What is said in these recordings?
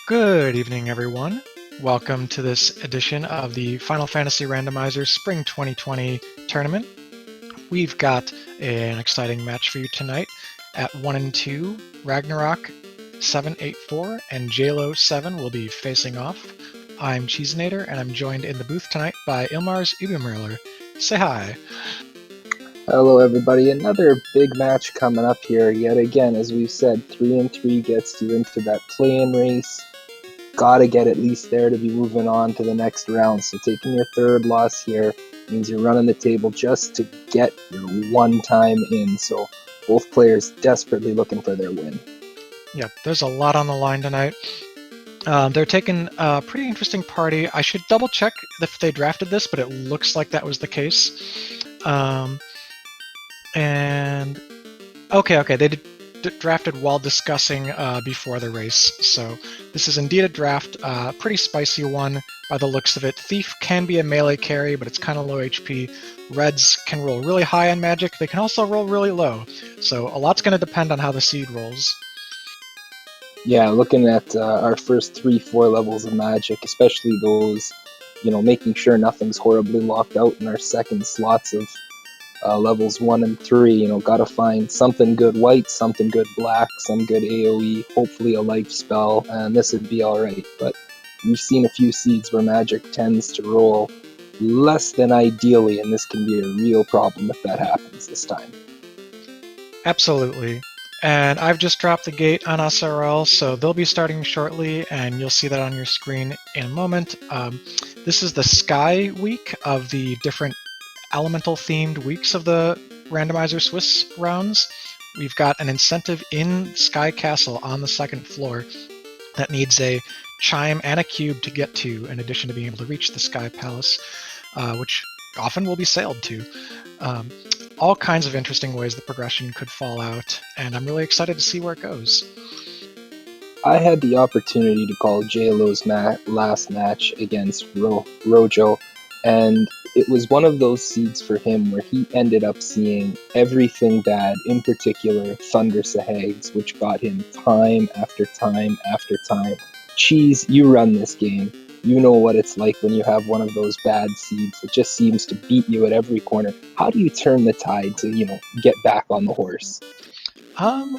Good evening, everyone. Welcome to this edition of the Final Fantasy Randomizer Spring 2020 tournament. We've got an exciting match for you tonight. At 1 and 2, Ragnarok784 and Jaylow7 will be facing off. I'm Cheesenator, and I'm joined in the booth tonight by Ilmar's Ubermurler. Say hi. Hello everybody, another big match coming up here yet again. As we've said, 3 and 3 gets you into that play-in race. Gotta get at least there to be moving on to the next round. So taking your third loss here means you're running the table just to get your one time in. So both players desperately looking for their win. Yep, there's a lot on the line tonight. They're taking a pretty interesting party. I should double check if they drafted this, but it looks like that was the case. And okay, they drafted while discussing before the race. So this is indeed a draft, pretty spicy one by the looks of it. Thief can be a melee carry, but it's kind of low HP. Reds can roll really high on magic. They can also roll really low. So a lot's going to depend on how the seed rolls. Yeah, looking at our first 3-4 levels of magic, especially those, making sure nothing's horribly locked out in our second slots of levels 1 and 3, gotta find something good white, something good black, some good AoE, hopefully a life spell, and this would be alright. But we've seen a few seeds where magic tends to roll less than ideally, and this can be a real problem if that happens this time. Absolutely. And I've just dropped the gate on SRL, so they'll be starting shortly, and you'll see that on your screen in a moment. This is the Sky week of the different elemental-themed weeks of the Randomizer Swiss rounds. We've got an incentive in Sky Castle on the second floor that needs a chime and a cube to get to, in addition to being able to reach the Sky Palace, which often will be sailed to. All kinds of interesting ways the progression could fall out, and I'm really excited to see where it goes. I had the opportunity to call Jaylow's last match against Rojo, and it was one of those seeds for him where he ended up seeing everything bad, in particular Thunder Sahags, which got him time after time after time. Cheese, you run this game. You know what it's like when you have one of those bad seeds that just seems to beat you at every corner. How do you turn the tide to, get back on the horse?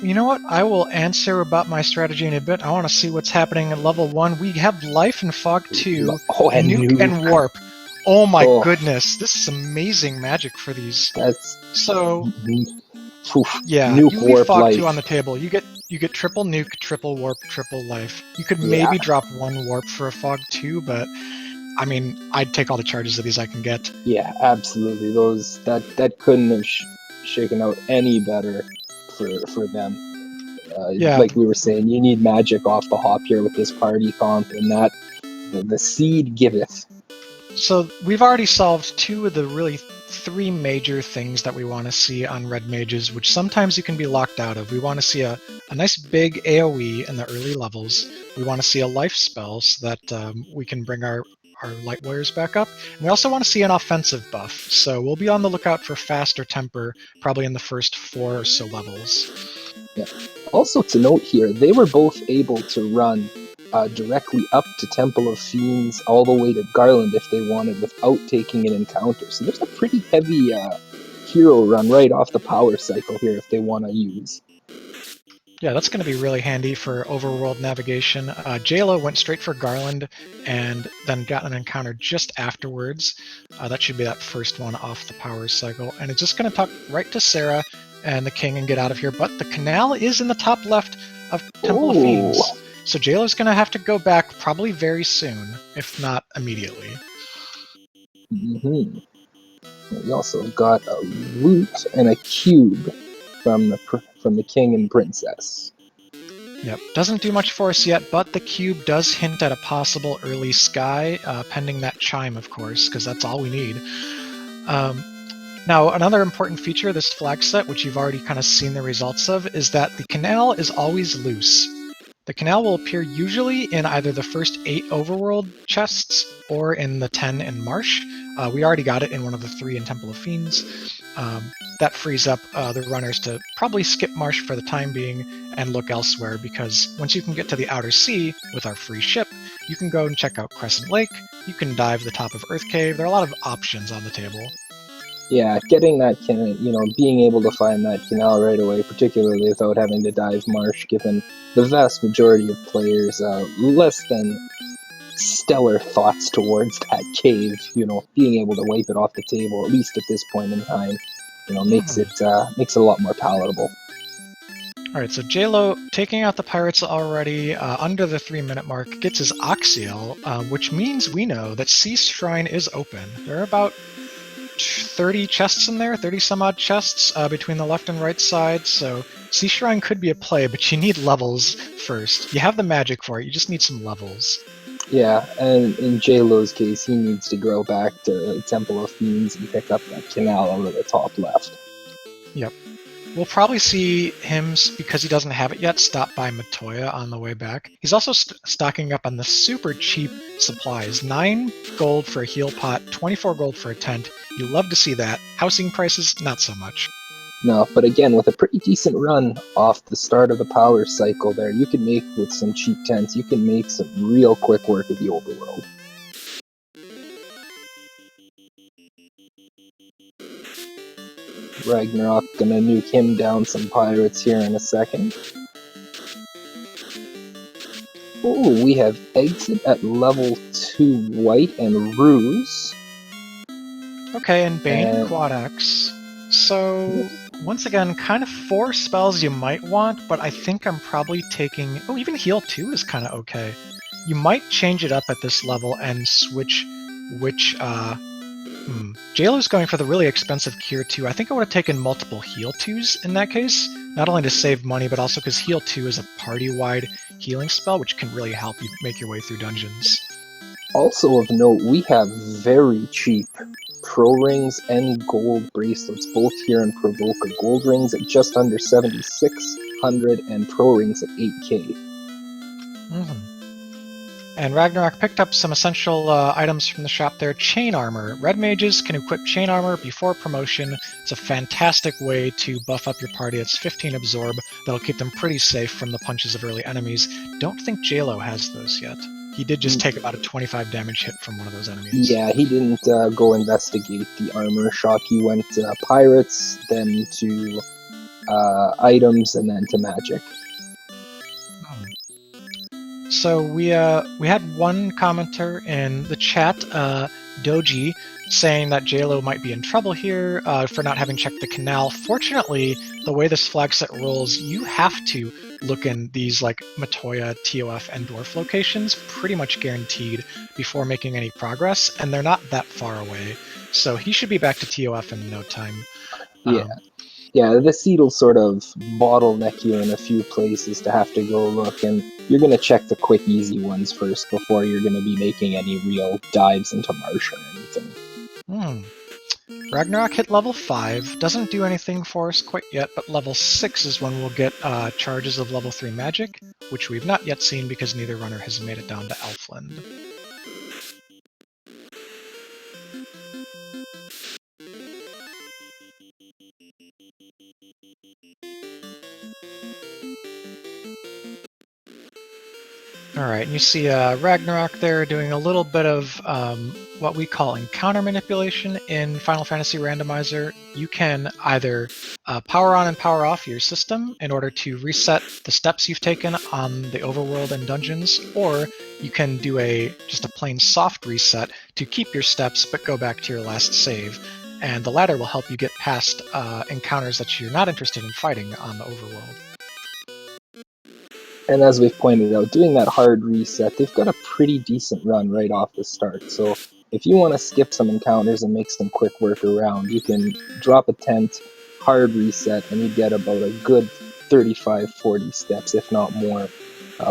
You know what? I will answer about my strategy in a bit. I want to see what's happening at level 1. We have Life and Fog 2, and Nuke and Warp. Oh my Oh. goodness, this is amazing magic for these. That's So, oof, yeah, Nuke, you leave Warp, Fog Life. 2 on the table. You get triple Nuke, triple Warp, triple Life. You could Yeah. maybe drop 1 Warp for a Fog 2, but I mean, I'd take all the charges of these I can get. Yeah, absolutely. That couldn't have shaken out any better for them. Yeah. Like we were saying, you need magic off the hop here with this party comp, and that the seed giveth. So we've already solved 2 of the really 3 major things that we want to see on red mages, which sometimes you can be locked out of. We want to see a nice big AoE in the early levels. We want to see a life spell so that we can bring our light warriors back up. And we also want to see an offensive buff. So we'll be on the lookout for faster temper, probably in the first 4 or so levels. Yeah. Also to note here, they were both able to run directly up to Temple of Fiends all the way to Garland if they wanted without taking an encounter. So there's a pretty heavy hero run right off the power cycle here if they want to use. Yeah, that's going to be really handy for overworld navigation. Jaylow went straight for Garland and then got an encounter just afterwards. That should be that first one off the power cycle. And it's just going to talk right to Sarah and the king and get out of here. But the canal is in the top left of Temple of Fiends. So Jaylow's going to have to go back probably very soon, if not immediately. Mm-hmm. We also got a loot and a cube from the king and princess. Yep, doesn't do much for us yet, but the cube does hint at a possible early sky, pending that chime, of course, because that's all we need. Now, another important feature of this flag set, which you've already kind of seen the results of, is that the canal is always loose. The canal will appear usually in either the first 8 overworld chests or in the 10 in Marsh. We already got it in one of the 3 in Temple of Fiends. That frees up the runners to probably skip Marsh for the time being and look elsewhere, because once you can get to the Outer Sea with our free ship, you can go and check out Crescent Lake, you can dive the top of Earth Cave. There are a lot of options on the table. Yeah, getting that being able to find that canal right away, particularly without having to dive Marsh, given the vast majority of players less than stellar thoughts towards that cave, being able to wipe it off the table, at least at this point in time, makes it a lot more palatable. Alright, so Jaylow, taking out the pirates already under the 3-minute mark, gets his Oxial, which means we know that Sea Shrine is open. There are about 30 chests in there, 30 some odd chests between the left and right side, so Sea Shrine could be a play, but you need levels first. You have the magic for it, you just need some levels. Yeah, and in Jaylow's case, he needs to grow back to Temple of Fiends and pick up that canal over the top left. Yep. We'll probably see him, because he doesn't have it yet, stop by Matoya on the way back. He's also stocking up on the super cheap supplies. 9 gold for a heal pot, 24 gold for a tent. You love to see that. Housing prices, not so much. No, but again, with a pretty decent run off the start of the power cycle there, you can make, with some cheap tents, you can make some real quick work of the overworld. Ragnarok gonna nuke him down some pirates here in a second. Oh, we have Exit at level 2 white and Ruse. Okay, and Bane and Quad X. So, once again, kind of 4 spells you might want, but I think I'm probably taking... Oh, even Heal 2 is kind of okay. You might change it up at this level and switch which... Jaylow's going for the really expensive Cure 2. I think I would have taken multiple Heal 2s in that case, not only to save money, but also because Heal 2 is a party-wide healing spell, which can really help you make your way through dungeons. Also of note, we have very cheap Pro Rings and Gold Bracelets, both here in Provoca. Gold Rings at just under 7,600 and Pro Rings at 8k. And Ragnarok picked up some essential items from the shop there. Chain Armor. Red mages can equip Chain Armor before promotion. It's a fantastic way to buff up your party. It's 15 Absorb. That'll keep them pretty safe from the punches of early enemies. Don't think Jaylow has those yet. He did just take about a 25 damage hit from one of those enemies. Yeah, he didn't go investigate the armor shop. He went to pirates, then to items, and then to magic. So we had one commenter in the chat, Doji, saying that Jaylow might be in trouble here for not having checked the canal. Fortunately, the way this flag set rolls, you have to look in these like Matoya, TOF, and Dwarf locations, pretty much guaranteed, before making any progress, and they're not that far away. So he should be back to TOF in no time. Yeah, the seed will sort of bottleneck you in a few places to have to go look, and you're going to check the quick, easy ones first before you're going to be making any real dives into Marsh or anything. Ragnarok hit level 5, doesn't do anything for us quite yet, but level 6 is when we'll get charges of level 3 magic, which we've not yet seen because neither runner has made it down to Elfland. Alright, you see Ragnarok there doing a little bit of what we call encounter manipulation in Final Fantasy Randomizer. You can either power on and power off your system in order to reset the steps you've taken on the overworld and dungeons, or you can do just a plain soft reset to keep your steps but go back to your last save. And the latter will help you get past encounters that you're not interested in fighting on the overworld. And as we've pointed out, doing that hard reset, they've got a pretty decent run right off the start. So if you want to skip some encounters and make some quick work around, you can drop a tent, hard reset, and you get about a good 35-40 steps, if not more,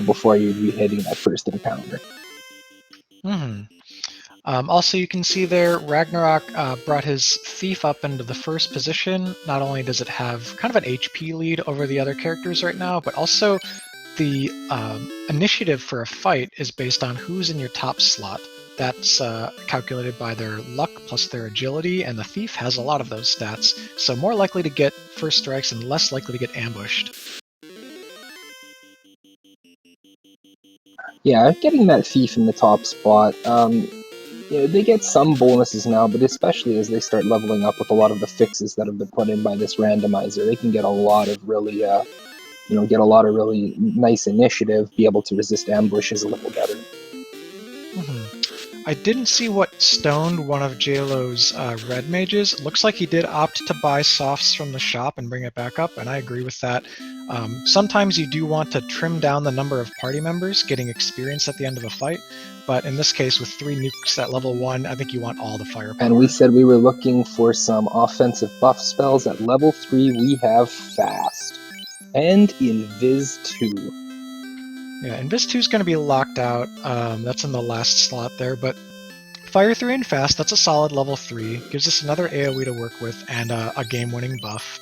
before you'd be hitting that first encounter. Also, you can see there, Ragnarok brought his Thief up into the first position. Not only does it have kind of an HP lead over the other characters right now, but also the initiative for a fight is based on who's in your top slot. That's calculated by their luck plus their agility, and the thief has a lot of those stats, so more likely to get first strikes and less likely to get ambushed. Yeah, getting that thief in the top spot. They get some bonuses now, but especially as they start leveling up with a lot of the fixes that have been put in by this randomizer, they can get a lot of really, get a lot of really nice initiative, be able to resist ambushes a little better. I didn't see what stoned one of Jaylow's red mages. Looks like he did opt to buy softs from the shop and bring it back up, and I agree with that. Sometimes you do want to trim down the number of party members, getting experience at the end of a fight, but in this case, with 3 nukes at level 1, I think you want all the firepower. And we said we were looking for some offensive buff spells. At level 3, we have Fast. And Invis 2. Yeah, Invis 2 is going to be locked out. That's in the last slot there, but Fire 3 and Fast, that's a solid level 3. Gives us another AoE to work with and a game-winning buff.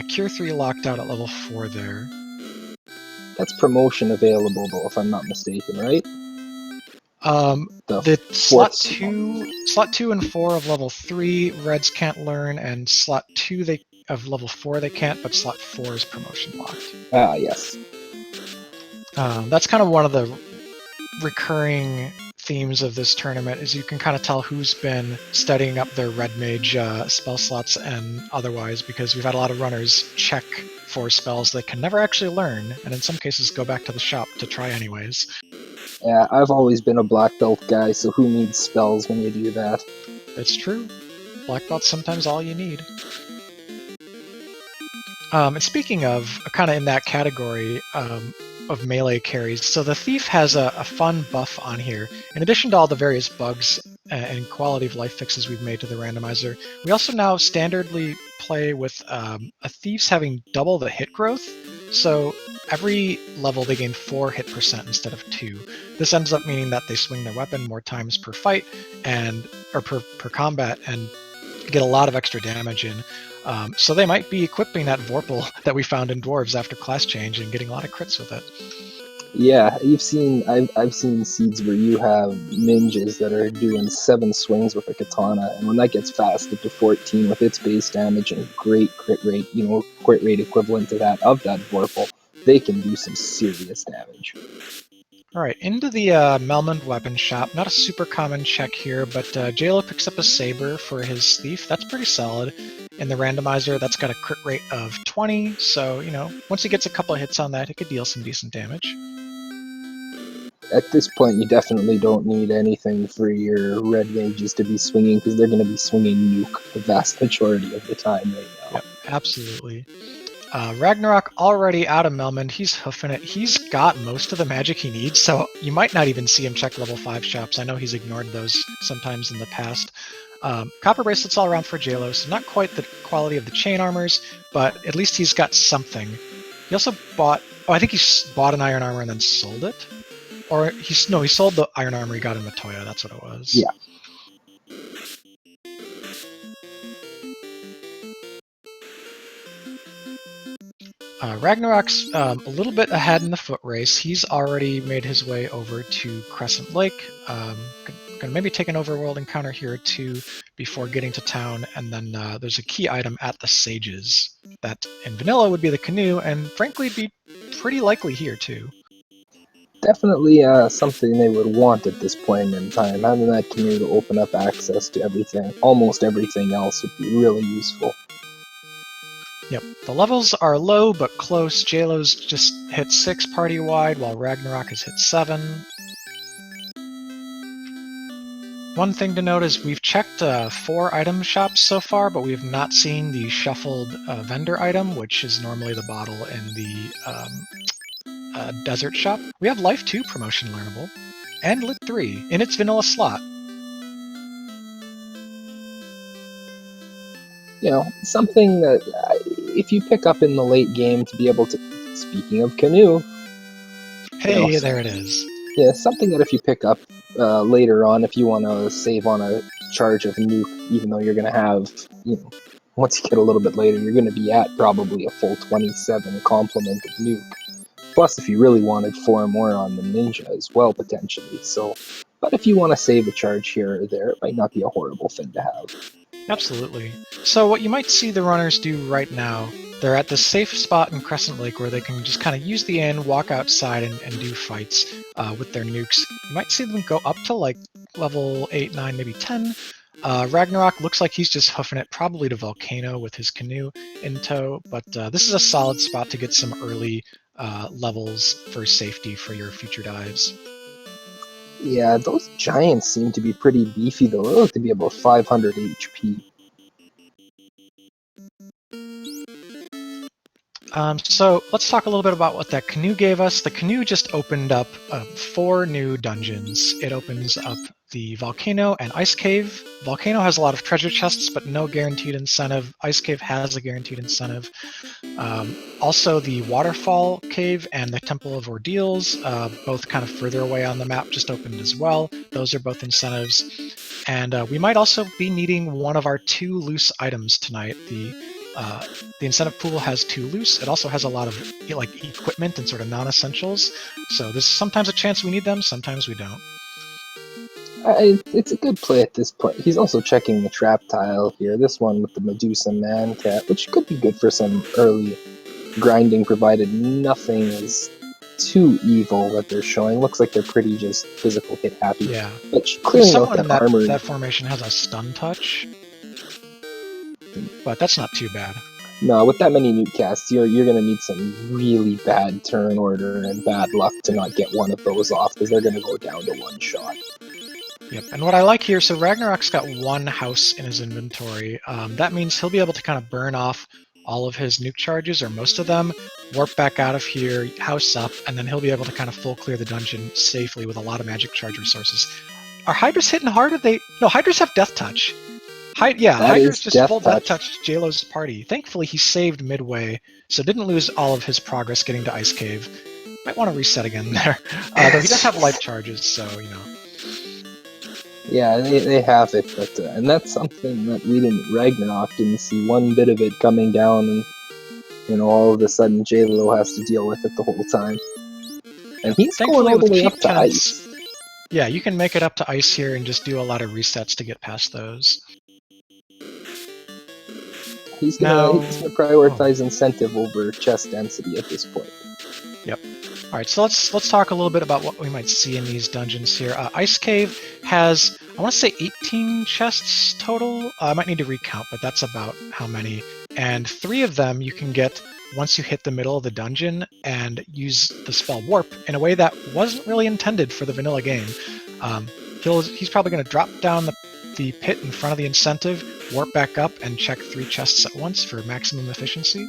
Cure 3 locked out at level 4 there. That's promotion available, though, if I'm not mistaken, right? The slot 2 and 4 of level 3, Reds can't learn, and slot 2 of level 4 they can't, but slot 4 is promotion locked. Ah, yes. That's kind of one of the recurring themes of this tournament, is you can kind of tell who's been studying up their red mage spell slots and otherwise, because we've had a lot of runners check for spells they can never actually learn, and in some cases go back to the shop to try anyways. Yeah, I've always been a black belt guy, so who needs spells when you do that? That's true. Black belt's sometimes all you need. And speaking of, kind of in that category of melee carries, so the Thief has a fun buff on here. In addition to all the various bugs and quality of life fixes we've made to the randomizer, we also now standardly play with a Thief's having double the hit growth. So every level they gain 4 hit percent instead of 2. This ends up meaning that they swing their weapon more times per fight or per combat and get a lot of extra damage in. So they might be equipping that Vorpal that we found in Dwarves after class change and getting a lot of crits with it. Yeah, I've seen seeds where you have ninjas that are doing 7 swings with a katana, and when that gets fasted to 14 with its base damage and great crit rate, crit rate equivalent to that of that Vorpal, they can do some serious damage. Alright, into the Melmond weapon shop. Not a super common check here, but Jaylow picks up a saber for his Thief. That's pretty solid. In the randomizer, that's got a crit rate of 20, so, once he gets a couple of hits on that, he could deal some decent damage. At this point, you definitely don't need anything for your red mages to be swinging, because they're going to be swinging nuke the vast majority of the time right now. Yep, absolutely. Ragnarok already out of Melmond, he's hoofing it. He's got most of the magic he needs, so you might not even see him check level 5 shops. I know he's ignored those sometimes in the past. Copper bracelets all around for Jaylow, so not quite the quality of the chain armors, but at least he's got something. He also bought, I think he bought an iron armor and then sold it? Or he sold the iron armor he got in Matoya, that's what it was. Yeah. Ragnarok's a little bit ahead in the foot race. He's already made his way over to Crescent Lake. Gonna maybe take an overworld encounter here too before getting to town, and then there's a key item at the Sages that in vanilla would be the canoe, and frankly be pretty likely here too. Definitely something they would want at this point in time. Having that canoe to open up access to everything, almost everything else, would be really useful. Yep, the levels are low but close. Jaylow's just hit 6 party-wide, while Ragnarok has hit 7. One thing to note is we've checked 4 item shops so far, but we have not seen the shuffled vendor item, which is normally the bottle in the desert shop. We have Life 2 promotion learnable, and Lit 3 in its vanilla slot. Something that if you pick up in the late game to be able to, speaking of canoe, hey, there it is. Yeah, something that if you pick up later on, if you want to save on a charge of nuke, even though you're going to have, once you get a little bit later, you're going to be at probably a full 27 complement of nuke. Plus, if you really wanted 4 more on the ninja as well, potentially. So, but if you want to save a charge here or there, it might not be a horrible thing to have. Absolutely. So what you might see the runners do right now, they're at the safe spot in Crescent Lake where they can just kind of use the inn, walk outside, and do fights with their nukes. You might see them go up to like level 8, 9, maybe 10. Ragnarok looks like he's just hoofing it probably to Volcano with his canoe in tow, but this is a solid spot to get some early levels for safety for your future dives. Yeah, those giants seem to be pretty beefy though. They look to be about 500 HP. So let's talk a little bit about what that canoe gave us. The canoe just opened up 4 new dungeons. It opens up the Volcano and Ice Cave. Volcano has a lot of treasure chests, but no guaranteed incentive. Ice Cave has a guaranteed incentive. Also, the Waterfall Cave and the Temple of Ordeals, both kind of further away on the map, just opened as well. Those are both incentives. And we might also be needing one of our 2 loose items tonight. The incentive pool has 2 loose. It also has a lot of like equipment and sort of non-essentials. So there's sometimes a chance we need them, sometimes we don't. It's a good play at this point. He's also checking the trap tile here. This one with the Medusa Man Cat, which could be good for some early grinding, provided nothing is too evil that they're showing. Looks like they're pretty just physical hit happy. Yeah. But clearing out Someone that in that, armor. that formation has a stun touch, but that's not too bad. No, with that many nuke casts, you're gonna need some really bad turn order and bad luck to not get one of those off, because they're gonna go down to 1 shot. Yep, and what I like here, so Ragnarok's got 1 house in his inventory. That means he'll be able to kind of burn off all of his nuke charges, or most of them, warp back out of here, house up, and then he'll be able to kind of full clear the dungeon safely with a lot of magic charge resources. Are Hydras hitting hard? No, Hydras have Death Touch. Hydras just full Death Touch Jaylow's party. Thankfully, he saved midway, so didn't lose all of his progress getting to Ice Cave. Might want to reset again there. Though he does have life charges, so, you know. Yeah, they have it, but and that's something that Ragnarok didn't see one bit of it coming down, and all of a sudden Jaylow has to deal with it the whole time. And he's going all the way up to ice. Yeah, you can make it up to ice here and just do a lot of resets to get past those. He's gonna prioritize incentive over chest density at this point. Yep. All right, so let's talk a little bit about what we might see in these dungeons here. Ice Cave has, I want to say 18 chests total. I might need to recount, but that's about how many. And 3 of them you can get once you hit the middle of the dungeon and use the spell Warp in a way that wasn't really intended for the vanilla game. He's probably going to drop down the pit in front of the incentive, warp back up, and check 3 chests at once for maximum efficiency.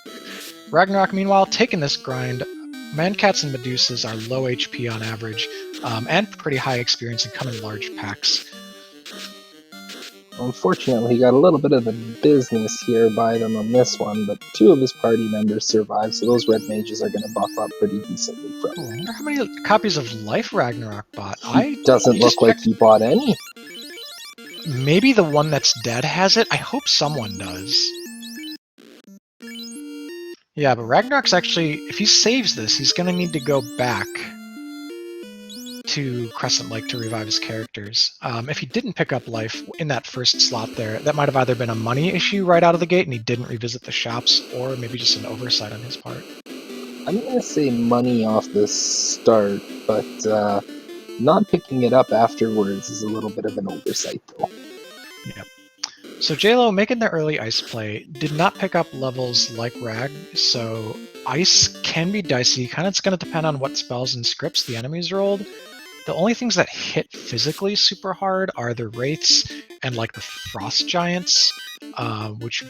Ragnarok, meanwhile, taking this grind. Mancats and Medusas are low HP on average, and pretty high experience and come in large packs. Unfortunately, he got a little bit of the business here by them on this one, but 2 of his party members survived, so those red mages are going to buff up pretty decently from I wonder how many copies of Life Ragnarok bought. Doesn't look like he bought any. Maybe the one that's dead has it? I hope someone does. Yeah, but Ragnarok's actually, if he saves this, he's going to need to go back to Crescent Lake to revive his characters. If he didn't pick up life in that first slot there, that might have either been a money issue right out of the gate and he didn't revisit the shops, or maybe just an oversight on his part. I'm going to say money off the start, but not picking it up afterwards is a little bit of an oversight, though. Yep. So Jaylow, making the early ice play, did not pick up levels like Rag, so ice can be dicey. Kind of it's going to depend on what spells and scripts the enemies rolled. The only things that hit physically super hard are the Wraiths and like the Frost Giants, which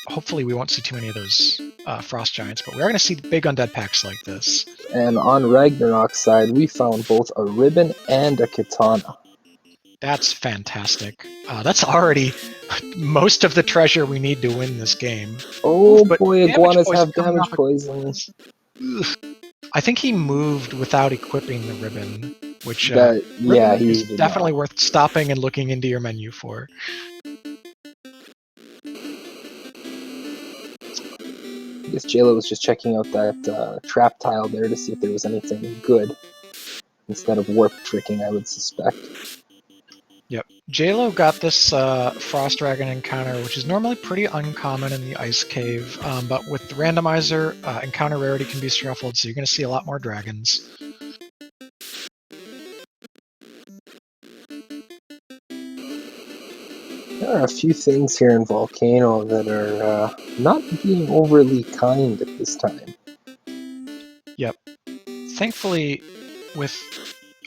hopefully we won't see too many of those Frost Giants, but we are going to see big undead packs like this. And on Ragnarok's side, we found both a ribbon and a katana. That's fantastic. That's already most of the treasure we need to win this game. Oh boy, iguanas have damage poison. I think he moved without equipping the ribbon, which he's definitely worth stopping and looking into your menu for. I guess Jaylow was just checking out that trap tile there to see if there was anything good instead of warp tricking, I would suspect. Yep. Jaylow got this Frost Dragon encounter, which is normally pretty uncommon in the Ice Cave, but with the Randomizer, encounter rarity can be shuffled, so you're going to see a lot more dragons. There are a few things here in Volcano that are not being overly kind at this time. Yep. Thankfully, with...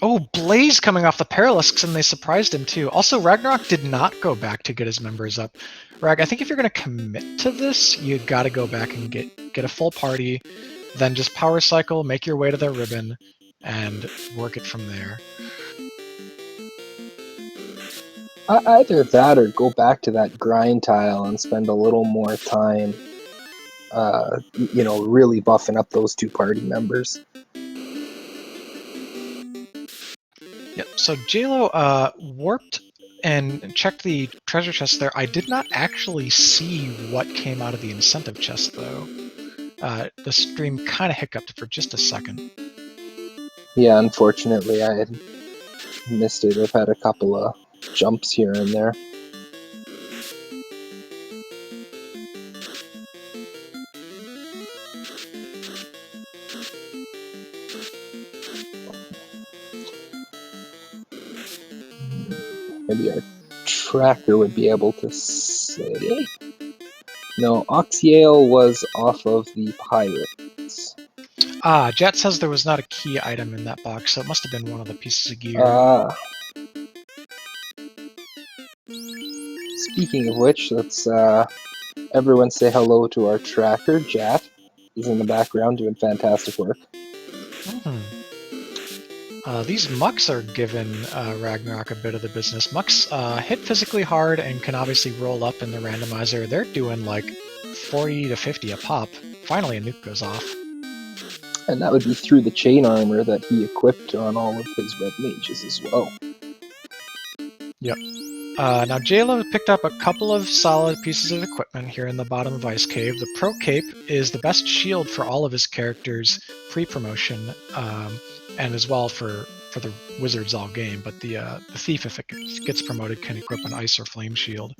Oh, Blaze coming off the Paralisks, and they surprised him too. Also, Ragnarok did not go back to get his members up. Rag, I think if you're going to commit to this, you got to go back and get a full party, then just power cycle, make your way to the ribbon, and work it from there. Either that or go back to that grind tile and spend a little more time, really buffing up those two party members. Yep, so Jaylow warped and checked the treasure chest there. I did not actually see what came out of the incentive chest, though. The stream kind of hiccuped for just a second. Yeah, unfortunately, I had missed it. I've had a couple of jumps here and there. Maybe our tracker would be able to say. No, Oxyale was off of the Pirates. Jet says there was not a key item in that box, so it must have been one of the pieces of gear. Speaking of which, let's everyone say hello to our tracker, Jat. He's in the background doing fantastic work. These mucks are giving Ragnarok a bit of the business. Mucks hit physically hard and can obviously roll up in the randomizer. They're doing like 40 to 50 a pop. Finally, a nuke goes off. And that would be through the chain armor that he equipped on all of his red mages as well. Yep. Now Jaylow picked up a couple of solid pieces of equipment here in the bottom of Ice Cave. The Pro Cape is the best shield for all of his characters pre-promotion, and as well for the wizards all game. But the thief, if it gets promoted, can equip an ice or flame shield.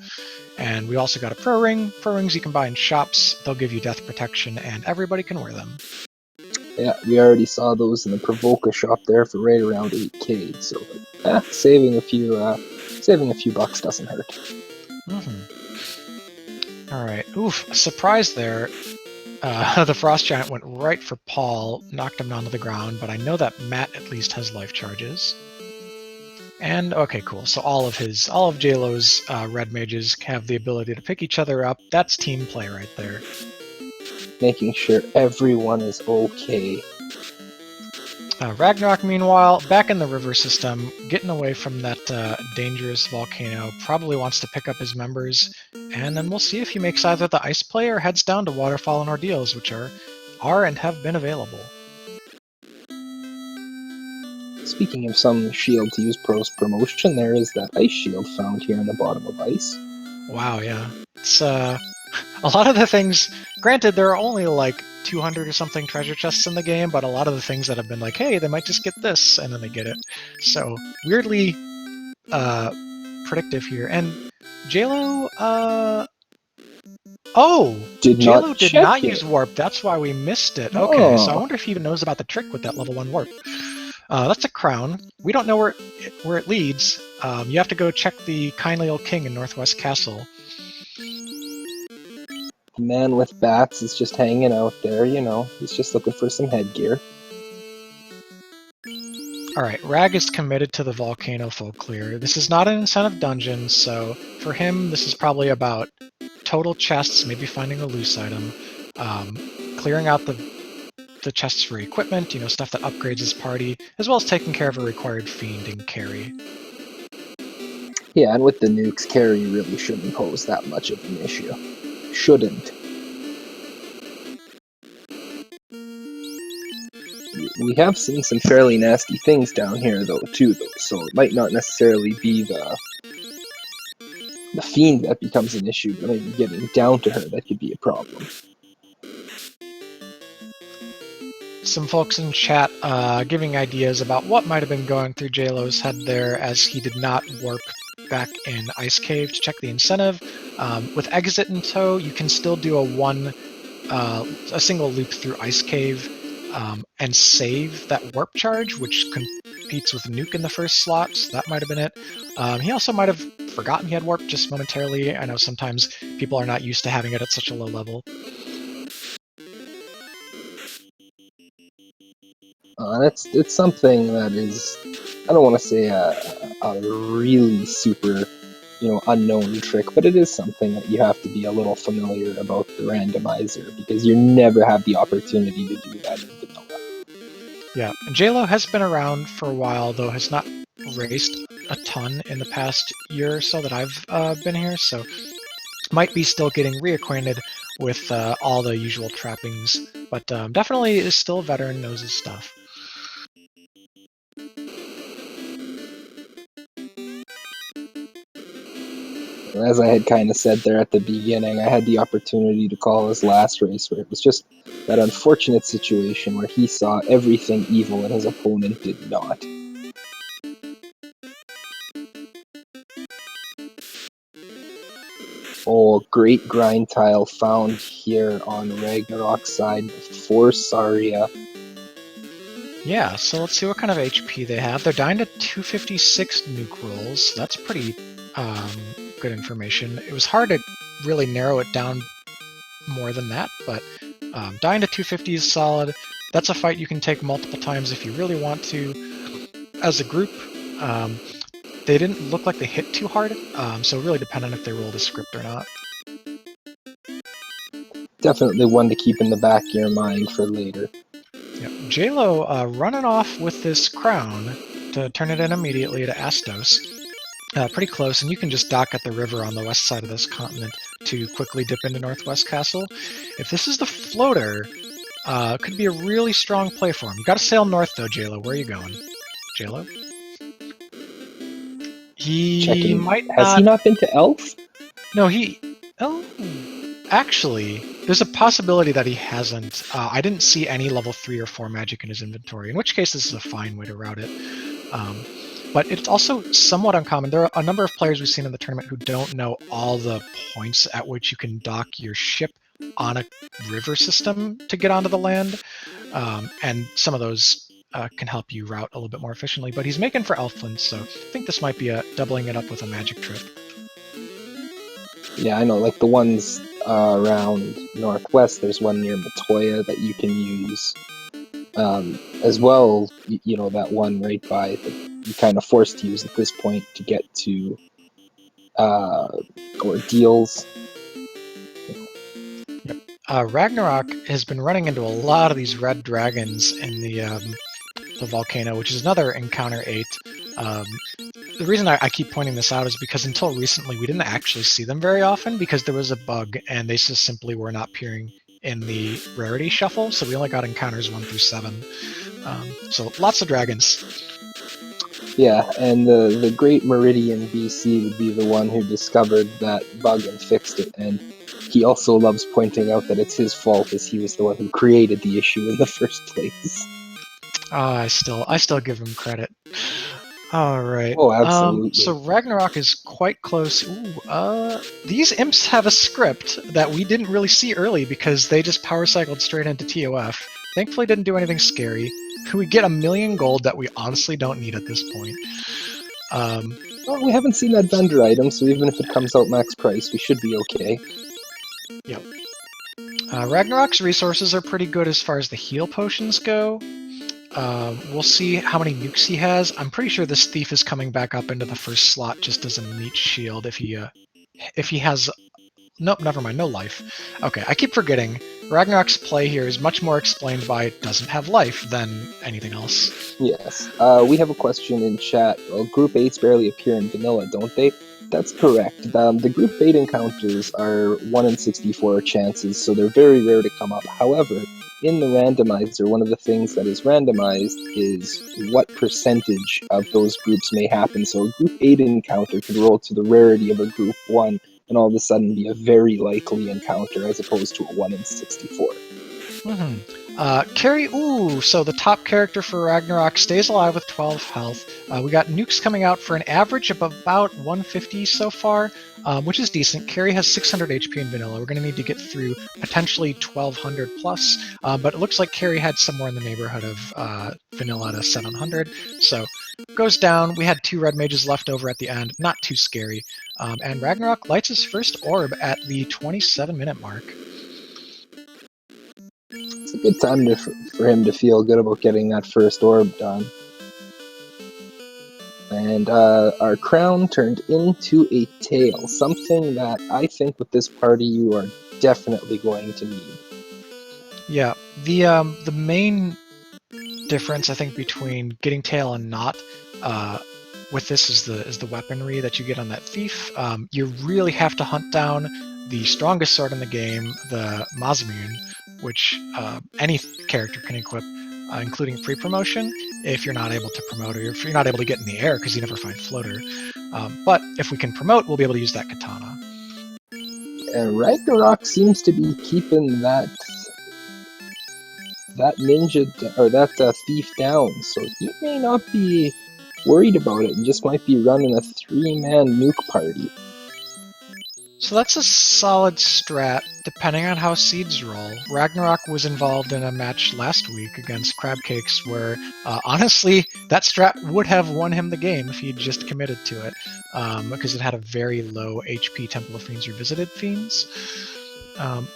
And we also got a Pro Ring. Pro Rings you can buy in shops. They'll give you death protection, and everybody can wear them. Yeah, we already saw those in the Provoca shop there for right around 8k. So saving a few bucks doesn't hurt. Mm-hmm. All right. Oof! A surprise there. The Frost Giant went right for Paul, knocked him down to the ground, but I know that Matt at least has life charges. And okay, cool. So all of Jaylow's red mages have the ability to pick each other up. That's team play right there. Making sure everyone is okay. Ragnarok, meanwhile, back in the river system, getting away from that dangerous volcano, probably wants to pick up his members, and then we'll see if he makes either the ice play or heads down to Waterfall and Ordeals, which are and have been available. Speaking of some shield to use post promotion, there is that ice shield found here in the bottom of ice. Wow, yeah. It's a lot of the things, granted there are only like 200 or something treasure chests in the game, but a lot of the things that have been like, hey, they might just get this, and then they get it. So, weirdly predictive here. And Jaylow, Jaylow did not use warp, that's why we missed it. Okay, so I wonder if he even knows about the trick with that level 1 warp. That's a crown. We don't know where it leads. You have to go check the Kindly Old King in Northwest Castle. The man with bats is just hanging out there, he's just looking for some headgear. Alright, Rag is committed to the Volcano full clear. This is not an incentive dungeon, so for him this is probably about total chests, maybe finding a loose item, clearing out the chests for equipment, stuff that upgrades his party, as well as taking care of a required fiend and carry. Yeah, and with the nukes, carry really shouldn't pose that much of an issue. Shouldn't. We have seen some fairly nasty things down here, though, so it might not necessarily be the fiend that becomes an issue, but maybe getting down to her that could be a problem. some folks in chat giving ideas about what might have been going through Jaylow's head there, as he did not warp back in Ice Cave to check the incentive. With exit in tow, you can still do a single loop through Ice Cave and save that warp charge, which competes with Nuke in the first slot, so that might have been it. He also might have forgotten he had warp just momentarily. I know sometimes people are not used to having it at such a low level. It's something that is, I don't want to say a really super, unknown trick, but it is something that you have to be a little familiar about the randomizer, because you never have the opportunity to do that in vanilla. Yeah, and Jaylow has been around for a while, though has not raced a ton in the past year or so that I've been here, so might be still getting reacquainted with all the usual trappings, but definitely is still a veteran, knows his stuff. As I had kind of said there at the beginning, I had the opportunity to call his last race, where it was just that unfortunate situation where he saw everything evil and his opponent did not. Oh, great grind tile found here on Ragnarok's side for Saria. Yeah, so let's see what kind of HP they have. They're dying to 256 nuke rolls. That's pretty good information. It was hard to really narrow it down more than that, but dying to 250 is solid. That's a fight you can take multiple times if you really want to. As a group, they didn't look like they hit too hard, so it really depended if they rolled a script or not. Definitely one to keep in the back of your mind for later. Yep. Jaylow running off with this crown to turn it in immediately to Astos. Pretty close, and you can just dock at the river on the west side of this continent to quickly dip into Northwest Castle. If this is the floater, it could be a really strong play for him. You gotta sail north though, Jaylow. Where are you going? Jaylow? He Checking. might not... Has he not been to Elf? No, Oh, actually, there's a possibility that he hasn't. I didn't see any level 3 or 4 magic in his inventory, in which case this is a fine way to route it. But it's also somewhat uncommon. There are a number of players we've seen in the tournament who don't know all the points at which you can dock your ship on a river system to get onto the land, and some of those can help you route a little bit more efficiently. But he's making for Elfland, so I think this might be doubling it up with a magic trip. Yeah, I know, like the ones around Northwest, there's one near Matoya that you can use. As well, that one right by that you're kind of forced to use at this point to get to ordeals. Yep. Ragnarok has been running into a lot of these red dragons in the volcano, which is another encounter 8. The reason I keep pointing this out is because until recently we didn't actually see them very often because there was a bug and they just simply were not appearing in the rarity shuffle, so we only got encounters 1 through 7. So lots of dragons. Yeah, and the Great Meridian BC would be the one who discovered that bug and fixed it, and he also loves pointing out that it's his fault as he was the one who created the issue in the first place. I still give him credit. All right. Oh, absolutely. So Ragnarok is quite close. Ooh, these imps have a script that we didn't really see early because they just power cycled straight into TOF. Thankfully, didn't do anything scary. We get 1,000,000 gold that we honestly don't need at this point. Well, we haven't seen that vendor item, so even if it comes out max price, we should be okay. Yep. Ragnarok's resources are pretty good as far as the heal potions go. We'll see how many nukes he has. I'm pretty sure this thief is coming back up into the first slot just as a meat shield if he has... Nope, never mind, no life. Okay, I keep forgetting. Ragnarok's play here is much more explained by it doesn't have life than anything else. Yes. We have a question in chat. Well, Group 8s barely appear in vanilla, don't they? That's correct. The Group 8 encounters are 1 in 64 chances, so they're very rare to come up. However, in the randomizer, one of the things that is randomized is what percentage of those groups may happen. So a Group 8 encounter could roll to the rarity of a Group 1 and all of a sudden be a very likely encounter as opposed to a 1 in 64. Carrie, ooh, so the top character for Ragnarok stays alive with 12 health. We got nukes coming out for an average of about 150 so far, which is decent. Carrie has 600 HP in vanilla. We're going to need to get through potentially 1200 plus, but it looks like Carrie had somewhere in the neighborhood of vanilla to 700, so goes down. We had 2 red mages left over at the end, not too scary. And Ragnarok lights his first orb at the 27-minute mark. It's a good time for him to feel good about getting that first orb done. And our crown turned into a tail, something that I think with this party you are definitely going to need. Yeah, the main difference I think between getting tail and not with this is the weaponry that you get on that thief. You really have to hunt down the strongest sword in the game, the Masamune, which any character can equip, including pre-promotion, if you're not able to promote or if you're not able to get in the air because you never find floater. But if we can promote, we'll be able to use that katana. And Ragnarok seems to be keeping that ninja or that thief down, so he may not be worried about it and just might be running a 3-man nuke party. So that's a solid strat, depending on how seeds roll. Ragnarok was involved in a match last week against Crabcakes where, honestly, that strat would have won him the game if he'd just committed to it, because it had a very low HP Temple of Fiends Revisited Fiends.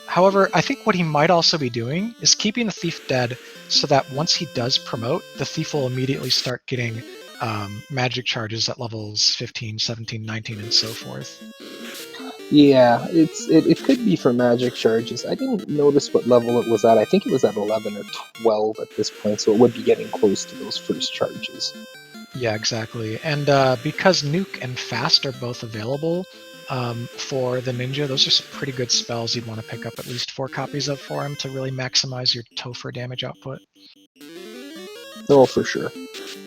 However, I think what he might also be doing is keeping the Thief dead so that once he does promote, the Thief will immediately start getting magic charges at levels 15, 17, 19, and so forth. Yeah, it could be for magic charges. I didn't notice what level it was at. I think it was at 11 or 12 at this point, so it would be getting close to those first charges. Yeah, exactly. And because Nuke and Fast are both available for the Ninja, those are some pretty good spells you'd want to pick up at least 4 copies of for him to really maximize your Topher damage output. Oh, for sure.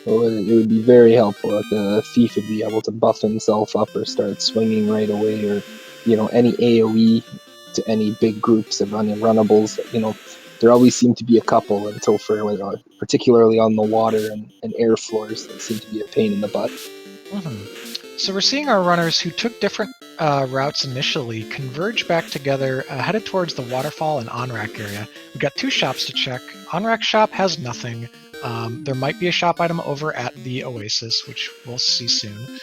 It would be very helpful that the thief would be able to buff himself up or start swinging right away, or any AOE to any big groups of runnables. There always seem to be a couple until particularly on the water and air floors that seem to be a pain in the butt. Mm-hmm. So we're seeing our runners who took different routes initially converge back together, headed towards the waterfall and on-rack area. We've got 2 shops to check. On-rack shop has nothing. There might be a shop item over at the Oasis, which we'll see soon.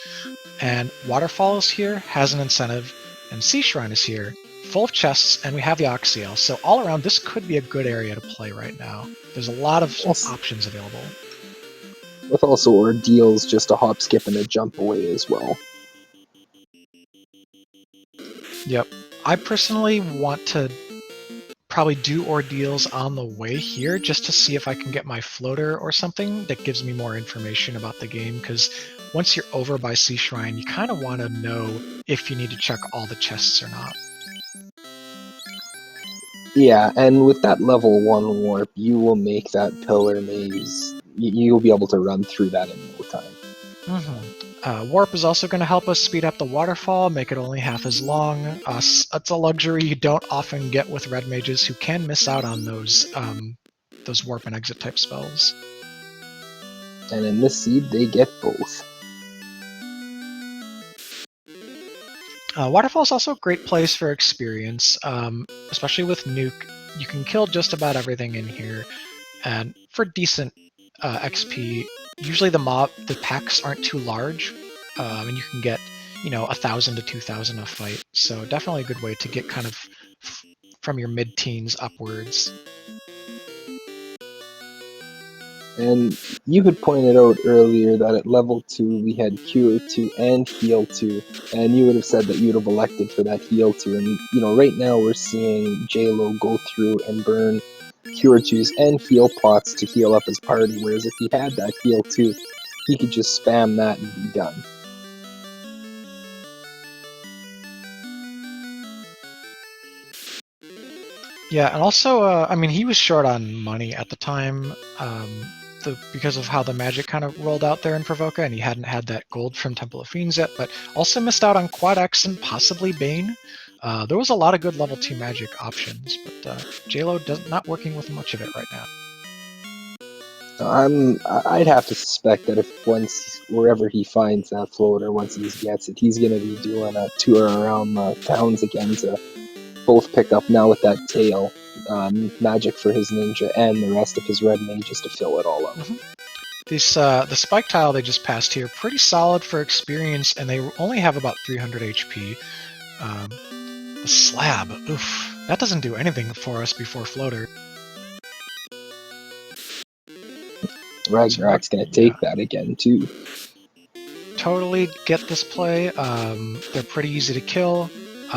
And Waterfall is here, has an incentive, and Sea Shrine is here, full of chests, and we have the Oxyel. So all around, this could be a good area to play right now. There's a lot of options available. With also ordeals just a hop, skip, and a jump away as well. Yep. I personally want to probably do ordeals on the way here just to see if I can get my floater or something that gives me more information about the game, because once you're over by Sea Shrine, you kind of want to know if you need to check all the chests or not. Yeah, and with that level 1 warp, you will make that pillar maze. You'll be able to run through that in no time. Mm-hmm. Warp is also going to help us speed up the waterfall, make it only half as long. It's a luxury you don't often get with red mages who can miss out on those warp and exit type spells. And in this seed, they get both. Waterfall is also a great place for experience, especially with Nuke. You can kill just about everything in here, and for decent XP, usually the packs aren't too large, and you can get 1,000 to 2,000 a fight. So definitely a good way to get kind of from your mid-teens upwards. And you had pointed out earlier that at level 2 we had Cure 2 and Heal 2, and you would have said that you'd have elected for that Heal 2. And right now we're seeing Jaylow go through and burn Cure 2s and Heal pots to heal up his party, whereas if he had that Heal 2, he could just spam that and be done. Yeah, and also, he was short on money at the time. Because of how the magic kind of rolled out there in Provoca, and he hadn't had that gold from Temple of Fiends yet, but also missed out on Quad X and possibly Bane. There was a lot of good level 2 magic options, but Jaylow not working with much of it right now. I'd have to suspect that if wherever he finds that floater, once he gets it, he's gonna be doing a tour around the towns again to both pick up now with that tail magic for his ninja and the rest of his red mages to fill it all up. The spike tile they just passed here, pretty solid for experience, and they only have about 300 HP. The slab, oof, that doesn't do anything for us before floater. Ragnarok's gonna take that again too. Totally get this play. They're pretty easy to kill.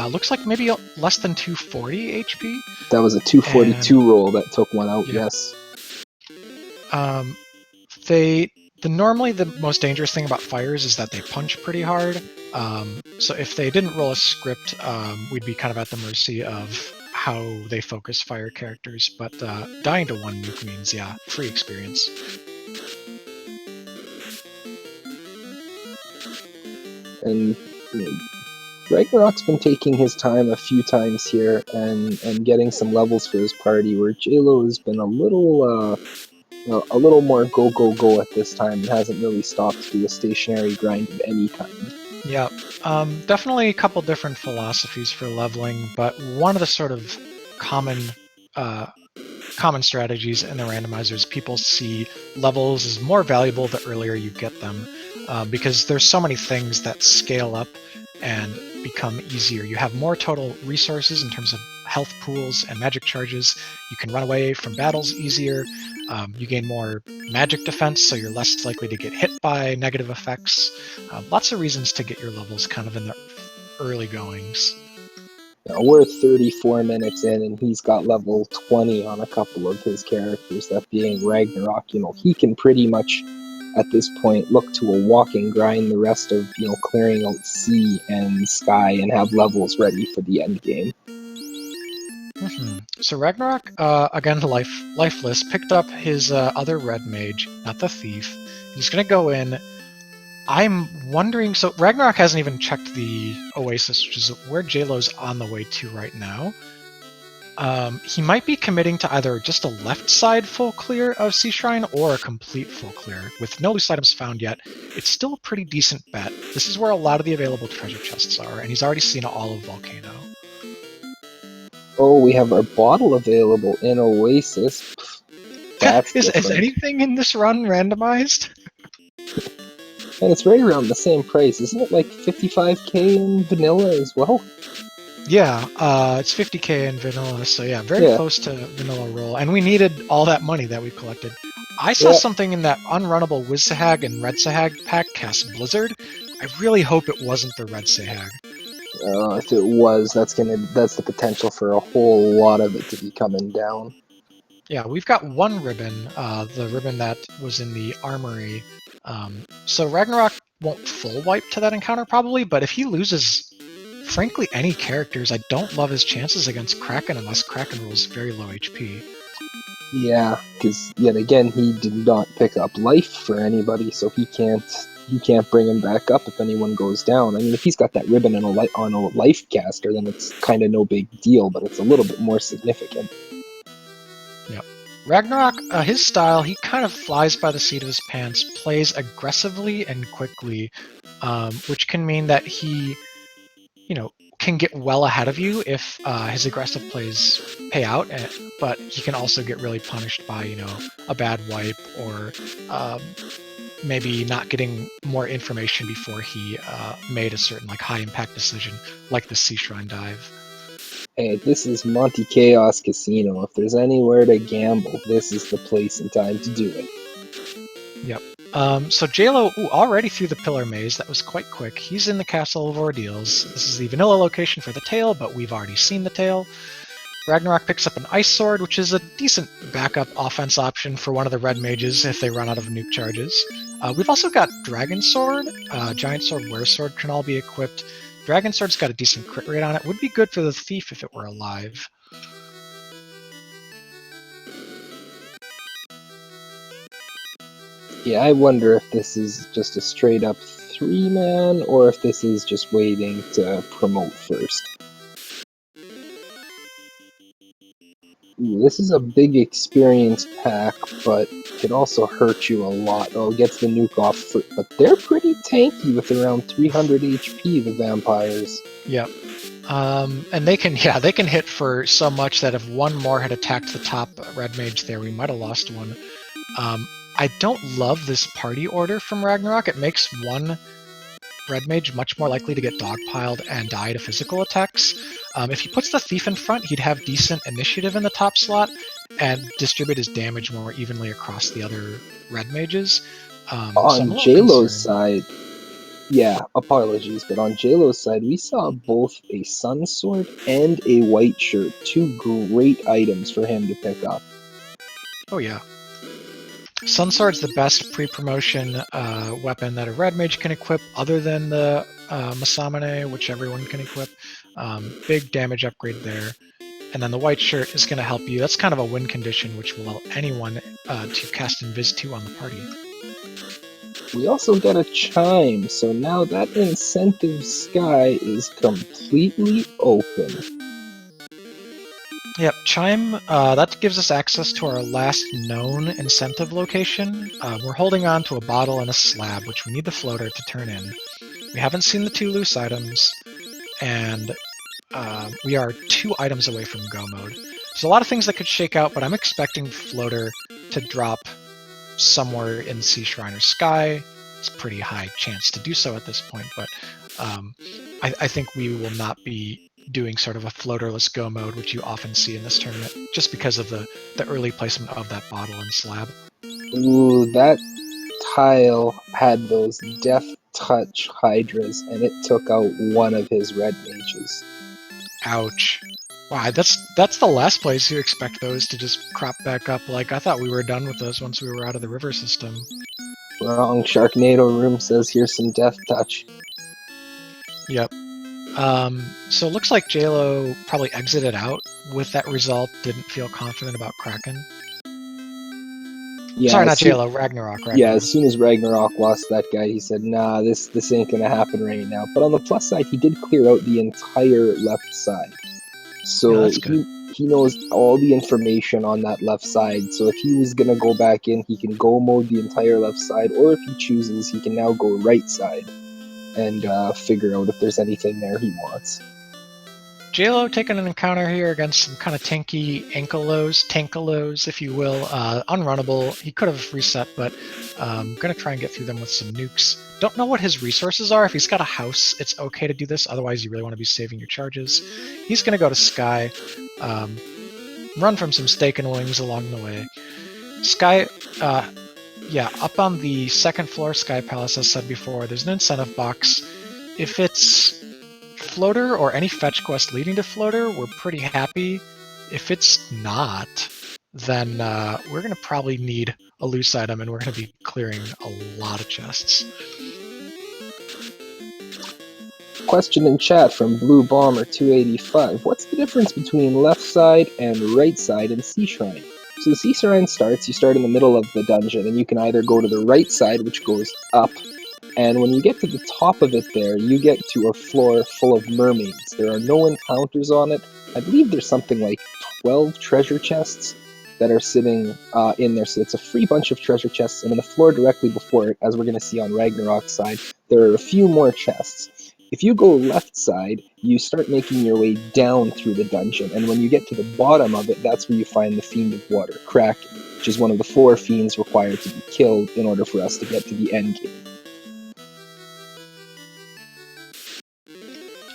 Looks like maybe less than 240 HP. That was a 242 roll that took one out. Yeah. Yes. Normally the most dangerous thing about fires is that they punch pretty hard. So if they didn't roll a script, we'd be kind of at the mercy of how they focus fire characters. But dying to one nuke means, yeah, free experience. And Ragnarok's been taking his time a few times here and getting some levels for his party, where Jaylow has been a little more go at this time and hasn't really stopped to do a stationary grind of any kind. Yeah, definitely a couple different philosophies for leveling, but one of the sort of common strategies in the randomizers, people see levels as more valuable the earlier you get them, because there's so many things that scale up and become easier. You have more total resources in terms of health pools and magic charges. You can run away from battles easier. You gain more magic defense, so you're less likely to get hit by negative effects. Lots of reasons to get your levels kind of in the early goings. Now, we're 34 minutes in, and he's got level 20 on a couple of his characters, that being Ragnarok. He can pretty much, at this point, look to a walking grind the rest of, clearing out sea and sky and have levels ready for the end game. So Ragnarok, again lifeless, picked up his other red mage, not the thief. He's gonna go in. I'm wondering, so Ragnarok hasn't even checked the Oasis, which is where Jaylow's on the way to right now. He might be committing to either just a left side full clear of Sea Shrine or a complete full clear. With no loose items found yet, it's still a pretty decent bet. This is where a lot of the available treasure chests are, and he's already seen all of Volcano. Oh, we have our bottle available in Oasis. Is anything in this run randomized? And it's right around the same price. Isn't it like 55k in vanilla as well? Yeah, it's 50k in vanilla, so yeah, very close to vanilla roll. And we needed all that money that we collected. I saw something in that unrunnable Wiz Sahag and Red Sahag pack cast Blizzard. I really hope it wasn't the Red Sahag. If it was, that's the potential for a whole lot of it to be coming down. Yeah, we've got one ribbon, the ribbon that was in the armory. So Ragnarok won't full wipe to that encounter probably, but if he loses, frankly, any characters, I don't love his chances against Kraken unless Kraken rolls very low HP. Yeah, because yet again, he did not pick up life for anybody, so he can't bring him back up if anyone goes down. I mean, if he's got that ribbon on a life caster, then it's kind of no big deal, but it's a little bit more significant. Yep. Ragnarok, his style, he kind of flies by the seat of his pants, plays aggressively and quickly, which can mean that he, can get well ahead of you if his aggressive plays pay out, but he can also get really punished by, a bad wipe or maybe not getting more information before he made a certain high impact decision, like the Sea Shrine dive. Hey, this is Monte Chaos Casino. If there's anywhere to gamble, this is the place and time to do it. Yep. So Jaylow, already through the Pillar Maze. That was quite quick. He's in the Castle of Ordeals. This is the vanilla location for the tail, but we've already seen the tail. Ragnarok picks up an Ice Sword, which is a decent backup offense option for one of the red mages if they run out of nuke charges. We've also got Dragon Sword, Giant Sword, Were Sword can all be equipped. Dragon Sword's got a decent crit rate on it. Would be good for the Thief if it were alive. Yeah, I wonder if this is just a straight up 3-man or if this is just waiting to promote first. you. This is a big experience pack, but it also hurt you a lot. Oh, it gets the nuke off, but they're pretty tanky with around 300 HP, the vampires. Yep. And they can hit for so much that if one more had attacked the top red mage there, we might have lost one. I don't love this party order from Ragnarok. It makes one red mage much more likely to get dogpiled and die to physical attacks. If he puts the thief in front, he'd have decent initiative in the top slot and distribute his damage more evenly across the other red mages. On Jaylow's side, yeah, apologies, but on Jaylow's side, we saw both a sun sword and a white shirt, two great items for him to pick up. Oh yeah. Sun Sword's the best pre-promotion weapon that a red mage can equip, other than the Masamune, which everyone can equip. Big damage upgrade there. And then the white shirt is going to help you. That's kind of a win condition, which will allow anyone to cast Invis 2 on the party. We also got a chime, so now that incentive sky is completely open. Yep, Chime, that gives us access to our last known incentive location. We're holding on to a bottle and a slab, which we need the floater to turn in. We haven't seen the 2 loose items, and we are 2 items away from go mode. There's a lot of things that could shake out, but I'm expecting floater to drop somewhere in Sea Shrine or Sky. It's a pretty high chance to do so at this point, but I think we will not be doing sort of a floaterless go mode, which you often see in this tournament, just because of the early placement of that bottle and slab. Ooh, that tile had those death touch hydras, and it took out one of his red mages. Ouch. Wow, that's the last place you expect those to just crop back up. Like, I thought we were done with those once we were out of the river system. Wrong, Sharknado Room says here's some death touch. Yep. So it looks like Jaylow probably exited out with that result, didn't feel confident about Kraken. Yeah, sorry, not Jaylow, Ragnarok. Yeah, as soon as Ragnarok lost that guy, he said, nah, this ain't gonna happen right now. But on the plus side, he did clear out the entire left side. So yeah, he knows all the information on that left side. So if he was gonna go back in, he can go mode the entire left side, or if he chooses, he can now go right side and figure out if there's anything there he wants. Jaylow taking an encounter here against some kind of tanky tankalos, if you will. Unrunnable. He could have reset, but gonna try and get through them with some nukes. Don't know what his resources are. If he's got a house, it's okay to do this. Otherwise, you really want to be saving your charges. He's gonna go to Sky, run from some steak and wings along the way. Sky, yeah, up on the second floor, Sky Palace, as said before, there's an incentive box. If it's Floater or any fetch quest leading to Floater, we're pretty happy. If it's not, then we're going to probably need a loose item, and we're going to be clearing a lot of chests. Question in chat from Blue Bomber 285. What's the difference between left side and right side in Sea Shrine? So the Sea Shrine starts, you start in the middle of the dungeon, and you can either go to the right side, which goes up, and when you get to the top of it there, you get to a floor full of mermaids. There are no encounters on it. I believe there's something like 12 treasure chests that are sitting in there, so it's a free bunch of treasure chests, and on the floor directly before it, as we're going to see on Ragnarok's side, there are a few more chests. If you go left side, you start making your way down through the dungeon, and when you get to the bottom of it, that's where you find the Fiend of Water, Kraken, which is one of the 4 fiends required to be killed in order for us to get to the end game.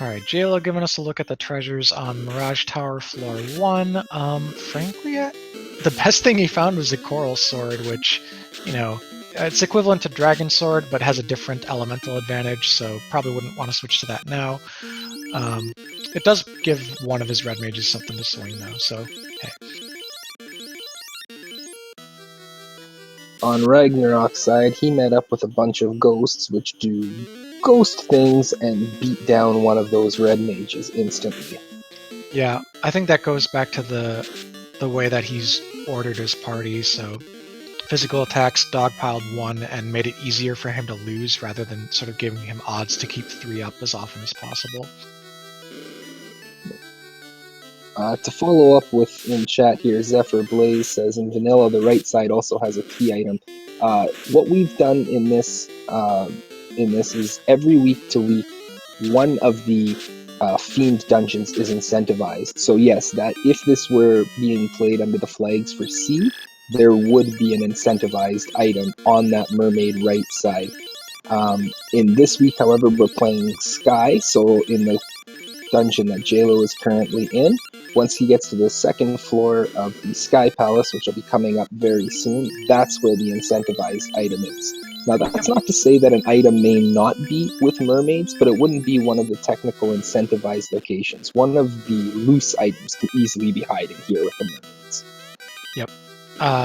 Alright, Jaylow giving us a look at the treasures on Mirage Tower Floor 1. Frankly, the best thing he found was a Coral Sword, which, you know, it's equivalent to Dragon Sword, but has a different elemental advantage, so probably wouldn't want to switch to that now. It does give one of his red mages something to swing, though, so hey. On Ragnarok's side, he met up with a bunch of ghosts, which do ghost things and beat down one of those red mages instantly. Yeah, I think that goes back to the way that he's ordered his party, so physical attacks dogpiled 1 and made it easier for him to lose rather than sort of giving him odds to keep 3 up as often as possible. To follow up with in chat here, Zephyr Blaze says in vanilla the right side also has a key item. What we've done in this is every week to week, one of the Fiend dungeons is incentivized. So yes, that if this were being played under the flags for C, there would be an incentivized item on that mermaid right side. In this week, however, we're playing Sky, so in the dungeon that Jaylow is currently in. Once he gets to the second floor of the Sky Palace, which will be coming up very soon, that's where the incentivized item is. Now, that's not to say that an item may not be with mermaids, but it wouldn't be one of the technical incentivized locations. One of the loose items could easily be hiding here with the mermaids. Yep.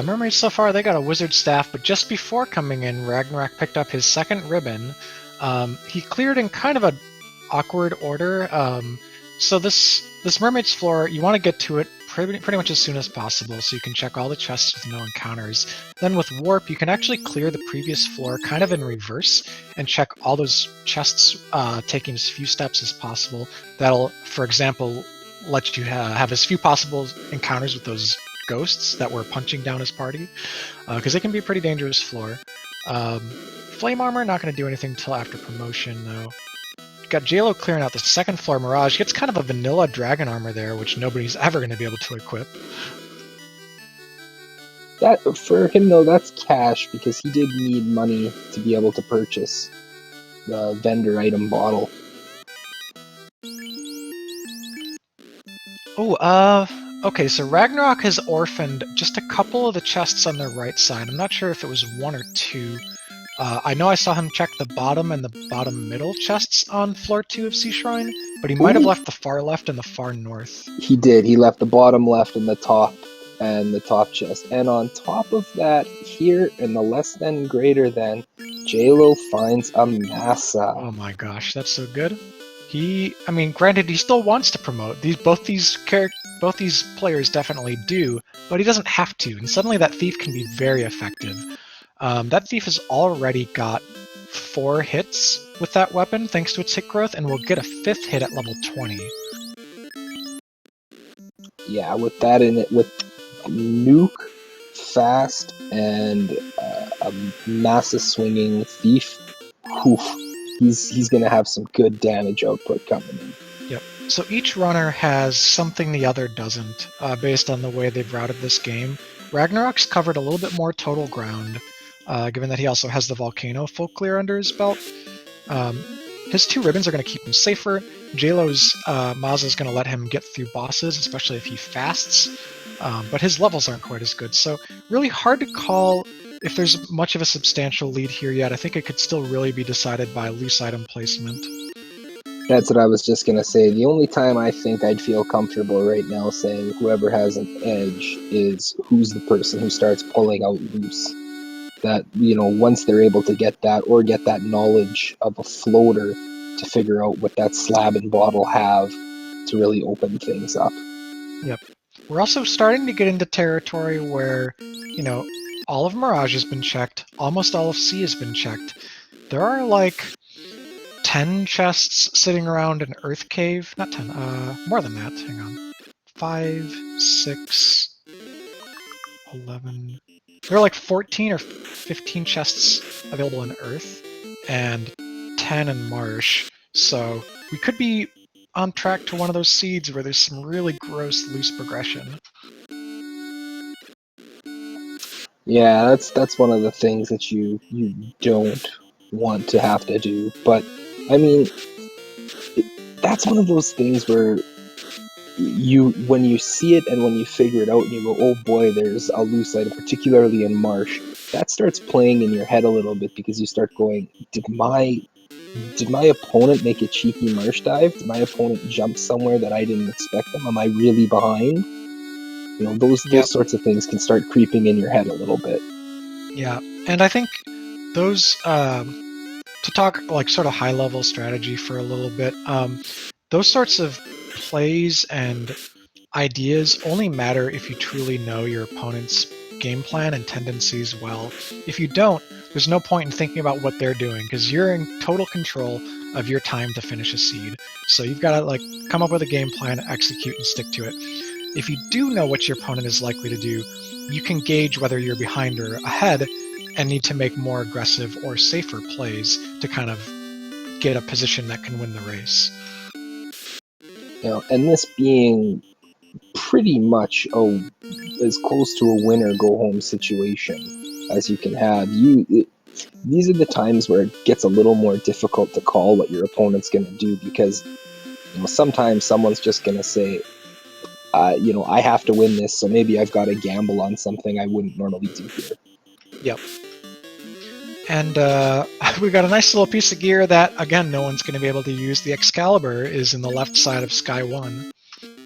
Mermaids so far, they got a wizard staff, but just before coming in, Ragnarok picked up his second ribbon. He cleared in kind of a awkward order. So this mermaid's floor, you want to get to it pretty much as soon as possible, so you can check all the chests with no encounters. Then with warp, you can actually clear the previous floor kind of in reverse and check all those chests, taking as few steps as possible. That'll, for example, let you have as few possible encounters with those ghosts that were punching down his party, because it can be a pretty dangerous floor. Flame armor, not going to do anything until after promotion, though. Got Jaylow clearing out the second floor. Mirage gets kind of a vanilla dragon armor there, which nobody's ever going to be able to equip. That for him though, that's cash because he did need money to be able to purchase the vendor item bottle. Okay, so Ragnarok has orphaned just a couple of the chests on the right side. I'm not sure if it was one or two. I know I saw him check the bottom and the bottom middle chests on floor 2 of Sea Shrine, but he might have left the far left and the far north. He did. He left the bottom left and the top chest. And on top of that, here in the less than greater than, Jaylow finds a massa. Oh my gosh, that's so good. I mean, granted, he still wants to promote. Both these players definitely do, but he doesn't have to. And suddenly, that thief can be very effective. That thief has already got 4 hits with that weapon, thanks to its hit growth, and will get a 5th hit at level 20. Yeah, with that in it, with nuke, fast, and a massa swinging thief, he's gonna have some good damage output coming in. Yep. So each runner has something the other doesn't, based on the way they've routed this game. Ragnarok's covered a little bit more total ground, given that he also has the Volcano full clear under his belt. His 2 ribbons are going to keep him safer. Jaylow's Maza is going to let him get through bosses, especially if he fasts, but his levels aren't quite as good. So really hard to call if there's much of a substantial lead here yet. I think it could still really be decided by loose item placement. That's what I was just gonna say. The only time I think I'd feel comfortable right now saying whoever has an edge is who's the person who starts pulling out loose. That, once they're able to get that or get that knowledge of a floater to figure out what that slab and bottle have to really open things up. Yep. We're also starting to get into territory where, all of Mirage has been checked, almost all of C has been checked. There are like 10 chests sitting around an Earth Cave. Not 10, more than that. Hang on. 5, 6, 11. There are like 14 or 15 chests available in Earth, and 10 in Marsh. So we could be on track to one of those seeds where there's some really gross loose progression. Yeah, that's one of the things that you don't want to have to do. But I mean, that's one of those things where when you see it and when you figure it out and you go, oh boy, there's a loose item, particularly in Marsh, that starts playing in your head a little bit because you start going, did my opponent make a cheeky Marsh dive? Did my opponent jump somewhere that I didn't expect them? Am I really behind? Those sorts of things can start creeping in your head a little bit. Yeah, and I think those, to talk like sort of high level strategy for a little bit, those sorts of plays and ideas only matter if you truly know your opponent's game plan and tendencies well. If you don't, there's no point in thinking about what they're doing because you're in total control of your time to finish a seed. So you've got to like come up with a game plan, execute, and stick to it. If you do know what your opponent is likely to do, you can gauge whether you're behind or ahead and need to make more aggressive or safer plays to kind of get a position that can win the race. And this being pretty much as close to a win or go home situation as you can have, these are the times where it gets a little more difficult to call what your opponent's going to do, because sometimes someone's just going to say, I have to win this, so maybe I've got to gamble on something I wouldn't normally do here. Yep. And we've got a nice little piece of gear that, again, no one's going to be able to use. The Excalibur is in the left side of Sky 1.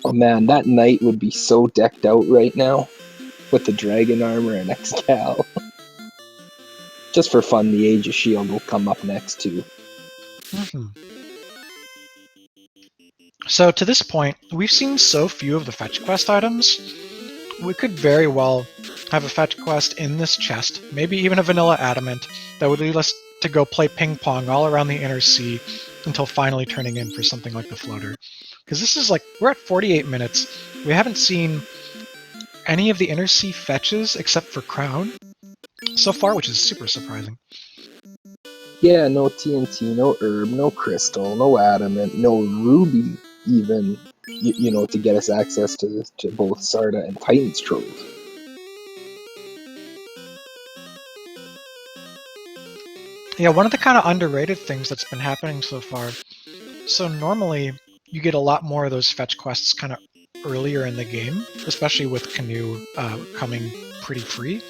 Oh man, that knight would be so decked out right now with the dragon armor and Excal. Just for fun, the Age of Shield will come up next too. Mm-hmm. So to this point, we've seen so few of the fetch quest items. We could very well have a fetch quest in this chest, maybe even a vanilla adamant, that would lead us to go play ping pong all around the inner sea until finally turning in for something like the floater. Because this is like, we're at 48 minutes. We haven't seen any of the inner sea fetches except for Crown so far, which is super surprising. Yeah, no TNT, no herb, no crystal, no adamant, no ruby even, to get us access to both Sarda and Titan's Trove. Yeah, one of the kind of underrated things that's been happening so far. So normally you get a lot more of those fetch quests kind of earlier in the game, especially with Canoe coming pretty free.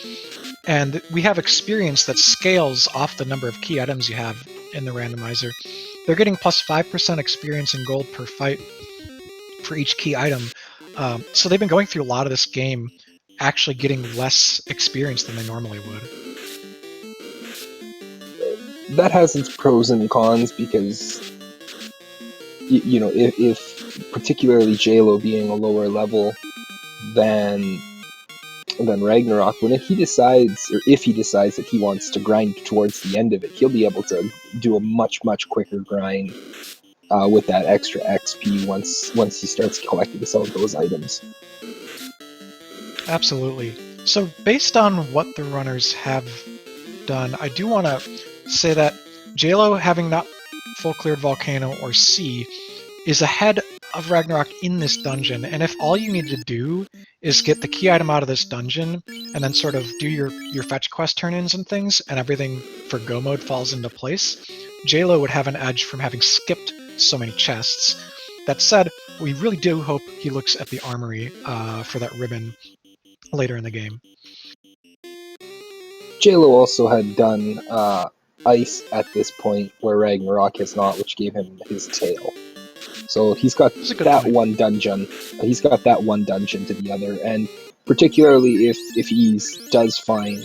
And we have experience that scales off the number of key items you have in the randomizer. They're getting plus 5% experience in gold per fight for each key item. So they've been going through a lot of this game actually getting less experience than they normally would. That has its pros and cons, because if particularly Jaylow being a lower level than Ragnarok, if he decides that he wants to grind towards the end of it, he'll be able to do a much quicker grind with that extra XP once he starts collecting some of those items. Absolutely. So based on what the runners have done, I do want to say that Jaylow, having not full cleared Volcano or Sea, is ahead of Ragnarok in this dungeon, and if all you need to do is get the key item out of this dungeon and then sort of do your fetch quest turn-ins and things, and everything for go mode falls into place, Jaylow would have an edge from having skipped so many chests. That said, we really do hope he looks at the armory for that ribbon later in the game. Jaylow also had done Ice at this point, where Ragnarok has not, which gave him his tail. So he's got that point. One dungeon. He's got that one dungeon to the other, and particularly if he does find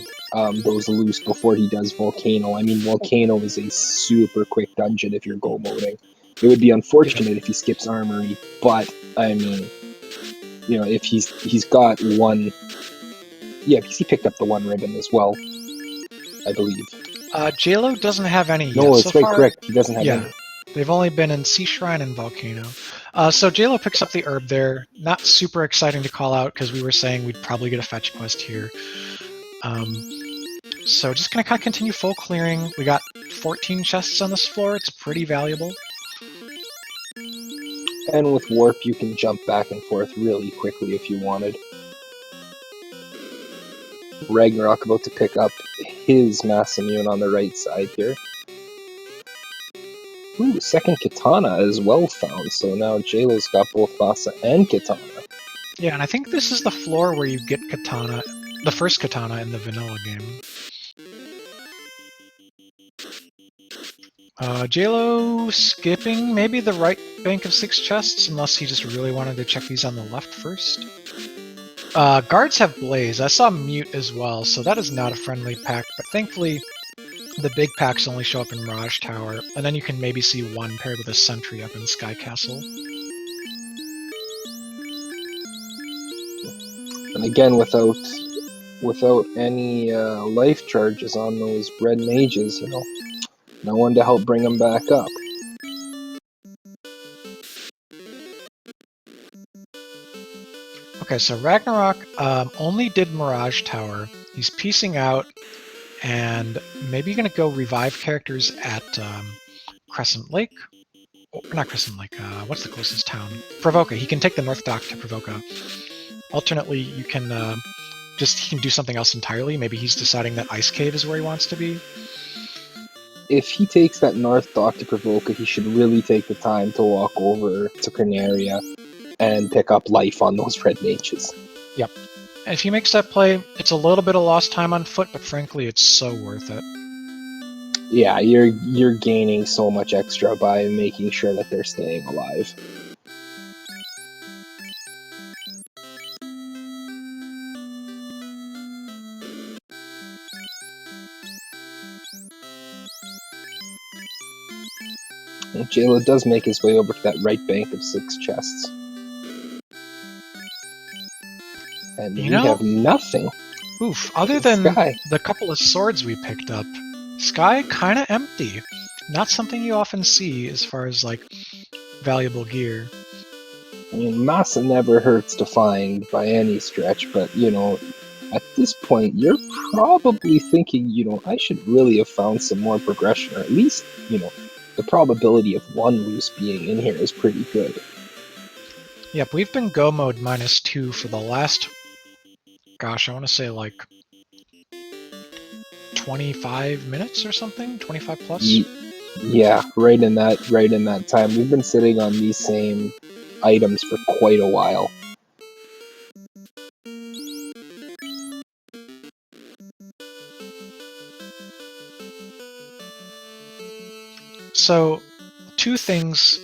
those loose before he does Volcano. I mean, Volcano is a super quick dungeon if you're go moding. It would be unfortunate if he skips Armory, but I mean, if he's got one. Yeah, because he picked up the one ribbon as well, I believe. Jaylow doesn't have any yet. No, it's so correct. He doesn't have any. They've only been in Sea Shrine and Volcano. So Jaylow picks up the herb there. Not super exciting to call out because we were saying we'd probably get a fetch quest here. So just going to kind of continue full clearing. We got 14 chests on this floor. It's pretty valuable. And with Warp, you can jump back and forth really quickly if you wanted. Ragnarok about to pick up his Mass Immune on the right side here. Ooh, second Katana is well found, so now Jaylow's got both Vasa and Katana. Yeah, and I think this is the floor where you get Katana, the first Katana in the vanilla game. Jaylow skipping maybe the right bank of 6 chests, unless he just really wanted to check these on the left first. Guards have Blaze. I saw Mute as well, so that is not a friendly pack, but thankfully the big packs only show up in Mirage Tower, and then you can maybe see one paired with a Sentry up in Sky Castle. And again, without without any life charges on those red mages, you know, no one to help bring them back up. Okay, so Ragnarok only did Mirage Tower. He's piecing out, and maybe going to go revive characters at Crescent Lake. Or not Crescent Lake, what's the closest town? Provoca. He can take the North Dock to Provoca. Alternately, you can he can do something else entirely. Maybe he's deciding that Ice Cave is where he wants to be. If he takes that North Dock to Provoca, he should really take the time to walk over to Corneria and pick up life on those red mages. Yep. And if he makes that play, it's a little bit of lost time on foot, but frankly, it's so worth it. Yeah, you're gaining so much extra by making sure that they're staying alive. And Jaylow does make his way over to that right bank of 6 chests. And we have nothing. Oof, other than the couple of swords we picked up, Sky kind of empty. Not something you often see as far as, like, valuable gear. I mean, Massa never hurts to find by any stretch, but, you know, at this point, you're probably thinking, you know, I should really have found some more progression, or at least, you know, the probability of one loose being in here is pretty good. Yep, we've been go mode -2 for the last, gosh, I want to say like 25 minutes or something, 25 plus. Yeah, right in that time. We've been sitting on these same items for quite a while. So, two things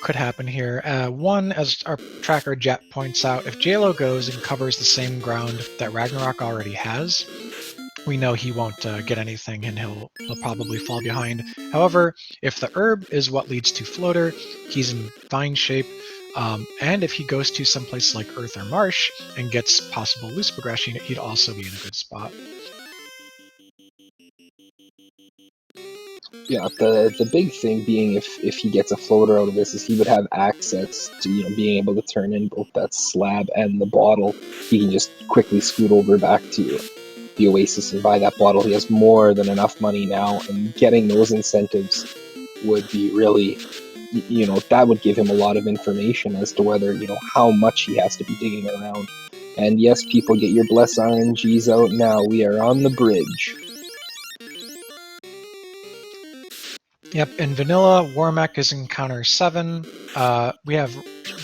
could happen here. One, as our tracker Jet points out, if Jaylow goes and covers the same ground that Ragnarok already has, we know he won't get anything and he'll probably fall behind. However, if the herb is what leads to Floater, he's in fine shape. And if he goes to someplace like Earth or Marsh and gets possible loose progression, he'd also be in a good spot. Yeah, the big thing being if he gets a floater out of this is he would have access to, you know, being able to turn in both that slab and the bottle. He can just quickly scoot over back to the Oasis and buy that bottle. He has more than enough money now, and getting those incentives would be really, you know, that would give him a lot of information as to whether, you know, how much he has to be digging around. And yes, people, get your Bless RNGs out now. We are on the bridge. Yep, in Vanilla, Warmech is encounter 7. We have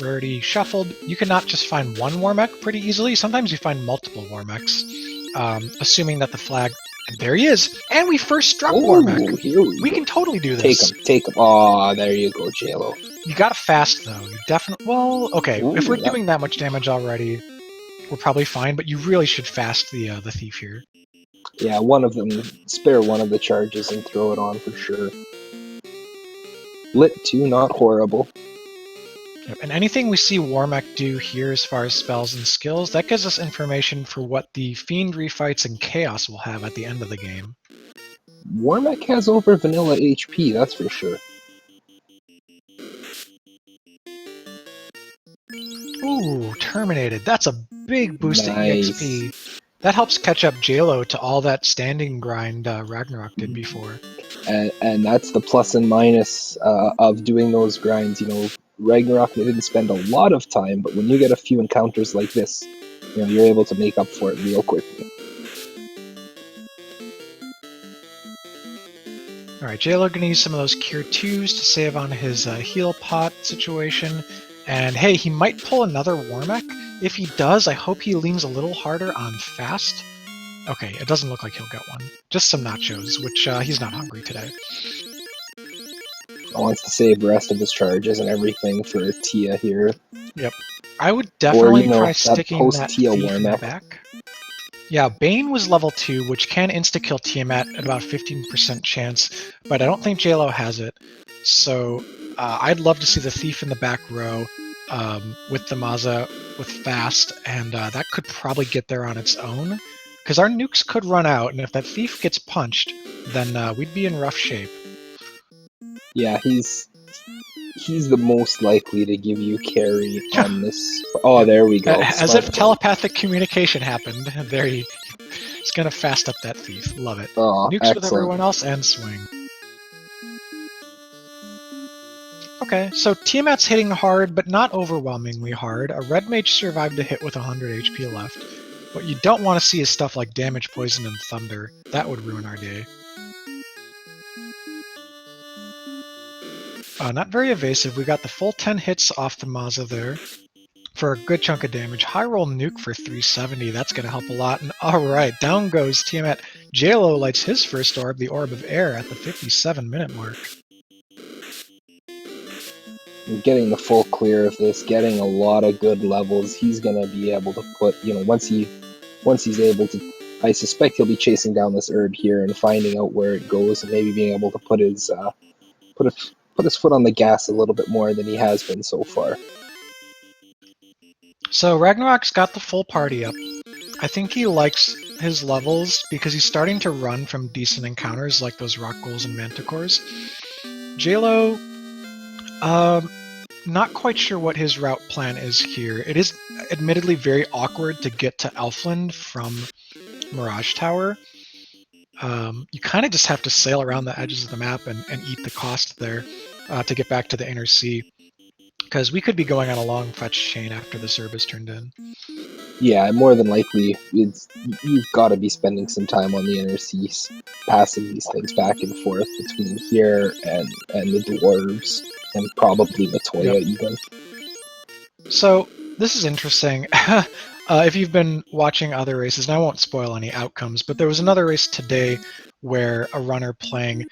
rarity shuffled. You cannot just find one Warmech pretty easily. Sometimes you find multiple Warmechs, assuming that the flag... And there he is! And we first struck Warmech! We can totally do this. Take him. Aw, there you go, Jaylow. You gotta fast, though. You definitely... Well, okay, if we're doing that much damage already, we're probably fine, but you really should fast the thief here. Yeah, one of them, spare one of the charges and throw it on for sure. Lit 2, not horrible. Yep. And anything we see Warmech do here as far as spells and skills, that gives us information for what the Fiend Refights and Chaos will have at the end of the game. Warmech has over vanilla HP, that's for sure. Ooh, Terminated. That's a big boost to EXP. That helps catch up Jaylow to all that standing grind Ragnarok did before. And that's the plus and minus of doing those grinds. You know, Ragnarok, they didn't spend a lot of time, but when you get a few encounters like this, you know, you're able to make up for it real quickly. Alright, Jaylow gonna use some of those Cure 2s to save on his heal pot situation. And hey, he might pull another Warmech. If he does, I hope he leans a little harder on fast. Okay, it doesn't look like he'll get one. Just some nachos, which he's not hungry today. He wants to save the rest of his charges and everything for Tia here. Yep. I would definitely try that sticking that thief in the back. Yeah, Bane was level 2, which can insta-kill Tiamat at about 15% chance, but I don't think Jaylow has it. So I'd love to see the thief in the back row with the Maza with fast, and that could probably get there on its own. Because our nukes could run out, and if that thief gets punched, then we'd be in rough shape. Yeah, he's the most likely to give you carry on this. Oh, Yep. there we go. As Smart if play. telepathic communication happened. There he's gonna fast up that thief. Love it. Oh, Nukes with excellent. everyone else and swing. Okay, so Tiamat's hitting hard, but not overwhelmingly hard. A red mage survived a hit with 100 HP left. What you don't want to see is stuff like damage, poison, and thunder. That would ruin our day. Not very evasive. We got the full 10 hits off the Maza there for a good chunk of damage. High roll nuke for 370. That's going to help a lot. And alright, down goes Tiamat. Jaylow lights his first orb, the Orb of Air, at the 57-minute mark. Getting the full clear of this, getting a lot of good levels. He's gonna be able to put, once he's able to, I suspect he'll be chasing down this herb here and finding out where it goes, and maybe being able to put his foot on the gas a little bit more than he has been so far. So Ragnarok's got the full party up. I think he likes his levels because he's starting to run from decent encounters like those rock ghouls and manticores. Jaylow, not quite sure what his route plan is here. It is admittedly very awkward to get to Elfland from Mirage Tower. You kind of just have to sail around the edges of the map and eat the cost there to get back to the inner sea. Because we could be going on a long fetch chain after the serb is turned in. Yeah, more than likely, you've got to be spending some time on the inner seas, passing these things back and forth between here and the dwarves, and probably Matoya even. So this is interesting. If you've been watching other races, and I won't spoil any outcomes, but there was another race today where a runner playing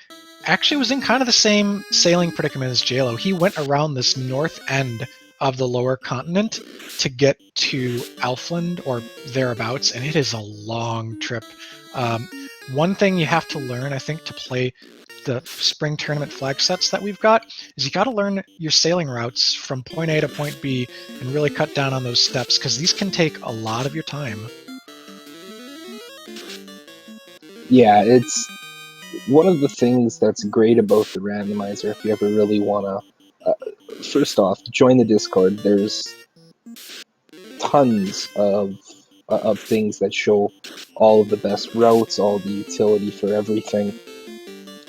actually was in kind of the same sailing predicament as Jaylow. He went around this north end of the lower continent to get to Elfland or thereabouts, and it is a long trip. One thing you have to learn, I think, to play the spring tournament flag sets that we've got is you got to learn your sailing routes from point A to point B and really cut down on those steps because these can take a lot of your time. Yeah, it's one of the things that's great about the randomizer. If you ever really want to, first off, join the Discord. There's tons of things that show all of the best routes, all the utility for everything.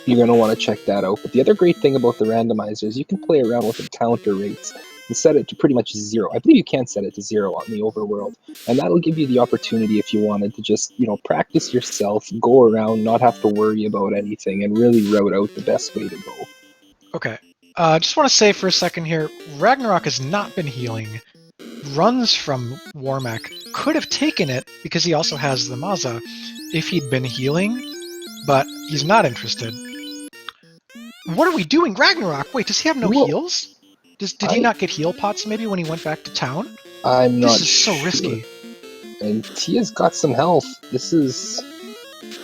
You're going to want to check that out. But the other great thing about the randomizer is you can play around with encounter rates and set it to pretty much 0. I believe you can set it to 0 on the overworld. And that'll give you the opportunity, if you wanted, to just, practice yourself, go around, not have to worry about anything, and really route out the best way to go. Okay. Just want to say for a second here, Ragnarok has not been healing. Runs from Warmack could have taken it because he also has the Maza if he'd been healing, but he's not interested. What are we doing, Ragnarok? Wait, does he have no heals? Did he not get heal pots maybe when he went back to town? I'm not This is so risky. And Tia's got some health. This is...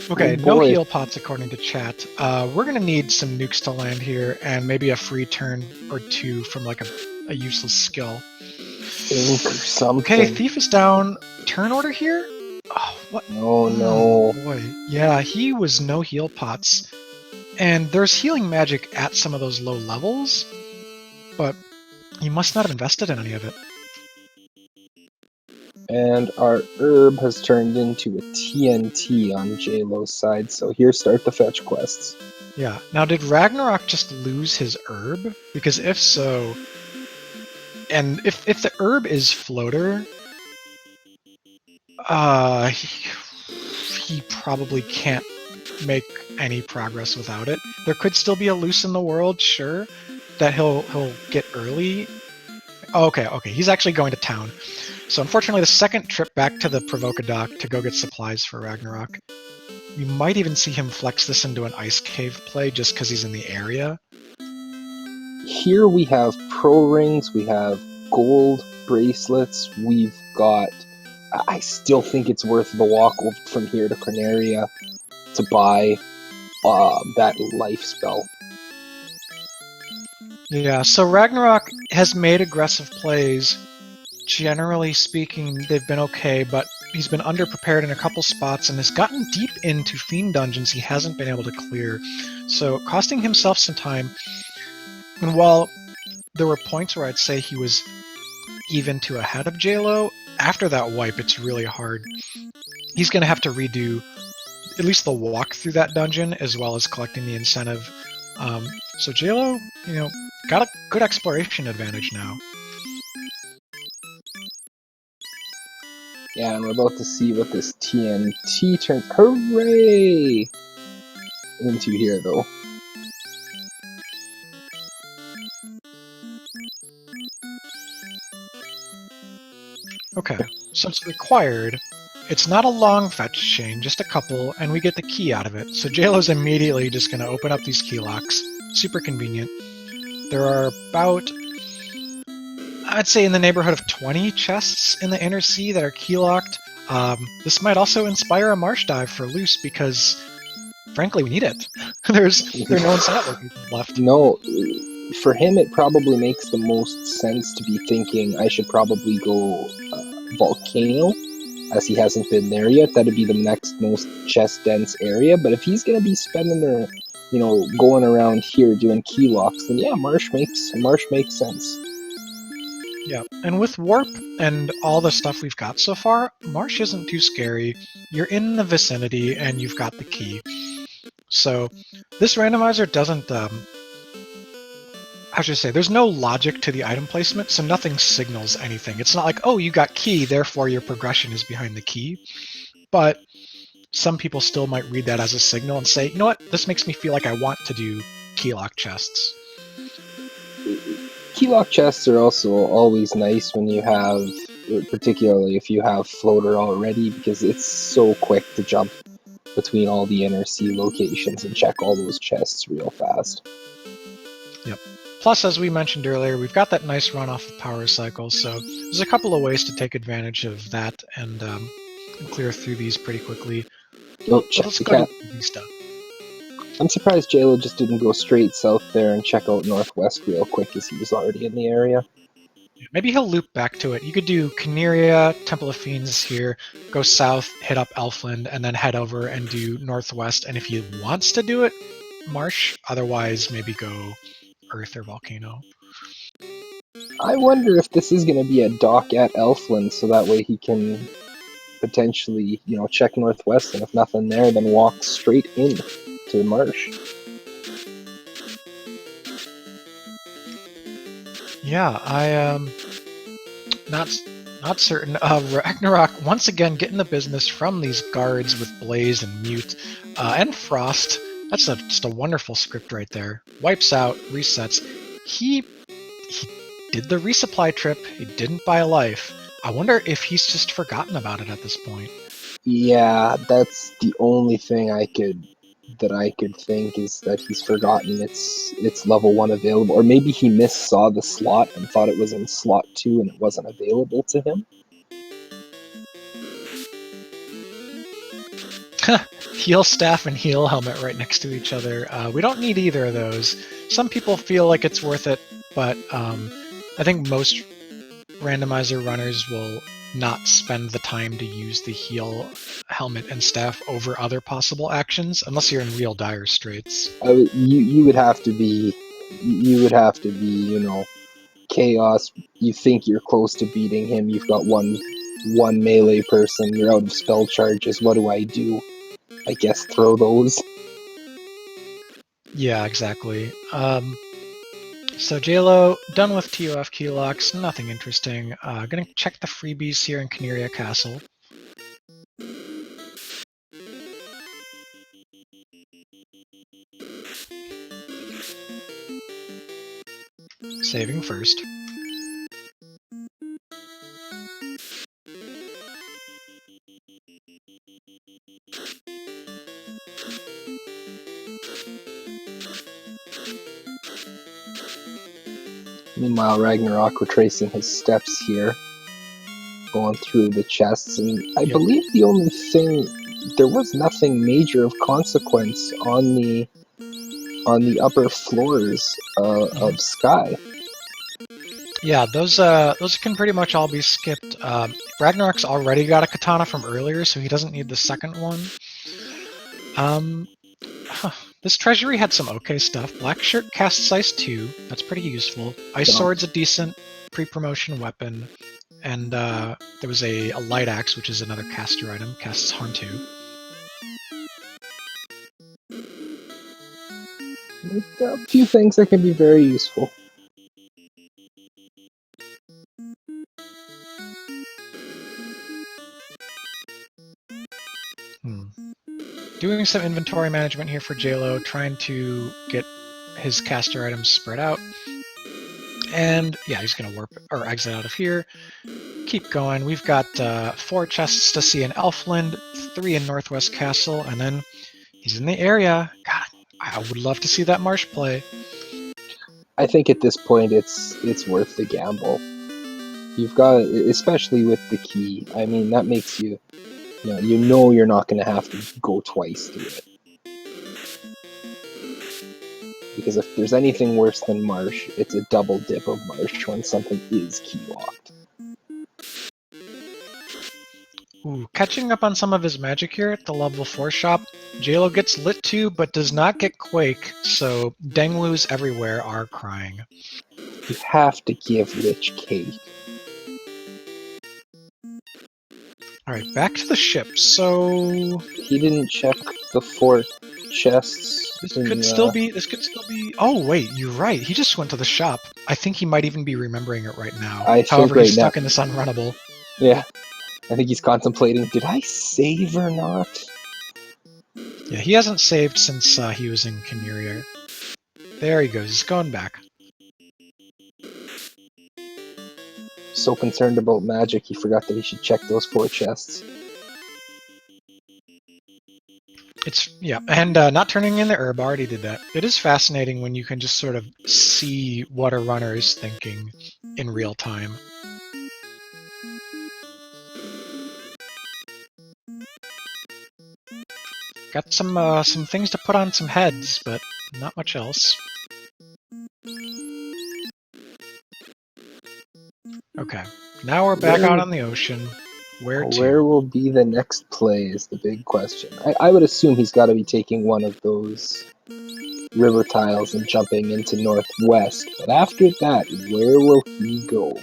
Okay, oh no boy. heal pots according to chat. We're gonna need some nukes to land here and maybe a free turn or two from like a useless skill. Ink or something. Okay, Thief is down. Turn order here? Oh, what? Oh no. Boy. Yeah, he was no heal pots. And there's healing magic at some of those low levels, but he must not have invested in any of it. And our herb has turned into a TNT on Jaylow's side, so here start the fetch quests. Yeah. Now, did Ragnarok just lose his herb? Because if so, and if the herb is floater, he probably can't make any progress without it. There could still be a loose in the world, sure, that he'll get early. Okay, he's actually going to town. So unfortunately, the second trip back to the Provocadoc to go get supplies for Ragnarok, we might even see him flex this into an ice cave play just because he's in the area. Here we have pro rings, we have gold bracelets, we've got... I still think it's worth the walk from here to Corneria to buy that life spell. Yeah, so Ragnarok has made aggressive plays. Generally speaking, they've been okay, but He's been underprepared in a couple spots and has gotten deep into Fiend dungeons he hasn't been able to clear, so costing himself some time. And while there were points where I'd say he was even to ahead of Jaylow, after that wipe, it's really hard. He's going to have to redo at least the walk through that dungeon as well as collecting the incentive. So Jaylow, got a good exploration advantage now. Yeah, and we're about to see what this TNT turns, hooray, into here, though. Okay, so it's required. It's not a long fetch chain, just a couple, and we get the key out of it. So Jaylow's immediately just going to open up these key locks. Super convenient. There are about, I'd say, in the neighborhood of 20 chests in the inner sea that are key locked. This might also inspire a marsh dive for loose because, frankly, we need it. There are no incentive locations left. No, for him it probably makes the most sense to be thinking I should probably go Volcano, as he hasn't been there yet. That'd be the next most chest dense area. But if he's gonna be spending their, going around here doing key locks, then yeah, Marsh makes sense. Yeah, and with Warp and all the stuff we've got so far, Marsh isn't too scary. You're in the vicinity and you've got the key. So this randomizer doesn't, how should I say, there's no logic to the item placement, so nothing signals anything. It's not like, oh, you got key, therefore your progression is behind the key. But some people still might read that as a signal and say, you know what, this makes me feel like I want to do key lock chests. Key lock chests are also always nice when you have, particularly if you have floater already, because it's so quick to jump between all the inner sea locations and check all those chests real fast. Yep. Plus, as we mentioned earlier, we've got that nice runoff of power cycles, so there's a couple of ways to take advantage of that and clear through these pretty quickly. Let's go to these stuff. I'm surprised Jaylow just didn't go straight south there and check out northwest real quick, as he was already in the area. Maybe he'll loop back to it. You could do Caneria, Temple of Fiends here, go south, hit up Elfland, and then head over and do northwest. And if he wants to do it, Marsh. Otherwise, maybe go Earth or Volcano. I wonder if this is going to be a dock at Elfland, so that way he can potentially, check northwest, and if nothing there, then walk straight in to the marsh. Yeah, I am not certain. Ragnarok once again getting the business from these guards with Blaze and Mute and Frost. That's just a wonderful script right there. Wipes out, resets. He did the resupply trip. He didn't buy a life. I wonder if he's just forgotten about it at this point. Yeah, that's the only thing I could think is that he's forgotten it's level 1 available, or maybe he missaw the slot and thought it was in slot 2 and it wasn't available to him. Heal staff and heal helmet right next to each other. We don't need either of those. Some people feel like it's worth it, but I think most randomizer runners will not spend the time to use the heal helmet and staff over other possible actions unless you're in real dire straits. You would have to be chaos. You think you're close to beating him, you've got one melee person, you're out of spell charges, what do? I guess throw those. Yeah, exactly. So Jaylow, done with TOF key locks, nothing interesting. Gonna check the freebies here in Caneria Castle. Saving first. Meanwhile, Ragnarok retracing his steps here, going through the chests, and I believe the only thing, there was nothing major of consequence on the upper floors of Sky. Yeah, those can pretty much all be skipped. Ragnarok's already got a katana from earlier, so he doesn't need the second one. This treasury had some okay stuff. Black Shirt casts Ice 2. That's pretty useful. Ice Sword's a decent pre-promotion weapon. And there was a Light Axe, which is another caster item. Casts Harm 2. A few things that can be very useful. Doing some inventory management here for Jaylow, trying to get his caster items spread out. And yeah, he's going to warp or exit out of here. Keep going. We've got 4 chests to see in Elfland, 3 in Northwest Castle, and then he's in the area. God, I would love to see that Marsh play. I think at this point it's worth the gamble. You've got, especially with the key. I mean, that makes you know you're not going to have to go twice through it. Because if there's anything worse than Marsh, it's a double dip of Marsh when something is key locked. Ooh, catching up on some of his magic here at the level 4 shop. Jaylow gets lit too, but does not get Quake, so Denglus everywhere are crying. You have to give Lich cake. Alright, back to the ship. So he didn't check the 4 chests. This could still be. Oh wait, you're right. He just went to the shop. I think he might even be remembering it right now. However, he's stuck in this unrunnable. Yeah, I think he's contemplating. Did I save or not? Yeah, he hasn't saved since he was in Kaniria. There he goes. He's going back. So concerned about magic, he forgot that he should check those 4 chests. And not turning in the herb already did that. It is fascinating when you can just sort of see what a runner is thinking in real time. Got some things to put on some heads, but not much else. Okay, now we're back out on the ocean. Where will be the next play is the big question. I would assume he's got to be taking one of those river tiles and jumping into Northwest. But after that, where will he go?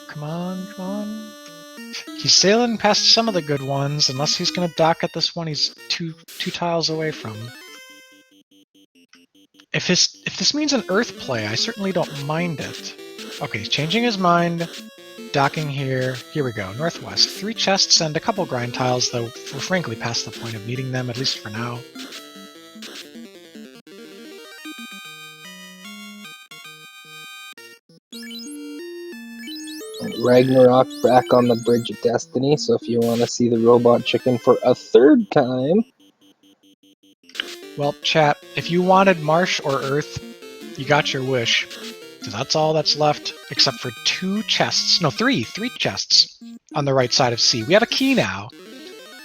Come on. He's sailing past some of the good ones, unless he's going to dock at this one he's two tiles away from. If this means an Earth play, I certainly don't mind it. Okay, he's changing his mind. Docking here. Here we go. Northwest. 3 chests and a couple grind tiles, though we're frankly past the point of needing them, at least for now. Ragnarok back on the Bridge of Destiny, so if you want to see the robot chicken for a 3rd time... Well, chat, if you wanted Marsh or Earth, you got your wish. So that's all that's left, except for 2 chests. No, 3 chests on the right side of C. We have a key now.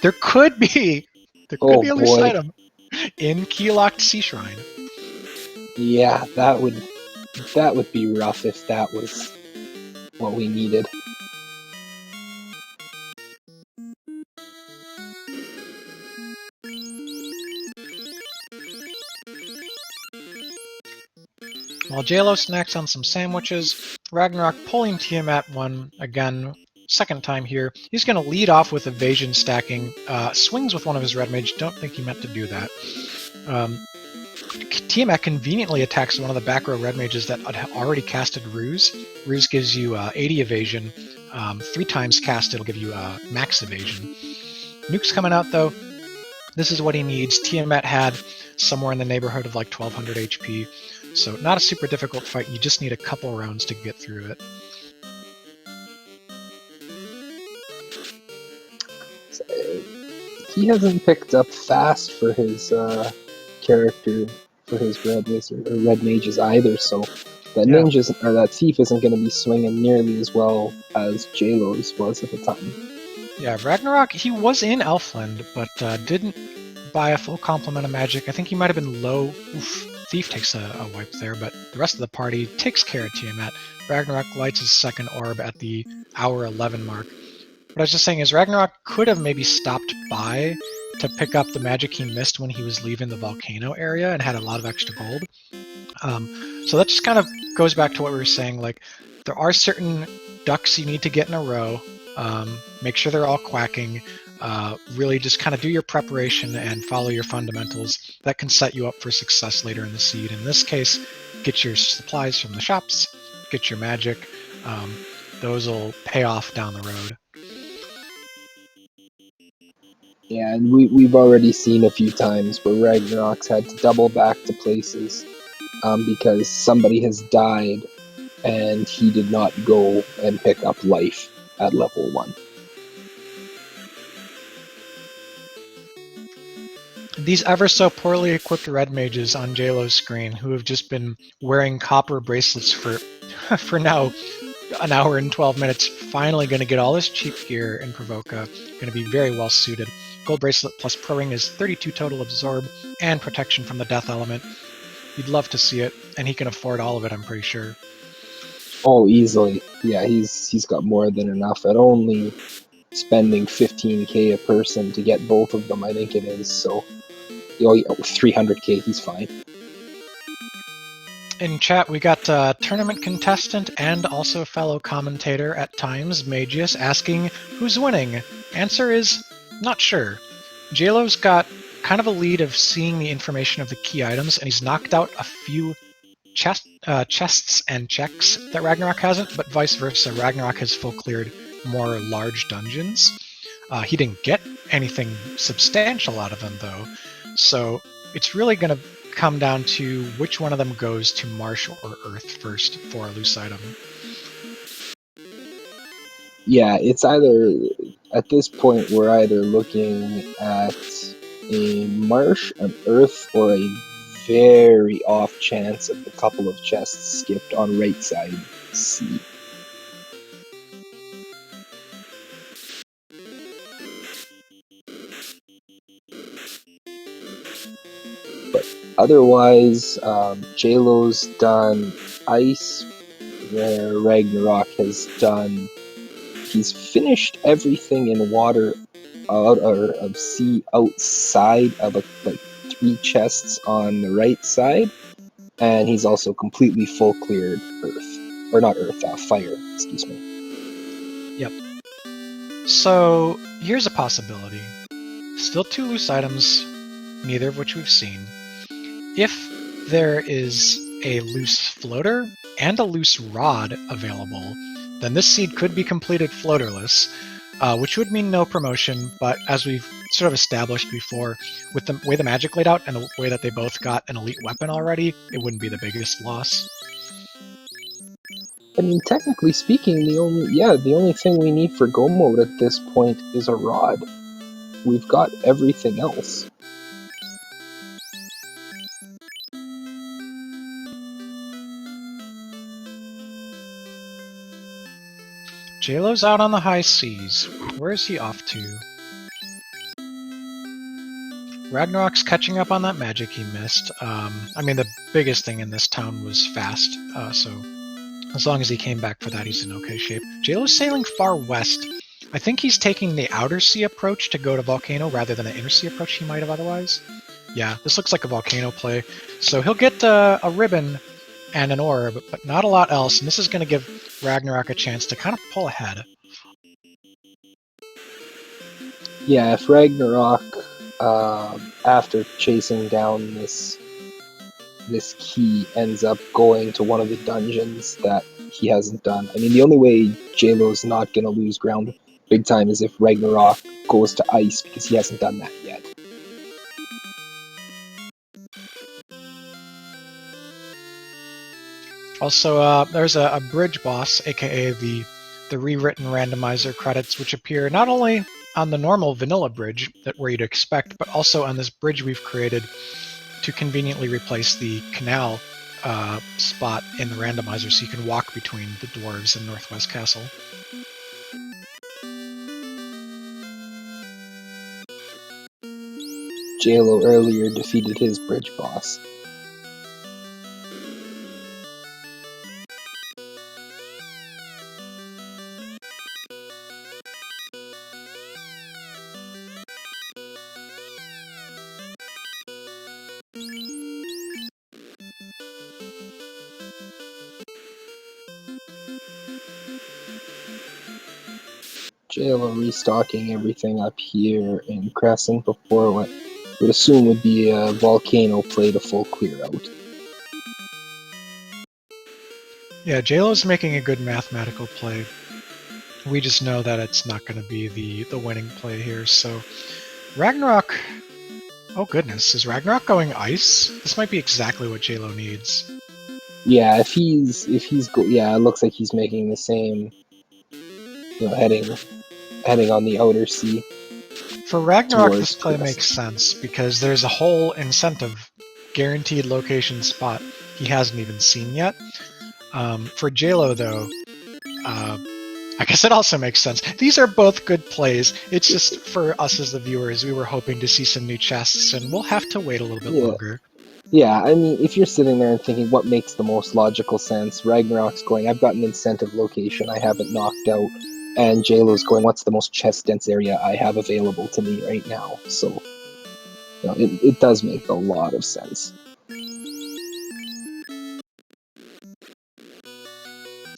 There could be a loose item in key-locked Sea Shrine. Yeah, that would be rough if that was what we needed. While Jaylow snacks on some sandwiches, Ragnarok pulling Tiamat 1 again, second time here. He's going to lead off with evasion stacking, swings with one of his red mage. Don't think he meant to do that. Tiamat conveniently attacks one of the back row red mages that had already casted Ruse. Ruse gives you 80 evasion. 3 times cast, it'll give you max evasion. Nuke's coming out though. This is what he needs. Tiamat had somewhere in the neighborhood of like 1200 HP. So not a super difficult fight, you just need a couple rounds to get through it. He hasn't picked up fast for his character, for his red mages either, so that ninjas or that thief isn't going to be swinging nearly as well as Jaylow's was at the time. Yeah, Ragnarok, he was in Elfland, but didn't buy a full complement of magic. I think he might have been low. Oof. Thief takes a wipe there, but the rest of the party takes care of Tiamat. Ragnarok lights his second orb at the hour 11 mark. What I was just saying is Ragnarok could have maybe stopped by to pick up the magic he missed when he was leaving the volcano area and had a lot of extra gold. So that just kind of goes back to what we were saying. Like, there are certain ducks you need to get in a row. Make sure they're all quacking. Really just kind of do your preparation and follow your fundamentals. That can set you up for success later in the seed. In this case, get your supplies from the shops, get your magic. Those will pay off down the road. Yeah, and we've already seen a few times where Ragnarok's had to double back to places because somebody has died and he did not go and pick up life at level 1. These ever so poorly equipped red mages on Jaylow's screen who have just been wearing copper bracelets for for now an hour and 12 minutes, finally going to get all this cheap gear in Provoca, going to be very well suited. Gold bracelet plus pro ring is 32 total absorb and protection from the death element. You'd love to see it, and he can afford all of it, I'm pretty sure. Oh, easily. Yeah, he's got more than enough at only spending 15k a person to get both of them, I think it is. So, 300k, he's fine. In chat, we got tournament contestant and also fellow commentator at times, Magius, asking who's winning. Answer is not sure. Jaylow's got kind of a lead of seeing the information of the key items, and he's knocked out a few chests and checks that Ragnarok hasn't, but vice versa. Ragnarok has full cleared more large dungeons. He didn't get anything substantial out of them, though, so it's really going to come down to which one of them goes to Marsh or Earth first for a loose item. Yeah, it's either, at this point, we're either looking at a Marsh, an Earth, or a very off chance of a couple of chests skipped on right side C. But otherwise, Jaylow's done Ice, where Ragnarok has done. He's finished everything in water out of sea outside of like 3 chests on the right side, and he's also completely full cleared Earth, or not Earth, fire. Excuse me. Yep. So here's a possibility. Still 2 loose items, neither of which we've seen. If there is a loose floater and a loose rod available, then this seed could be completed floaterless, which would mean no promotion, but as we've sort of established before, with the way the magic laid out and the way that they both got an elite weapon already, it wouldn't be the biggest loss. I mean, technically speaking, the only thing we need for go mode at this point is a rod. We've got everything else. Jaylow's out on the high seas. Where is he off to? Ragnarok's catching up on that magic he missed. I mean, the biggest thing in this town was fast, so as long as he came back for that, he's in okay shape. Jaylow's sailing far west. I think he's taking the outer sea approach to go to Volcano rather than the inner sea approach he might have otherwise. Yeah, this looks like a Volcano play. So he'll get a ribbon and an orb, but not a lot else, and this is going to give Ragnarok a chance to kind of pull ahead. Yeah, if Ragnarok, after chasing down this key, ends up going to one of the dungeons that he hasn't done. I mean, the only way Jaylow's not going to lose ground big time is if Ragnarok goes to Ice, because he hasn't done that yet. Also, there's a bridge boss, aka the rewritten randomizer credits, which appear not only on the normal vanilla bridge that where you'd expect, but also on this bridge we've created to conveniently replace the canal spot in the randomizer, so you can walk between the dwarves and Northwest Castle. Jaylow earlier defeated his bridge boss. Jaylow restocking everything up here and Crescent before what would assume would be a Volcano play to full clear out. Yeah, Jaylow's making a good mathematical play. We just know that it's not going to be the winning play here. So Ragnarok. Oh goodness, is Ragnarok going ice? This might be exactly what Jaylow needs. Yeah, yeah, it looks like he's making the same, heading on the outer sea. For Ragnarok, this Towards play Crescent. makes sense because there's a whole incentive, guaranteed location spot he hasn't even seen yet. For Jaylow, though, I guess it also makes sense. These are both good plays. It's just for us as the viewers, we were hoping to see some new chests, and we'll have to wait a little bit longer. Yeah, I mean, if you're sitting there and thinking what makes the most logical sense, Ragnarok's going, I've got an incentive location I haven't knocked out, and Jaylow's going, what's the most chest dense area I have available to me right now? So, it does make a lot of sense.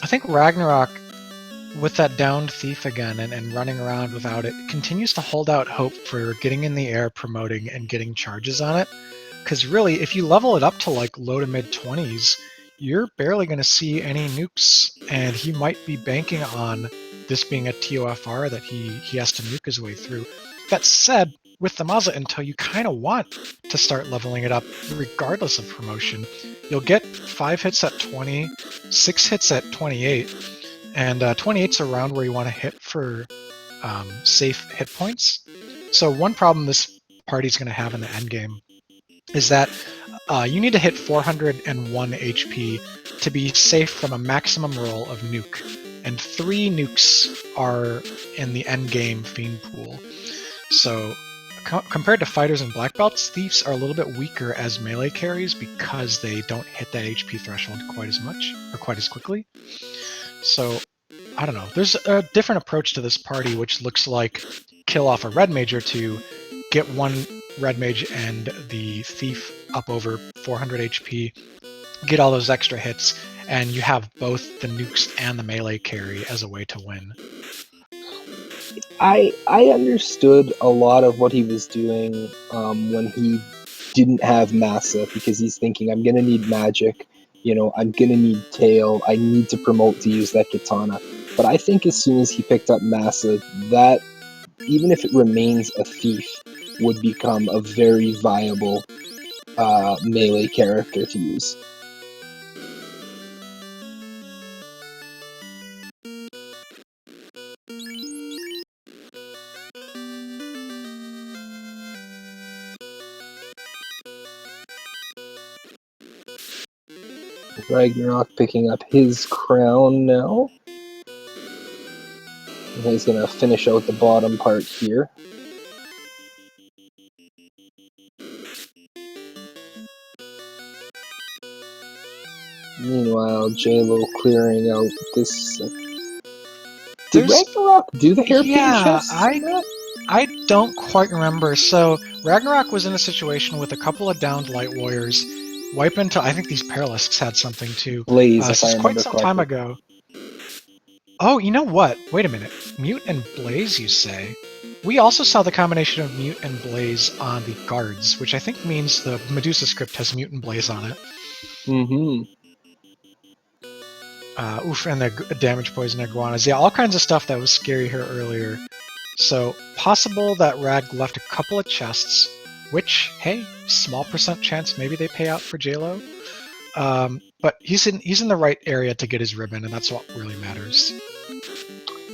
I think Ragnarok, with that downed thief again and running around without it, continues to hold out hope for getting in the air, promoting, and getting charges on it. Because really, if you level it up to like low to mid 20s, you're barely going to see any nukes, and he might be banking on this being a TOFR that he has to nuke his way through. That said, with the Maza Intel, you kind of want to start leveling it up regardless of promotion. You'll get 5 hits at 20, 6 hits at 28, and 28's around where you want to hit for safe hit points. So one problem this party's going to have in the endgame is that you need to hit 401 HP to be safe from a maximum roll of nuke, and 3 nukes are in the endgame fiend pool. So compared to fighters and black belts, thieves are a little bit weaker as melee carries because they don't hit that HP threshold quite as much or quite as quickly. So I don't know. There's a different approach to this party, which looks like kill off a red major to get one red mage and the thief up over 400 HP, get all those extra hits, and you have both the nukes and the melee carry as a way to win. I understood a lot of what he was doing when he didn't have Massa, because he's thinking, I'm gonna need magic, I'm gonna need tail, I need to promote to use that katana. But I think as soon as he picked up Massa, that, even if it remains a thief, would become a very viable melee character to use. Ragnarok picking up his crown now. He's going to finish out the bottom part here. Meanwhile, Jaylow clearing out this. Did Ragnarok do the hairpin chest? I don't quite remember. So Ragnarok was in a situation with a couple of downed light warriors. Wipe until I think these Paralisks had something too. Blaze, this is quite some time ago. Oh, you know what? Wait a minute. Mute and Blaze, you say? We also saw the combination of Mute and Blaze on the guards, which I think means the Medusa script has Mute and Blaze on it. Mm-hmm. And the damage poison iguanas. Yeah, all kinds of stuff that was scary here earlier. So, possible that Rag left a couple of chests, which, hey, small percent chance maybe they pay out for Jaylow. But he's in the right area to get his ribbon, and that's what really matters.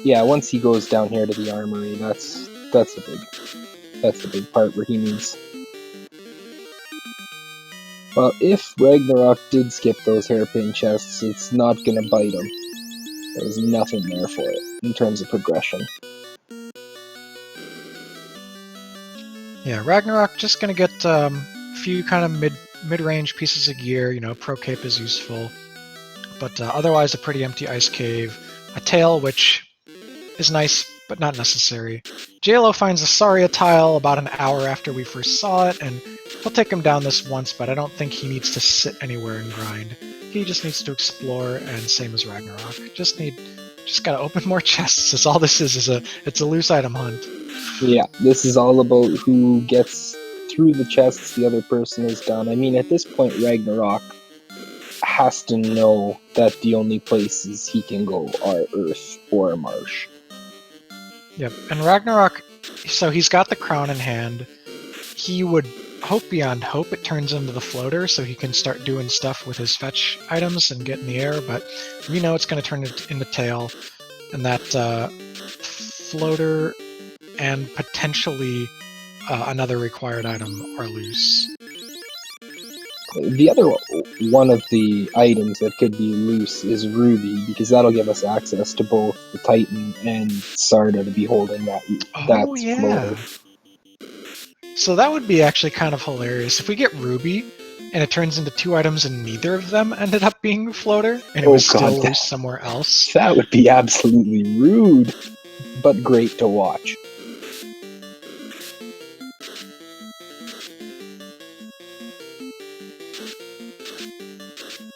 Yeah, once he goes down here to the armory, that's the big part where he needs. Well, if Ragnarok did skip those hairpin chests, it's not gonna bite him. There's nothing there for it in terms of progression. Yeah, Ragnarok just gonna get a few kind of mid-range pieces of gear. Pro cape is useful, but otherwise a pretty empty ice cave, a tail which is nice but not necessary. Jaylow finds a Saria tile about an hour after we first saw it, and he'll take him down this once, but I don't think he needs to sit anywhere and grind. He just needs to explore, and same as Ragnarok. Just need Just gotta open more chests. That's all this is it's a loose item hunt. Yeah, this is all about who gets through the chests the other person has done. I mean, at this point, Ragnarok has to know that the only places he can go are Earth or Marsh. Yep. And Ragnarok, so he's got the crown in hand. He would hope beyond hope it turns into the floater so he can start doing stuff with his fetch items and get in the air, but we know it's going to turn it into tail, and that floater and potentially another required item are loose. The other one of the items that could be loose is Ruby, because that'll give us access to both the Titan and Sarda to be holding that Oh, floater. yeah. So that would be actually kind of hilarious. If we get Ruby and it turns into two items and neither of them ended up being floater and it Oh was still god, loose somewhere else. that would be absolutely rude, but great to watch.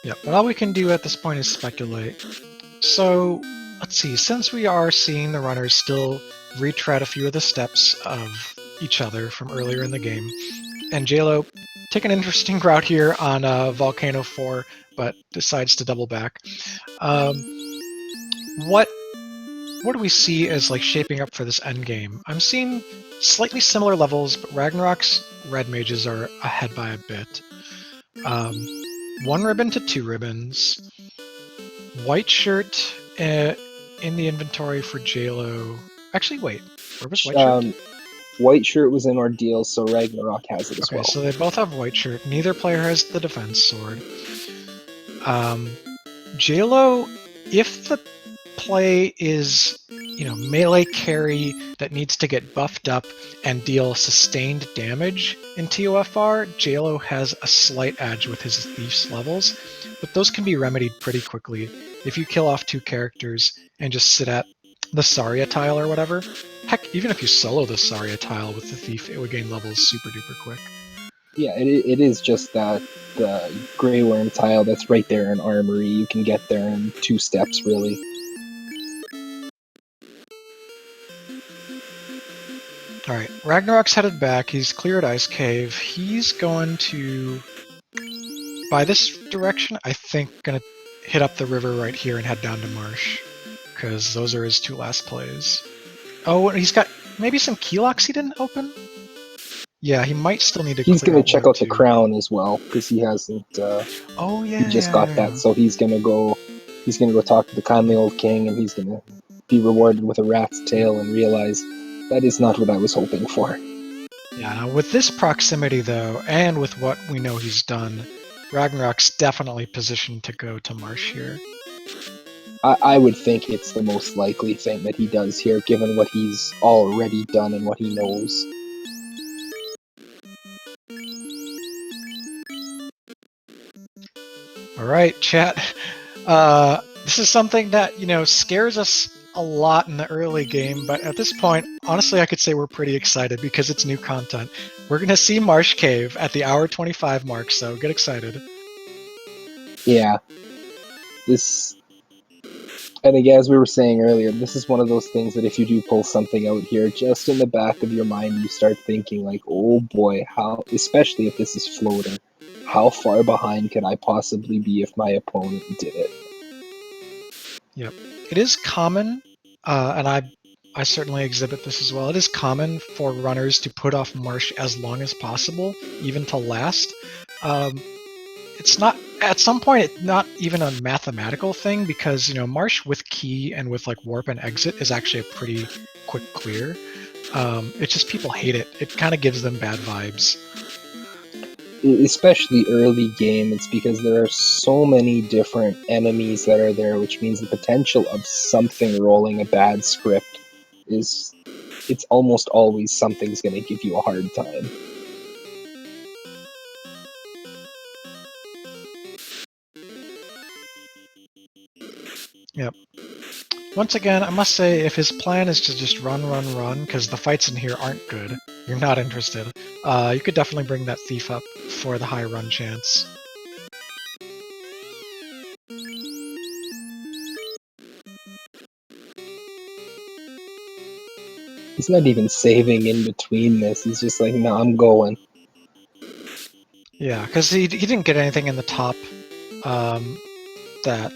Yep, but all we can do at this point is speculate. So, let's see, since we are seeing the runners still retread a few of the steps of each other from earlier in the game, and Jaylow take an interesting route here on Volcano 4, but decides to double back. What do we see as like shaping up for this end game? I'm seeing slightly similar levels, but Ragnarok's red mages are ahead by a bit. 1 ribbon to 2 ribbons. White shirt in the inventory for Jaylow. Actually, wait. Where was white shirt? White shirt was an ordeal, so Ragnarok has it as Okay, well. so they both have white shirt. Neither player has the defense sword. Jaylow, if the play is, melee carry that needs to get buffed up and deal sustained damage in TOFR, Jaylow has a slight edge with his Thief's levels, but those can be remedied pretty quickly. If you kill off 2 characters and just sit at the Saria tile or whatever, heck, even if you solo the Saria tile with the Thief, it would gain levels super duper quick. Yeah, it is just that the Grey Worm tile that's right there in Armory. You can get there in 2 steps, really. Alright, Ragnarok's headed back. He's cleared Ice Cave. He's going to, by this direction, I think gonna hit up the river right here and head down to Marsh, because those are his 2 last plays. Oh, and he's got maybe some key locks he didn't open? Yeah, he might still need to He's clear gonna out 1 check or out the 2. crown as well, because he hasn't. Oh, yeah, He just got that, so he's gonna go. He's gonna go talk to the kindly old king, and he's gonna be rewarded with a rat's tail and realize that is not what I was hoping for. Yeah, now with this proximity, though, and with what we know he's done, Ragnarok's definitely positioned to go to Marsh here. I would think it's the most likely thing that he does here, given what he's already done and what he knows. Alright, chat. This is something that, scares us a lot in the early game, but at this point, honestly, I could say we're pretty excited because it's new content. We're going to see Marsh Cave at the hour 25 mark, so get excited. Yeah. And again, as we were saying earlier, this is one of those things that if you do pull something out here, just in the back of your mind, you start thinking like, oh boy, how, especially if this is floater, how far behind could I possibly be if my opponent did it? Yep. It is common, and I certainly exhibit this as well. It is common for runners to put off Marsh as long as possible, even to last. It's not, at some point, it's not even a mathematical thing because, Marsh with key and with like warp and exit is actually a pretty quick clear. It's just people hate it. It kind of gives them bad vibes. Especially early game, it's because there are so many different enemies that are there, which means the potential of something rolling a bad script is, it's almost always something's going to give you a hard time. Yep. Once again, I must say, if his plan is to just run, because the fights in here aren't good, you're not interested, you could definitely bring that thief up for the high run chance. He's not even saving in between this. He's just like, no, I'm going. Yeah, because he didn't get anything in the top that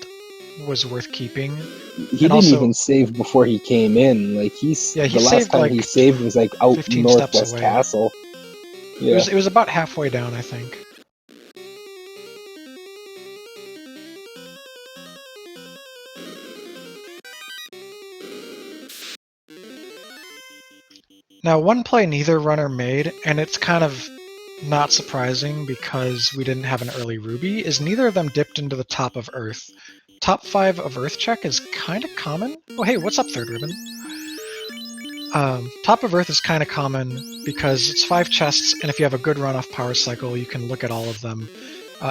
was worth keeping. He And didn't also, even save before he came in. Like yeah, he the last saved time like he saved was like out 15 steps Northwest away. Castle. It Yeah. was about halfway down, I think. Now, one play neither runner made, and it's kind of not surprising because we didn't have an early Ruby, is neither of them dipped into the top of Earth. Top 5 of Earth check is kind of common. Oh, hey, what's up, Third Ribbon? Top of Earth is kind of common because it's 5 chests, and if you have a good run off Power Cycle, you can look at all of them,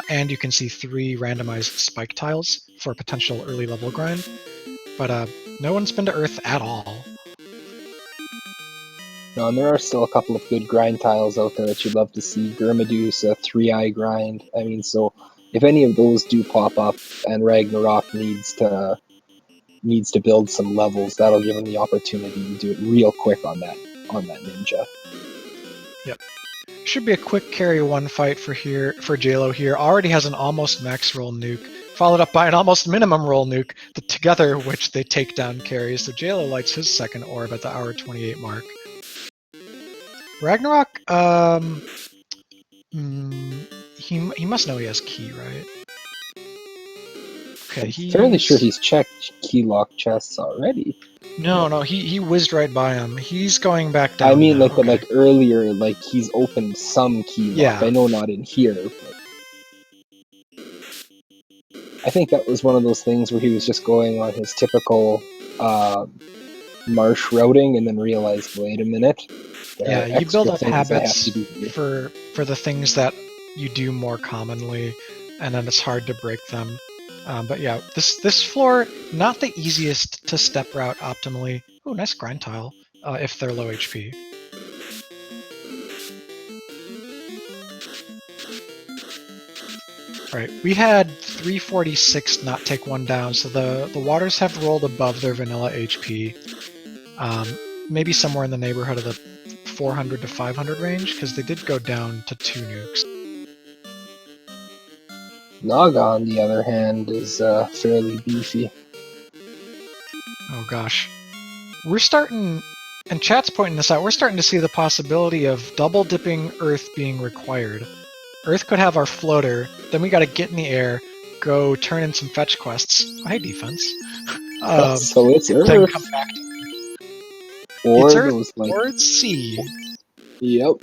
and you can see 3 randomized spike tiles for a potential early level grind. But no one's been to Earth at all. No, and there are still a couple of good grind tiles out there that you'd love to see. Gurmadusa, 3-Eye grind. I mean, so if any of those do pop up and Ragnarok needs to build some levels, that'll give him the opportunity to do it real quick on that ninja. Yep. Should be a quick carry 1 fight for Jaylow here. Already has an almost max roll nuke, followed up by an almost minimum roll nuke, together which they take down carries. So Jaylow lights his second orb at the hour 28 mark. Ragnarok, he must know he has key, right? Okay, I'm fairly sure he's checked key lock chests already. No, he whizzed right by him. He's going back down. I mean, now. like, Okay. but like earlier, like he's opened some key lock. Yeah. I know not in here, but I think that was one of those things where he was just going on his typical marsh routing and then realized, wait a minute. Yeah, you build up habits to do for the things that you do more commonly, and then it's hard to break them. But yeah, this floor, not the easiest to step route optimally. Oh, nice grind tile, if they're low HP. Alright, we had 346 not take one down, so the waters have rolled above their vanilla HP. Maybe somewhere in the neighborhood of the 400 to 500 range, because they did go down to 2 nukes. Naga, on the other hand, is fairly beefy. Oh gosh. We're starting, and chat's pointing this out, we're starting to see the possibility of double dipping Earth being required. Earth could have our floater, then we gotta get in the air, go turn in some fetch quests. Oh, hey, defense. So it's Earth. Then come back to or it's Earth, those, like, or it's sea. Yep.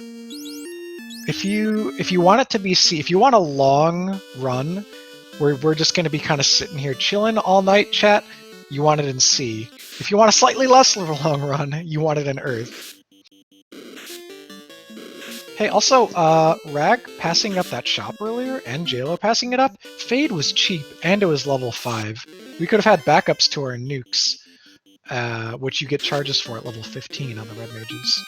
If you want it to be sea, if you want a long run, we're just going to be kind of sitting here chilling all night, chat, you want it in sea. If you want a slightly less long run, you want it in Earth. Hey, also, Rag passing up that shop earlier, and Jaylow passing it up, Fade was cheap, and it was level 5. We could have had backups to our nukes, which you get charges for at level 15 on the Red Mages.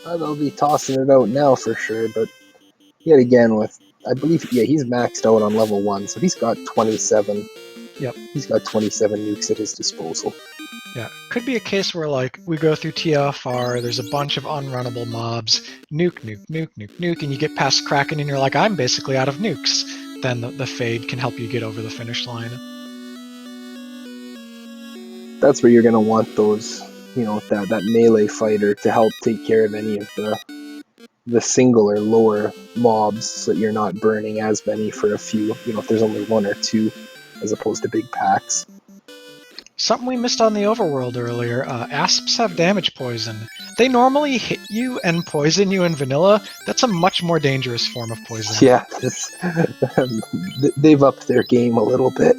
They'll be tossing it out now for sure, but yet again, with, I believe, yeah, he's maxed out on level 1, so he's got 27. Yep. He's got 27 nukes at his disposal. Yeah, could be a case where, like, we go through TFR, there's a bunch of unrunnable mobs, nuke, and you get past Kraken and you're like, I'm basically out of nukes. Then the Fade can help you get over the finish line. That's where you're going to want those, that melee fighter to help take care of any of the single or lower mobs so that you're not burning as many for a few, if there's only 1 or 2 as opposed to big packs. Something we missed on the overworld earlier, asps have damage poison. They normally hit you and poison you in vanilla. That's a much more dangerous form of poison. Yeah, they've upped their game a little bit.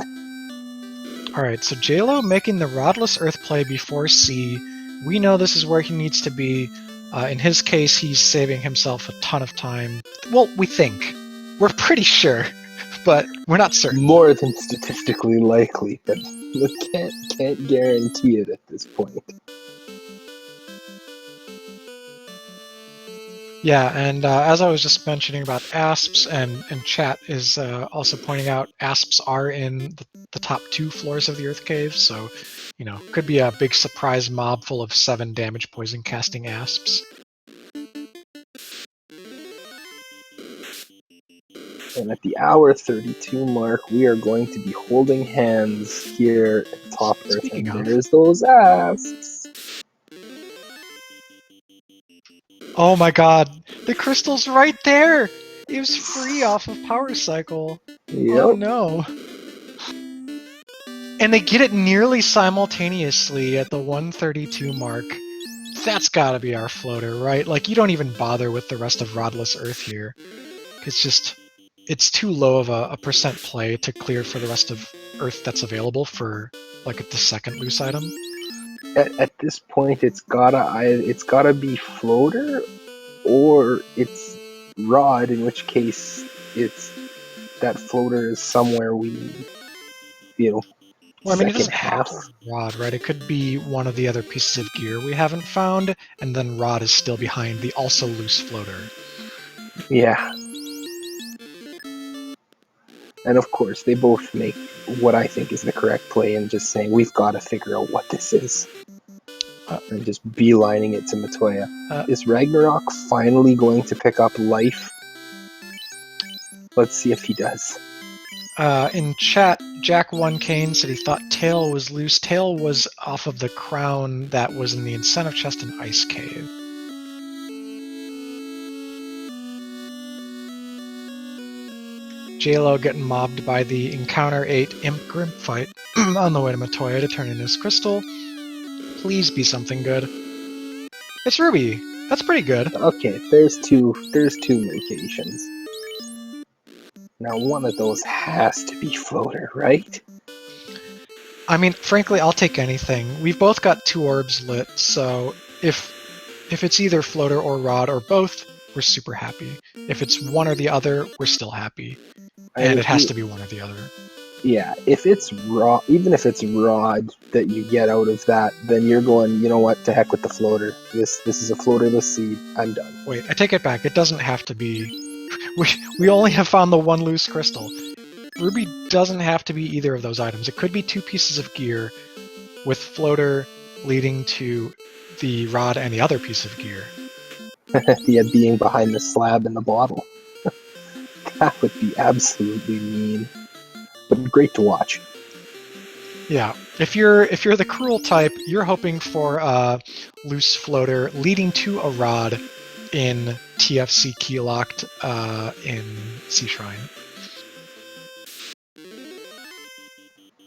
Alright, so Jaylow making the Rodless Earth play before C. We know this is where he needs to be. In his case, he's saving himself a ton of time. Well, we think. We're pretty sure, but we're not certain. More than statistically likely, but we can't guarantee it at this point. Yeah, and as I was just mentioning about asps, and chat is also pointing out, asps are in the top 2 floors of the Earth Cave, so, could be a big surprise mob full of 7 damage poison casting asps. And at the hour 32 mark, we are going to be holding hands here at Top Earth, Speaking and of, there's those asps. oh my god, the crystal's right there! It was free off of Power Cycle. Oh Yep. no. And they get it nearly simultaneously at the 132 mark. That's gotta be our floater, right? Like, you don't even bother with the rest of Rodless Earth here. It's too low of a percent play to clear for the rest of Earth that's available for, like, the second loose item. At this point, it's gotta be floater, or it's rod. In which case, it's that floater is somewhere Well, I mean, it second doesn't have half. to be Rod, right? It could be one of the other pieces of gear we haven't found, and then Rod is still behind the also loose floater. Yeah. And of course, they both make what I think is the correct play and just saying, we've got to figure out what this is. And just beelining it to Matoya. Is Ragnarok finally going to pick up life? Let's see if he does. In chat, Jack1Kane said he thought Tail was loose. Tail was off of the crown that was in the incentive chest in Ice Cave. Jaylow getting mobbed by the Encounter 8 Imp Grimp fight on the way to Matoya to turn in his crystal. Please be something good. It's Ruby. That's pretty good. Okay, there's two locations. Now one of those has to be floater, right? I mean, frankly, I'll take anything. We've both got 2 orbs lit, so if it's either floater or rod or both, we're super happy. If it's one or the other, we're still happy. And it has to be one or the other. Yeah, if it's raw, even if it's rod that you get out of that, then you're going, you know what, to heck with the floater. This is a floaterless seed. I'm done. Wait, I take it back. It doesn't have to be. We only have found the one loose crystal. Ruby doesn't have to be either of those items. It could be 2 pieces of gear with floater leading to the rod and the other piece of gear. Yeah, being behind the slab in the bottle. That would be absolutely mean. But great to watch. Yeah, if you're the cruel type, you're hoping for a loose floater leading to a rod in TFC key locked in Sea Shrine.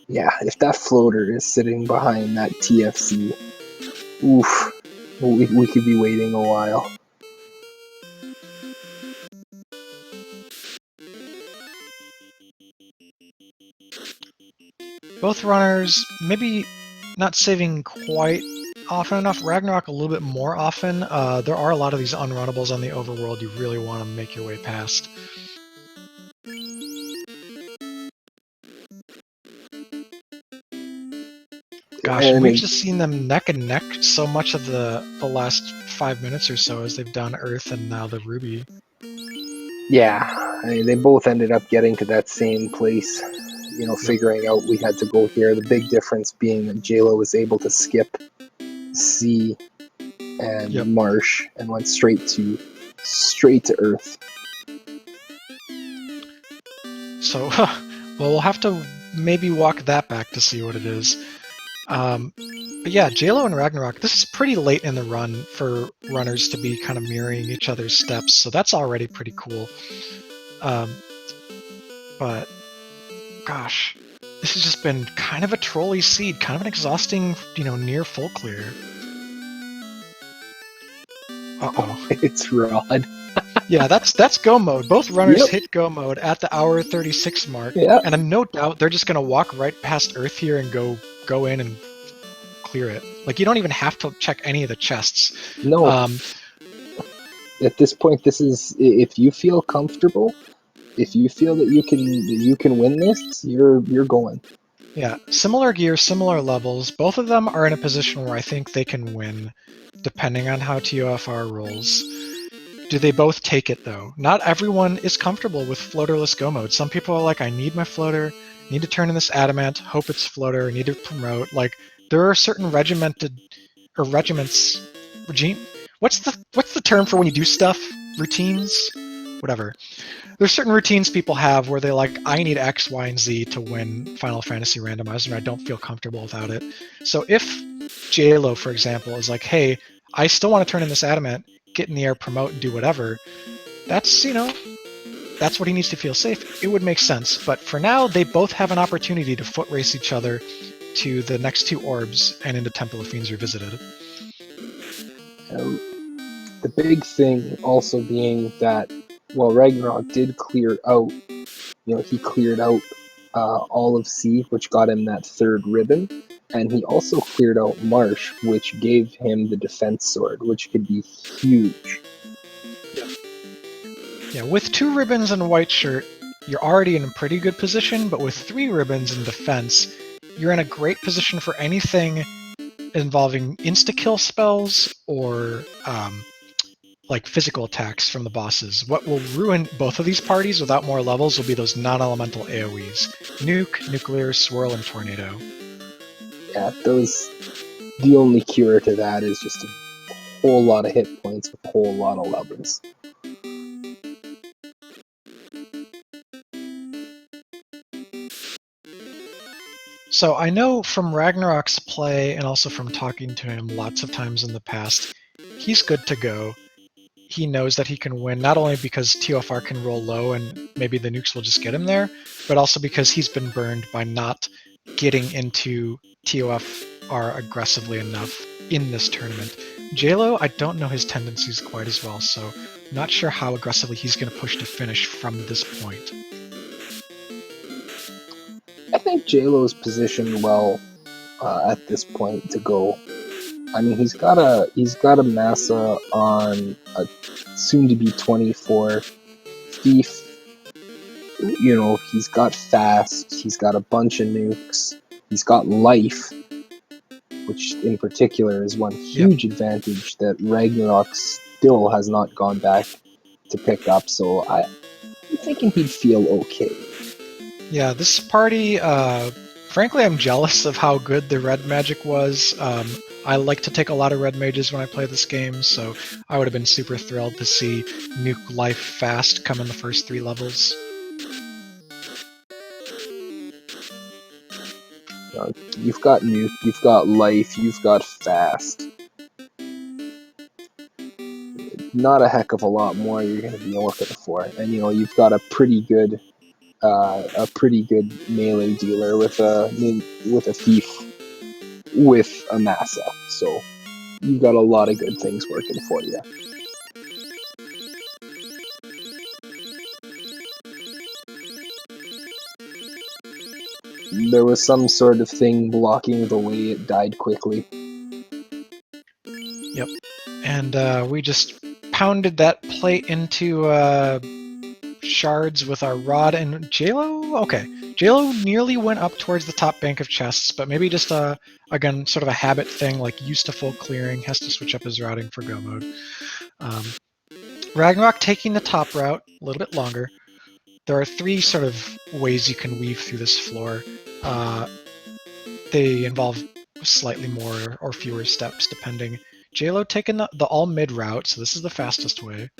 Yeah, if that floater is sitting behind that TFC, oof, we could be waiting a while. Both runners maybe not saving quite often enough. Ragnarok a little bit more often. There are a lot of these unrunnables on the overworld you really want to make your way past. Gosh, and we've just seen them neck and neck so much of the last 5 minutes or so as they've done Earth and now the Ruby. Yeah, I mean, they both ended up getting to that same place, figuring out we had to go here. The big difference being that Jaylow was able to skip sea and marsh and went straight to Earth. So, well, we'll have to maybe walk that back to see what it is. But yeah, Jaylow and Ragnarok, this is pretty late in the run for runners to be kind of mirroring each other's steps, so that's already pretty cool. But, gosh, this has just been kind of a trolley seed, kind of an exhausting, near full clear. Uh-oh. It's Rod. Yeah, that's go mode. Both runners hit go mode at the hour 36 mark, and no doubt they're just going to walk right past Earth here and go in and clear it. Like, you don't even have to check any of the chests. No. At this point, this is, if you feel comfortable, if you feel that you can win this, you're going. Yeah, similar gear, similar levels. Both of them are in a position where I think they can win, depending on how TOFR rolls. Do they both take it though? Not everyone is comfortable with floaterless go mode. Some people are like, I need my floater, need to turn in this adamant, hope it's floater, need to promote. Like there are certain regimented or regiments regime. What's the term for when you do stuff? Routines? Whatever. There's certain routines people have where they like, I need X, Y, and Z to win Final Fantasy Randomizer, and I don't feel comfortable without it. So if Jaylow, for example, is like, hey, I still want to turn in this adamant, get in the air, promote, and do whatever, that's, that's what he needs to feel safe. It would make sense. But for now, they both have an opportunity to foot race each other to the next two orbs and into Temple of Fiends Revisited. The big thing also being that, well, Ragnarok did clear out, he cleared out all of C, which got him that third ribbon, and he also cleared out Marsh, which gave him the defense sword, which could be huge. Yeah, with 2 ribbons and a white shirt, you're already in a pretty good position, but with 3 ribbons in defense, you're in a great position for anything involving insta-kill spells or like physical attacks from the bosses. What will ruin both of these parties without more levels will be those non-elemental AoEs. Nuke, Nuclear, Swirl, and Tornado. Yeah, the only cure to that is just a whole lot of hit points with a whole lot of levels. So I know from Ragnarok's play and also from talking to him lots of times in the past, he's good to go. He knows that he can win, not only because TOFR can roll low and maybe the nukes will just get him there, but also because he's been burned by not getting into TOFR aggressively enough in this tournament. Jaylow, I don't know his tendencies quite as well, so I'm not sure how aggressively he's going to push to finish from this point. I think Jaylow's positioned well at this point to go. I mean, he's got a Massa on a soon-to-be 24 Thief. He's got fast. He's got a bunch of nukes. He's got life, which in particular is one huge advantage that Ragnarok still has not gone back to pick up. So I'm thinking he'd feel okay. Yeah, this party, frankly, I'm jealous of how good the red magic was. I like to take a lot of red mages when I play this game, so I would have been super thrilled to see Nuke Life Fast come in the first 3 levels. You've got Nuke, you've got Life, you've got Fast. Not a heck of a lot more you're going to be looking for, and you've got a pretty good melee dealer with a Thief with a Massa, so you've got a lot of good things working for you. There was some sort of thing blocking the way it died quickly. Yep, and we just pounded that plate into shards with our rod and Jaylow? Okay. Jaylow nearly went up towards the top bank of chests, but maybe just again, sort of a habit thing, like used to full clearing, has to switch up his routing for go mode. Ragnarok taking the top route, a little bit longer. There are 3 sort of ways you can weave through this floor. They involve slightly more or fewer steps, depending. Jaylow taking the all mid route, so this is the fastest way.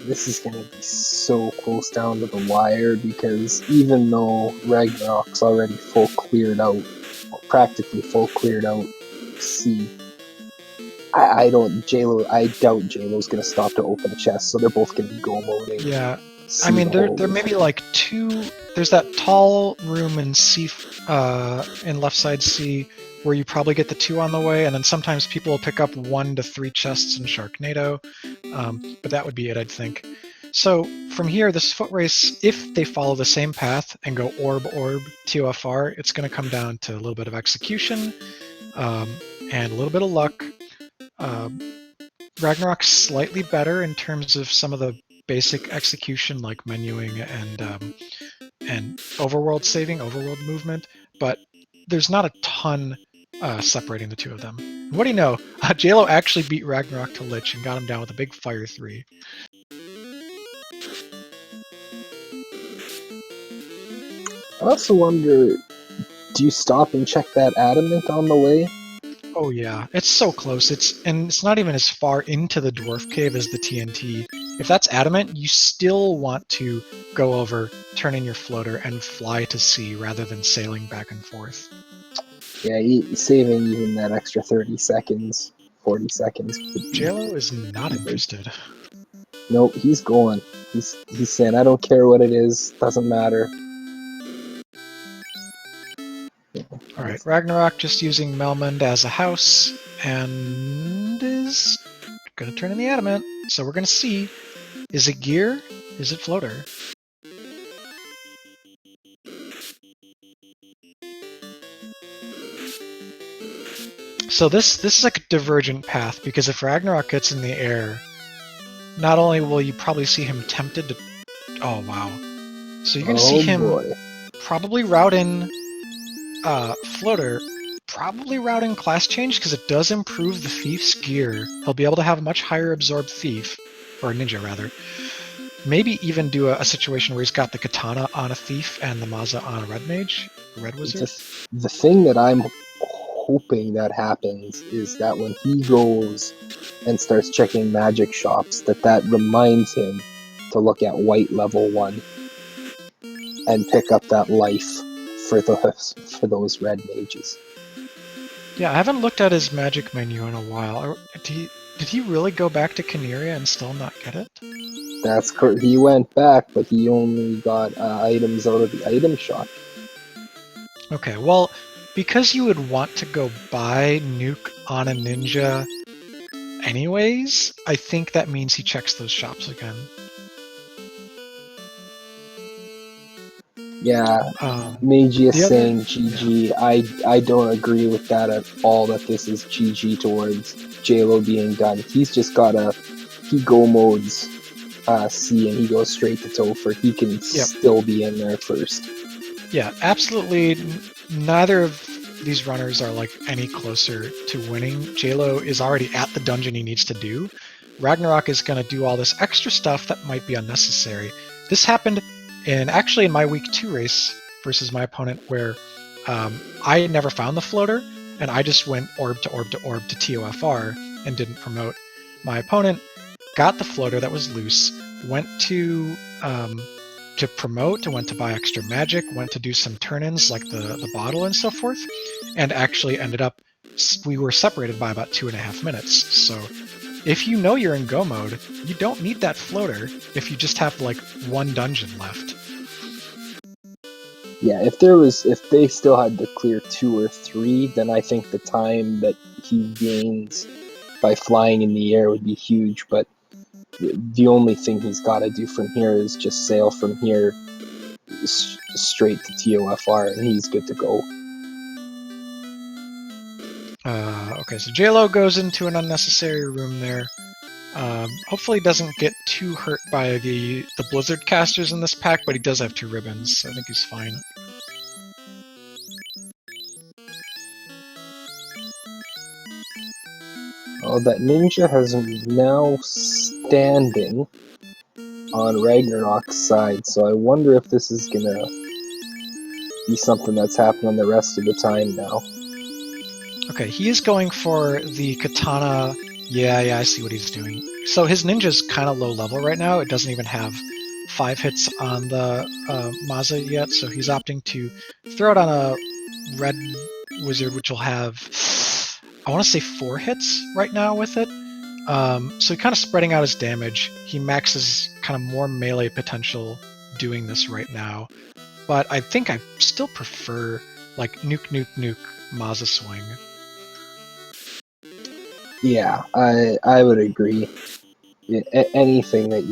This is going to be so close down to the wire because even though Ragnarok's already full cleared out, or practically full cleared out C, I doubt Jaylow's going to stop to open a chest, so they're both going to be go moding. Yeah, I mean, there may be like 2. There's that tall room in C, in left side C, where you probably get the 2 on the way, and then sometimes people will pick up 1 to 3 chests in Sharknado, but that would be it, I'd think. So from here, this foot race, if they follow the same path and go orb, TOFR, it's going to come down to a little bit of execution and a little bit of luck. Ragnarok's slightly better in terms of some of the basic execution, like menuing and overworld saving, overworld movement, but there's not a ton separating the two of them. What do you know? Jaylow actually beat Ragnarok to Lich and got him down with a big Fire 3. I also wonder, do you stop and check that adamant on the way? Oh yeah, it's so close. It's not even as far into the dwarf cave as the TNT. If that's adamant, you still want to go over, turn in your floater, and fly to sea rather than sailing back and forth. Yeah, saving even that extra 30 seconds, 40 seconds. Jaylow is not interested. Nope, he's going. He's saying, I don't care what it is, doesn't matter. All right, Ragnarok just using Melmond as a house and is going to turn in the adamant. So we're going to see, is it gear? Is it floater? So this is like a divergent path, because if Ragnarok gets in the air, not only will you probably see him tempted to... Oh, wow. So you're going to see him probably route in floater, probably routing class change, because it does improve the thief's gear. He'll be able to have a much higher absorbed thief, or ninja rather. Maybe even do a situation where he's got the katana on a thief and the Maza on a red mage, red wizard. The thing that I'm hoping that happens is that when he goes and starts checking magic shops, that reminds him to look at white level 1 and pick up that life for those red mages. Yeah, I haven't looked at his magic menu in a while. Did he really go back to Caneria and still not get it? That's correct. He went back, but he only got items out of the item shop. Okay, well, because you would want to go buy Nuke on a ninja anyways, I think that means he checks those shops again. Yeah, Meiji is saying GG. Yeah. I don't agree with that at all, that this is GG towards Jaylow being done. He's just gotta... He go modes C and he goes straight to Topher. He can still be in there first. Yeah, absolutely. Neither of these runners are like any closer to winning. Jaylow is already at the dungeon he needs to do. Ragnarok is going to do all this extra stuff that might be unnecessary. This happened actually in my week 2 race versus my opponent, where I had never found the floater, and I just went orb to orb to orb to TOFR and didn't promote. My opponent got the floater that was loose, went to promote, went to buy extra magic, went to do some turn-ins like the bottle and so forth, and actually ended up, we were separated by about 2.5 minutes. So if you know you're in go mode, you don't need that floater if you just have like 1 dungeon left. Yeah, if they still had to clear 2 or 3, then I think the time that he gains by flying in the air would be huge, but the only thing he's got to do from here is just sail from here straight to TOFR, and he's good to go. Okay, so Jaylow goes into an unnecessary room there. Hopefully doesn't get too hurt by the Blizzard casters in this pack, but he does have 2 ribbons, so I think he's fine. Oh, that ninja has now standing on Ragnarok's side, so I wonder if this is gonna be something that's happening the rest of the time now. Okay, he is going for the katana. Yeah, I see what he's doing. So his ninja's kind of low level right now. It doesn't even have 5 hits on the Maza yet, so he's opting to throw it on a red wizard, which will have, I want to say 4 hits right now with it. So kind of spreading out his damage. He maxes kind of more melee potential doing this right now. But I think I still prefer like nuke Maza swing. Yeah, I would agree. Anything that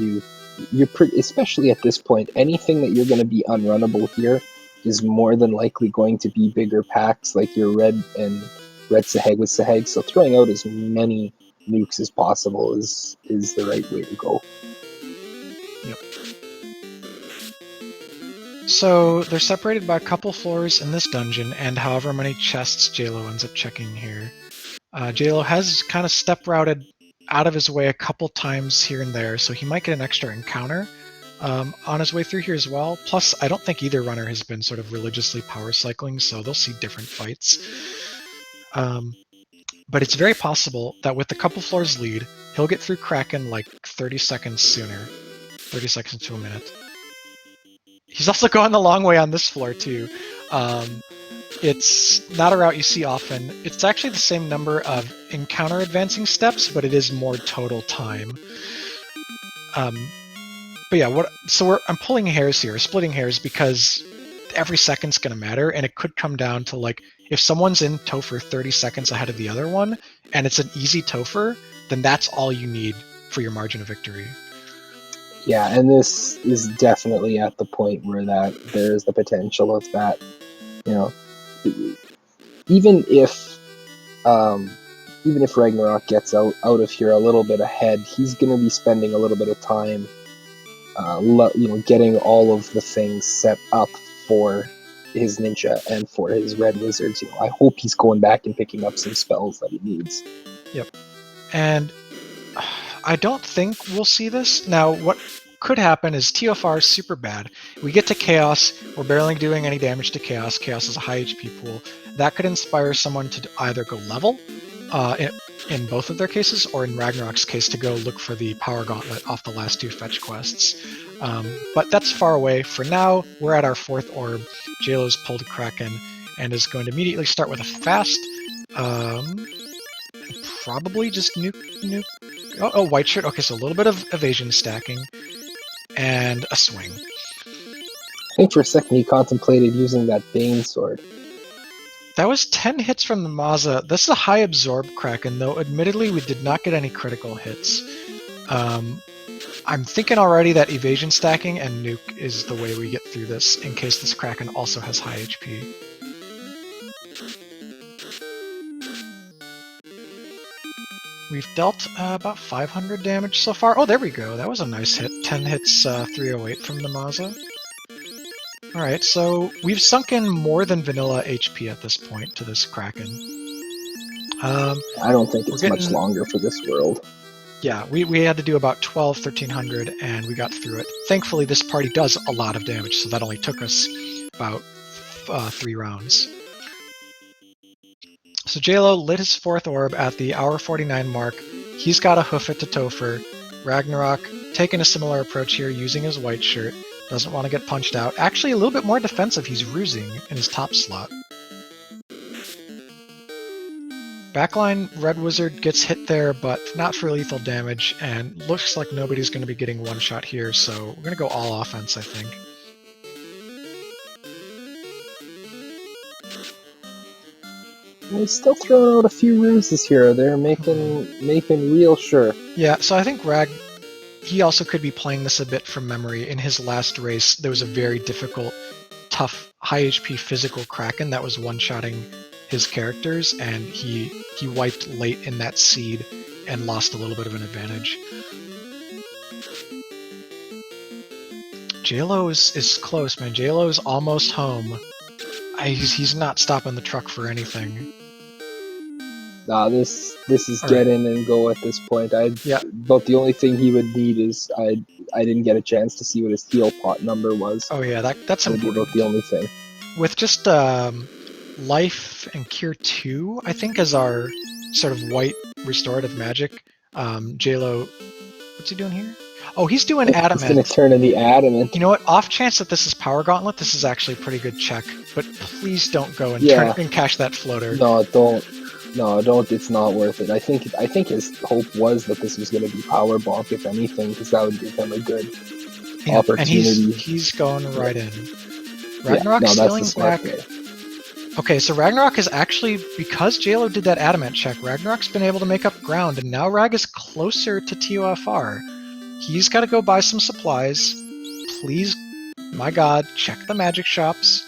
especially at this point, anything that you're going to be unrunnable here is more than likely going to be bigger packs, like your red and red Saheg with Saheg. So throwing out as many nukes as possible is the right way to go. Yep. So they're separated by a couple floors in this dungeon, and however many chests Jaylow ends up checking here. Jaylow has kind of step routed out of his way a couple times here and there, so he might get an extra encounter on his way through here as well. Plus, I don't think either runner has been sort of religiously power cycling, so they'll see different fights. But it's very possible that with a couple floors lead, he'll get through Kraken like 30 seconds sooner. 30 seconds to a minute. He's also going the long way on this floor, too. It's not a route you see often. It's actually the same number of encounter advancing steps, but it is more total time. But yeah, I'm pulling hairs here, splitting hairs, because every second's going to matter, and it could come down to, like, if someone's in Topher 30 seconds ahead of the other one, and it's an easy Topher, then that's all you need for your margin of victory. Yeah, and this is definitely at the point where there's the potential of that, even if Ragnarok gets out of here a little bit ahead, he's going to be spending a little bit of time, getting all of the things set up for his ninja and for his red wizards. I hope he's going back and picking up some spells that he needs. Yep. And I don't think we'll see this. Now, what could happen is TFR is super bad. We get to Chaos, we're barely doing any damage to Chaos. Chaos is a high HP pool. That could inspire someone to either go level, in both of their cases, or in Ragnarok's case, to go look for the Power Gauntlet off the last 2 fetch quests. But that's far away. For now, we're at our 4th orb. Jaylow's pulled a Kraken and is going to immediately start with a fast, probably just nuke. Oh, white shirt. Okay, so a little bit of evasion stacking and a swing. I think for a second he contemplated using that Bane sword. That was 10 hits from the Maza. This is a high absorb Kraken, though admittedly we did not get any critical hits. I'm thinking already that evasion stacking and nuke is the way we get through this, in case this Kraken also has high HP. We've dealt about 500 damage so far. Oh, there we go. That was a nice hit. 10 hits, 308 from the Maza. Alright, so we've sunk in more than vanilla HP at this point to this Kraken. I don't think it's much longer for this world. Yeah, we had to do about 1300, and we got through it. Thankfully, this party does a lot of damage, so that only took us about 3 rounds. So Jaylow lit his 4th orb at the hour 49 mark. He's got to hoof it to Topher. Ragnarok taking a similar approach here, using his white shirt. Doesn't want to get punched out. Actually, a little bit more defensive. He's rusing in his top slot. Backline Red Wizard gets hit there, but not for lethal damage, and looks like nobody's going to be getting one shot here, so we're going to go all offense, I think. They're still throwing out a few ruses here. They're making real sure. Yeah, so I think Rag, he also could be playing this a bit from memory. In his last race, there was a very difficult, tough, high HP physical Kraken that was one-shotting his characters, and he wiped late in that seed and lost a little bit of an advantage. Jaylow is close, man. Jaylow is almost home. He's not stopping the truck for anything. Nah, this is get in and go at this point. But the only thing he would need is I didn't get a chance to see what his heal pot number was. Oh yeah, that's important. About the only thing. With just life and cure 2, I think, as our sort of white restorative magic. Jaylow, what's he doing here? Oh, he's doing adamant. He's going to turn in the adamant. You know what? Off chance that this is Power Gauntlet, this is actually a pretty good check. But please don't go and turn and cash that floater. No, don't. No, don't. It's not worth it. I think his hope was that this was going to be Power Bonk, if anything, because that would give him a good opportunity. And he's going right in. Ragnarok's stealing back. Okay, so Ragnarok is actually, because Jaylow did that adamant check, Ragnarok's been able to make up ground, and now Rag is closer to TOFR. He's got to go buy some supplies. Please, my god, check the magic shops.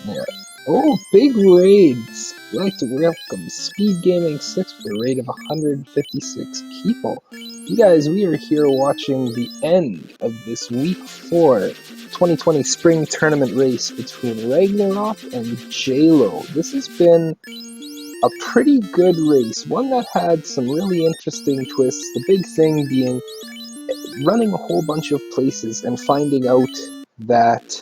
Yeah. Oh, big raids! Like to welcome Speed Gaming 6 with a raid of 156 people. You guys, we are here watching the end of this Week 4 2020 spring tournament race between Ragnarok and Jaylow. This has been a pretty good race, one that had some really interesting twists. The big thing being running a whole bunch of places and finding out that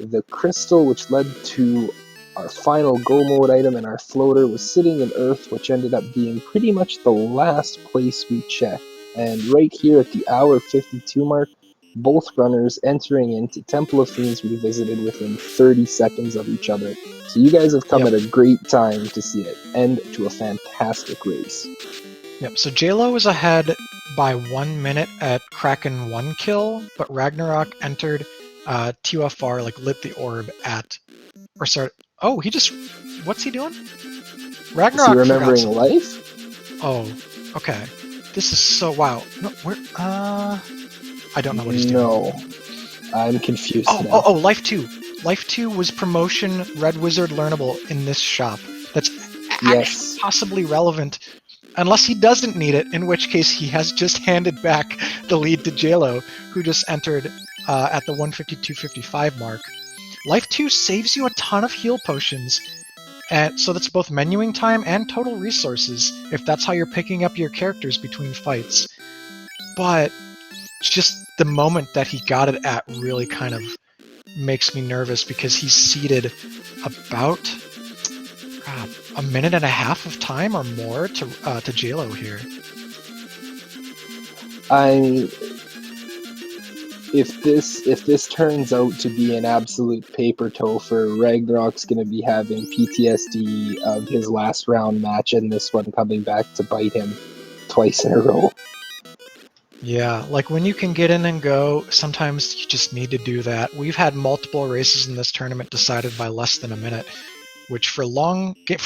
the crystal which led to our final go mode item and our floater was sitting in Earth, which ended up being pretty much the last place we checked. And right here at the hour 52 mark, both runners entering into Temple of Fiends Revisited within 30 seconds of each other. So you guys have come at a great time to see it end to a fantastic race. Yep, so Jaylow was ahead by 1 minute at Kraken 1 kill, but Ragnarok entered TUFR, like lit the orb at, or sorry, oh, he just, what's he doing? Ragnarok Is he remembering life? Oh, okay. This is so, wow. No, where, I don't know what he's doing. No, I'm confused now. Oh, Life 2. Life 2 was promotion Red Wizard learnable in this shop. That's actually possibly relevant, unless he doesn't need it, in which case he has just handed back the lead to Jaylow, who just entered at the 152.55 mark. Life 2 saves you a ton of heal potions, and so that's both menuing time and total resources, if that's how you're picking up your characters between fights. But just the moment that he got it at really kind of makes me nervous, because he's ceded about a minute and a half of time or more to Jaylow here. If this turns out to be an absolute paper topher, Ragnarok's going to be having PTSD of his last round match and this one coming back to bite him twice in a row. Yeah, like when you can get in and go, sometimes you just need to do that. We've had multiple races in this tournament decided by less than a minute, which for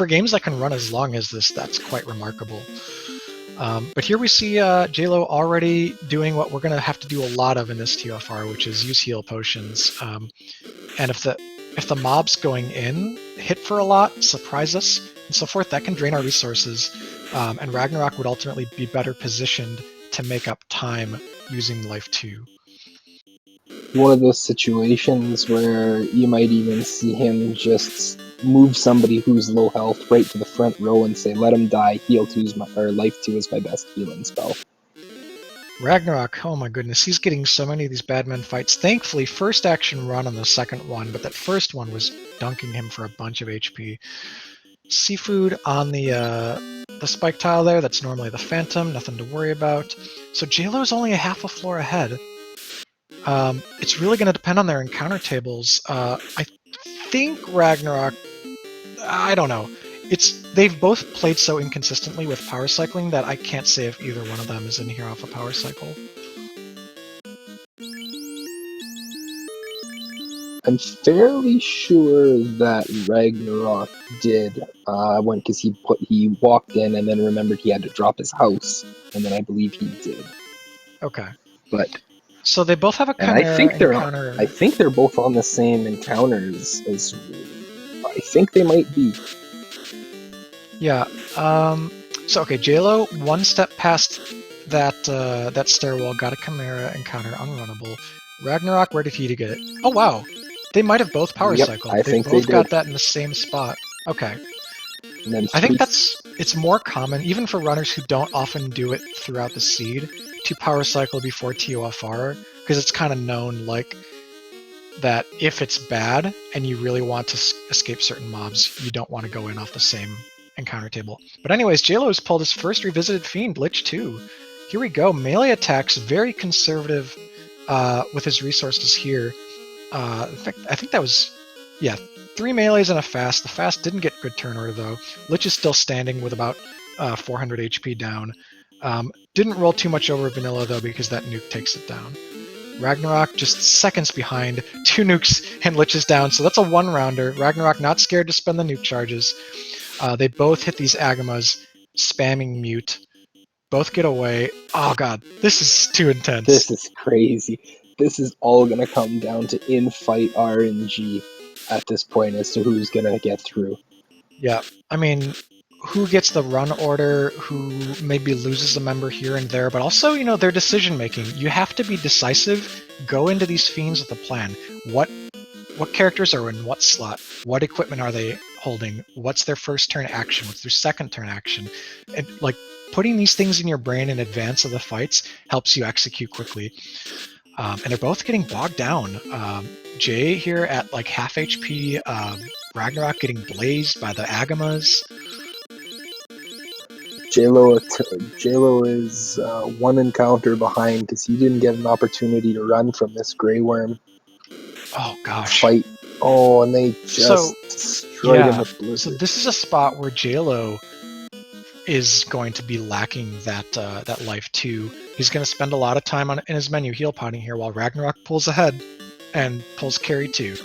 games that can run as long as this, that's quite remarkable. But here we see Jaylow already doing what we're going to have to do a lot of in this TFR, which is use heal potions. And if the mobs going in hit for a lot, surprise us, and so forth, that can drain our resources. And Ragnarok would ultimately be better positioned to make up time using Life 2. One of those situations where you might even see him just move somebody who's low health right to the front row and say, let him die, Life 2 is my best healing spell. Ragnarok, oh my goodness, he's getting so many of these bad men fights. Thankfully, first action run on the second one, but that first one was dunking him for a bunch of HP. Seafood on the spike tile there, that's normally the Phantom, nothing to worry about. So Jaylow's only a half a floor ahead. It's really going to depend on their encounter tables. I think Ragnarok, I don't know. They've both played so inconsistently with power cycling that I can't say if either one of them is in here off a power cycle. I'm fairly sure that Ragnarok did, because he walked in and then remembered he had to drop his house, and then I believe he did. Okay. But so they both have a Chimera encounter. I think they're both on the same encounters as I think they might be. Yeah. So okay, Jaylow, one step past that stairwell, got a Chimera encounter, unrunnable. Ragnarok, where did he get it? Oh wow, they might have both power cycled. I think both got that in the same spot. Okay. I think it's more common, even for runners who don't often do it throughout the seed, to power cycle before TOFR, because it's kind of known like that if it's bad and you really want to escape certain mobs, you don't want to go in off the same encounter table. But anyways, Jaylow has pulled his first revisited fiend, Lich 2. Here we go. Melee attacks, very conservative with his resources here. In fact, I think that was, 3 melees and a fast. The fast didn't get good turn order though. Lich is still standing with about 400 HP down. Didn't roll too much over vanilla though, because that nuke takes it down. Ragnarok just seconds behind, 2 nukes and Lich is down, so that's a 1-rounder. Ragnarok not scared to spend the nuke charges. They both hit these Agamas, spamming mute. Both get away. Oh god, this is too intense. This is crazy. This is all going to come down to in-fight RNG at this point as to who's going to get through. Yeah, I mean, who gets the run order, who maybe loses a member here and there, but also, their decision-making. You have to be decisive, go into these fiends with a plan. what characters are in what slot, what equipment are they holding, what's their first turn action, what's their second turn action, and like putting these things in your brain in advance of the fights helps you execute quickly. And they're both getting bogged down. Jay here at like half HP, Ragnarok getting blazed by the Agamas. Jaylow is one encounter behind because he didn't get an opportunity to run from this Grey Worm Oh gosh. fight. Oh, and they just destroyed him with Blizzard. So this is a spot where Jaylow is going to be lacking that life too. He's going to spend a lot of time in his menu heal potting here while Ragnarok pulls ahead and pulls carry 2.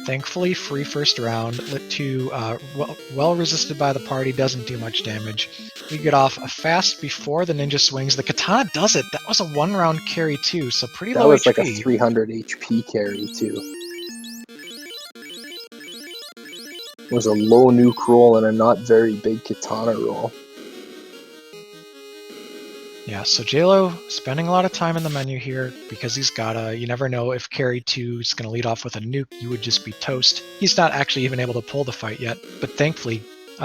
Thankfully, free first round. Lit 2, well resisted by the party, doesn't do much damage. We get off a fast before the ninja swings. The katana does it. That was a 1-round carry too, so pretty low HP. That was like a 300 HP carry too. It was a low nuke roll and a not very big katana roll. Yeah, so Jaylow spending a lot of time in the menu here because he's gotta, you never know if carry 2 is going to lead off with a nuke, you would just be toast. He's not actually even able to pull the fight yet, but thankfully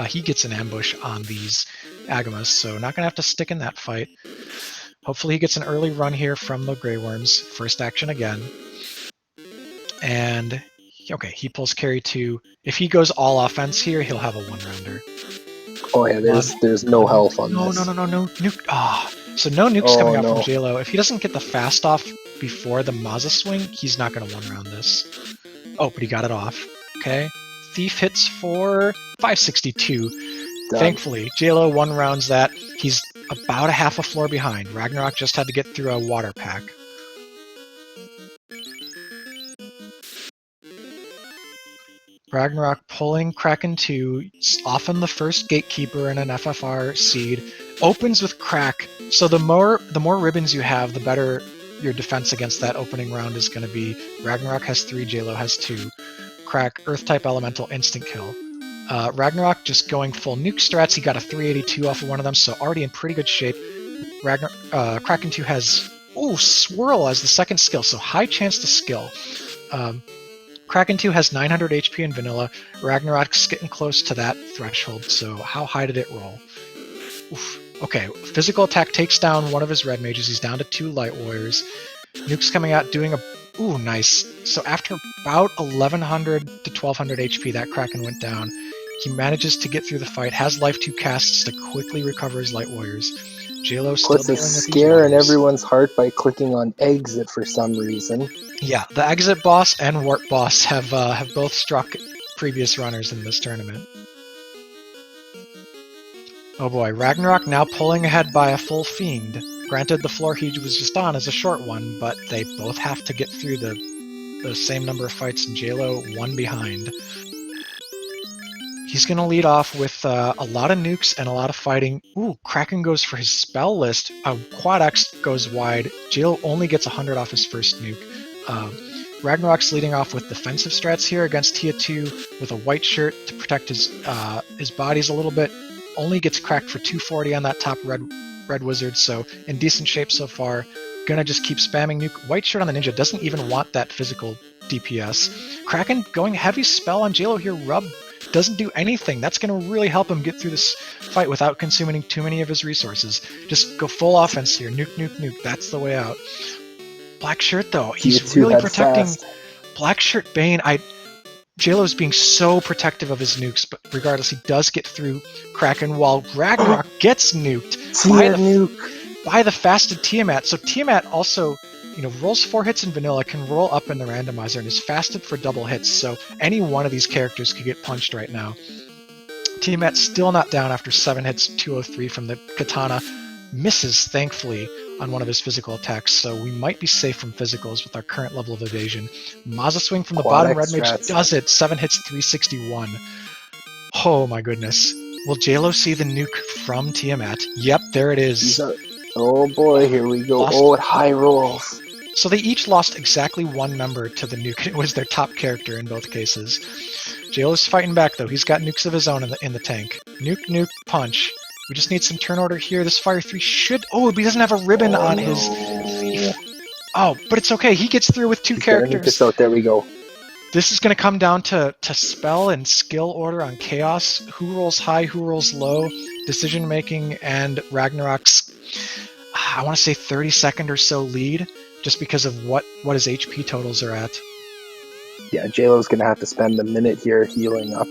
he gets an ambush on these Agamas, so not going to have to stick in that fight. Hopefully he gets an early run here from the Grey Worms, first action again. And, okay, he pulls carry 2. If he goes all offense here, he'll have a 1-rounder. Oh yeah, there's no health on this. No, nuke. So no nukes coming out from Jaylow. If he doesn't get the fast off before the Maza swing, he's not going to 1-round this. Oh, but he got it off. Okay. Thief hits for 562. Done. Thankfully, Jaylow 1-rounds that. He's about a half a floor behind. Ragnarok just had to get through a water pack. Ragnarok pulling Kraken 2, often the first gatekeeper in an FFR seed, opens with Crack. So the more ribbons you have, the better your defense against that opening round is going to be. Ragnarok has 3, Jaylow has 2. Crack, Earth-type Elemental, instant kill. Ragnarok just going full nuke strats. He got a 382 off of one of them, so already in pretty good shape. Kraken 2 has Swirl as the second skill, so high chance to skill. Kraken 2 has 900 HP in vanilla. Ragnarok's getting close to that threshold, so how high did it roll? Oof. Okay, physical attack takes down one of his red mages. He's down to 2 light warriors. Nuke's coming out doing a... Ooh, nice. So after about 1100 to 1200 HP, that Kraken went down. He manages to get through the fight, has life 2 casts to quickly recover his light warriors. Jaylow still puts a scare in everyone's heart by clicking on exit for some reason. Yeah, the exit boss and warp boss have both struck previous runners in this tournament. Oh boy, Ragnarok now pulling ahead by a full fiend. Granted, the floor he was just on is a short one, but they both have to get through the same number of fights, and Jaylow 1 behind. He's going to lead off with a lot of nukes and a lot of fighting. Ooh, Kraken goes for his spell list. Quad X goes wide. Jaylow only gets 100 off his first nuke. Ragnarok's leading off with defensive strats here against Tia 2 with a white shirt to protect his bodies a little bit. Only gets cracked for 240 on that top red wizard, so in decent shape so far. Gonna just keep spamming nuke. White shirt on the ninja doesn't even want that physical DPS. Kraken going heavy spell on Jaylow here. Rub doesn't do anything. That's going to really help him get through this fight without consuming too many of his resources. Just go full offense here. Nuke, nuke, nuke. That's the way out. Black shirt, though. He's really protecting fast. Black shirt Bane. Jaylow's being so protective of his nukes, but regardless, he does get through Kraken while Ragnarok gets nuked by the fasted Tiamat. So Tiamat also, rolls 4 hits in vanilla, can roll up in the randomizer, and is fasted for double hits, so any one of these characters could get punched right now. Tiamat still not down after 7 hits, 203 from the katana. Misses, thankfully, on one of his physical attacks, so we might be safe from physicals with our current level of evasion. Maza swing from the bottom, red mage does it. 7 hits, 361. Oh my goodness. Will Jaylow see the nuke from Tiamat? Yep, there it is. Oh boy, here we go. It high rolls. So they each lost exactly 1 member to the nuke. It was their top character in both cases. Jaylow's fighting back though. He's got nukes of his own in the tank. Nuke, nuke, punch. We just need some turn order here. This Fire 3 should... Oh, but he doesn't have a ribbon on his thief. Oh, but it's okay. He gets through with 2 He's gonna nuke characters. us out. There we go. This is going to come down to spell and skill order on Chaos. Who rolls high, who rolls low, decision making, and Ragnarok's, I want to say 30-second or so lead, just because of what his HP totals are at. Yeah, Jaylow's gonna have to spend a minute here healing up.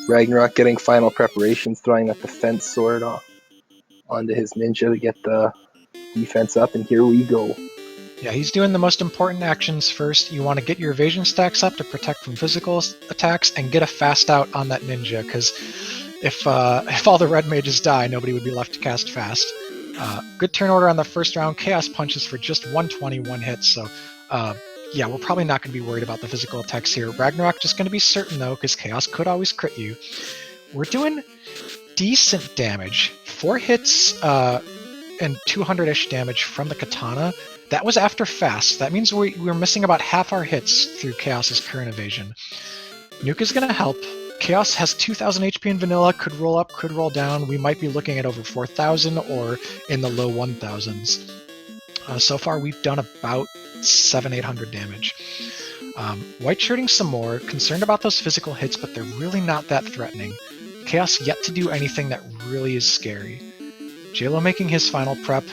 Ragnarok getting final preparations, throwing that defense sword onto his ninja to get the defense up, and here we go. Yeah, he's doing the most important actions first. You want to get your evasion stacks up to protect from physical attacks and get a fast out on that ninja, because if all the red mages die, nobody would be left to cast fast. Good turn order on the first round. Chaos punches for just 121 hits, so yeah, we're probably not going to be worried about the physical attacks here. Ragnarok just going to be certain, though, because Chaos could always crit you. We're doing decent damage. 4 hits and 200-ish damage from the katana. That was after fast. That means we're missing about half our hits through Chaos's current evasion. Nuke is going to help. Chaos has 2,000 HP in vanilla, could roll up, could roll down. We might be looking at over 4,000 or in the low 1,000s. So far, we've done about 700-800 damage. White shirting some more, concerned about those physical hits, but they're really not that threatening. Chaos yet to do anything that really is scary. Jaylow making his final prep.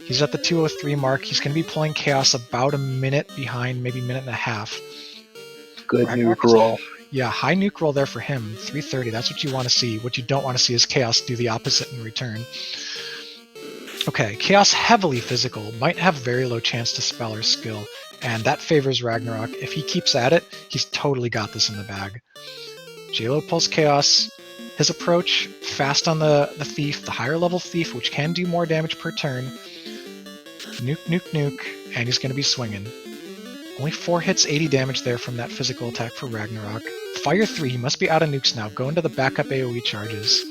He's at the 203 mark. He's going to be pulling Chaos about a minute behind, maybe a minute and a half. Good nuke roll. Yeah, high nuke roll there for him. 330, that's what you want to see. What you don't want to see is Chaos do the opposite in return. Okay, Chaos heavily physical, might have very low chance to spell or skill, and that favors Ragnarok. If he keeps at it, he's totally got this in the bag. Jaylow pulls Chaos. His approach, fast on the Thief, the higher level Thief, which can do more damage per turn. Nuke, nuke, nuke, and he's going to be swinging. Only 4 hits, 80 damage there from that physical attack for Ragnarok. Fire 3, he must be out of nukes now. Go into the backup AoE charges.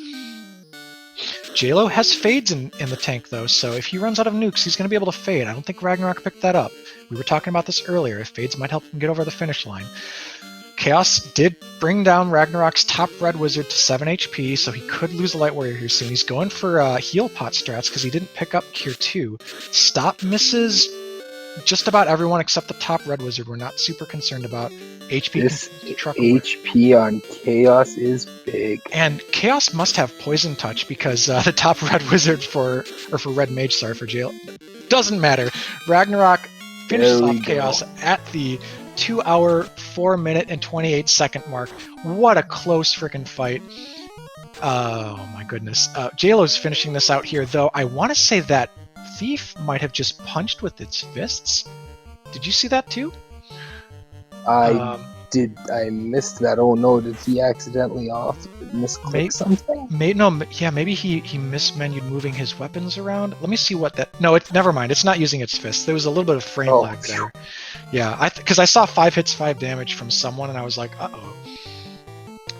Jaylow has fades in the tank, though, so if he runs out of nukes, he's going to be able to fade. I don't think Ragnarok picked that up. We were talking about this earlier. If fades might help him get over the finish line. Chaos did bring down Ragnarok's top red wizard to 7 HP, so he could lose a light warrior here soon. He's going for heal pot strats because he didn't pick up Cure 2. Stop misses just about everyone except the top red wizard. We're not super concerned about. HP This HP on Chaos is big. And Chaos must have poison touch because the top red wizard for red mage, sorry, for jail, doesn't matter. Ragnarok finishes off Chaos at the 2 hour, 4 minute, and 28 second mark. What a close freaking fight. Oh my goodness. Jaylow's finishing this out here, though. I want to say that Thief might have just punched with its fists. Did you see that too? I missed that. Oh no, did he accidentally misclick something? Maybe he mismenued moving his weapons around. Let me see what that. No, never mind. It's not using its fists. There was a little bit of frame lag there. Yeah, because I saw 5 hits, 5 damage from someone, and I was like, uh-oh.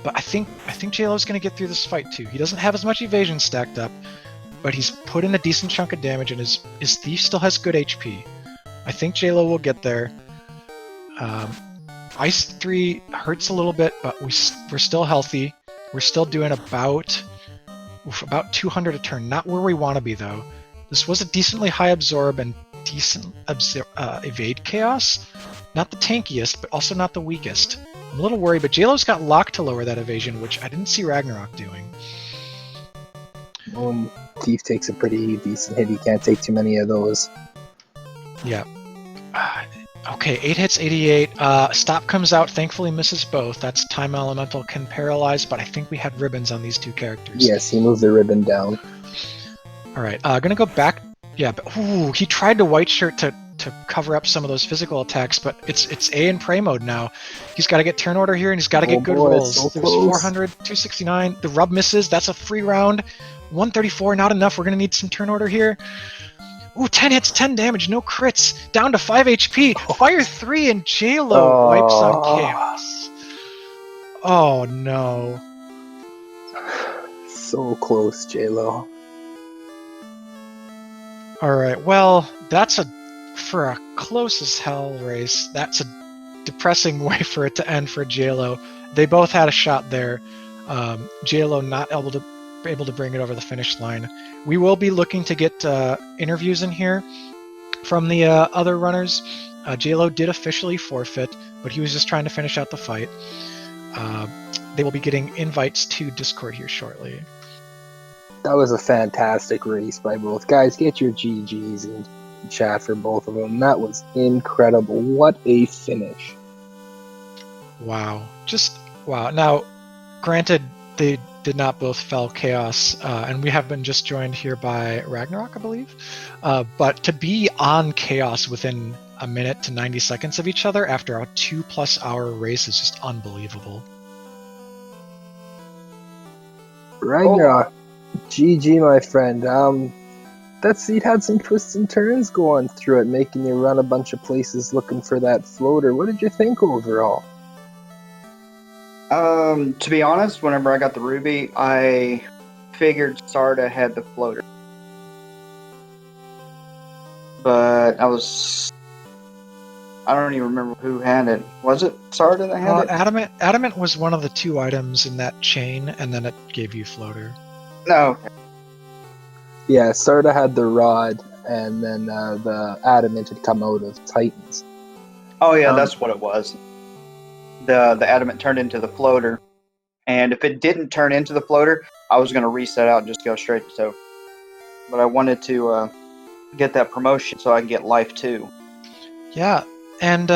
But I think Jaylow's going to get through this fight too. He doesn't have as much evasion stacked up, but he's put in a decent chunk of damage, and his Thief still has good HP. I think Jaylow will get there. Ice 3 hurts a little bit, but we're still healthy. We're still doing about 200 a turn. Not where we want to be, though. This was a decently high absorb and decent evade Chaos. Not the tankiest, but also not the weakest. I'm a little worried, but Jaylow's got lock to lower that evasion, which I didn't see Ragnarok doing. Thief takes a pretty decent hit. He can't take too many of those. Yeah. Okay, 8 hits, 88. Stop comes out, thankfully misses both. That's Time Elemental can paralyze, but I think we had ribbons on these 2 characters. Yes, he moved the ribbon down. Alright, gonna go back. Yeah, but he tried to white shirt to cover up some of those physical attacks, but it's A and pray mode now. He's got to get turn order here, and he's got to get good rolls. So There's 400, 269. The rub misses. That's a free round. 134, not enough. We're gonna need some turn order here. Ooh, 10 hits, 10 damage, no crits. Down to 5 HP. Fire 3 and Jaylow wipes on Chaos. Oh no. So close, Jaylow. Alright, well, for a close as hell race, that's a depressing way for it to end for Jaylow. They both had a shot there. Jaylow not able to able to bring it over the finish line. We will be looking to get interviews in here from the other runners. Jaylow did officially forfeit, but he was just trying to finish out the fight. They will be getting invites to Discord here shortly. That was a fantastic race by both guys. Get your GGs in chat for both of them. That was incredible. What a finish. Wow. Just wow. Now, granted, they did not both fell chaos, and we have been just joined here by Ragnarok, I believe. But to be on chaos within a minute to 90 seconds of each other after a 2+ hour race is just unbelievable. Ragnarok, GG, my friend. That seat had some twists and turns going through it, making you run a bunch of places looking for that floater. What did you think overall? To be honest, whenever I got the ruby, I figured Sarda had the floater. But I don't even remember who had it. Was it Sarda that had it? Adamant was one of the 2 items in that chain, and then it gave you floater. No. Yeah, Sarda had the rod, and then the adamant had come out of Titans. Oh yeah, that's what it was. The adamant turned into the floater, and if it didn't turn into the floater, I was going to reset out and just go straight to Token. But I wanted to get that promotion so I can get life too. Yeah, and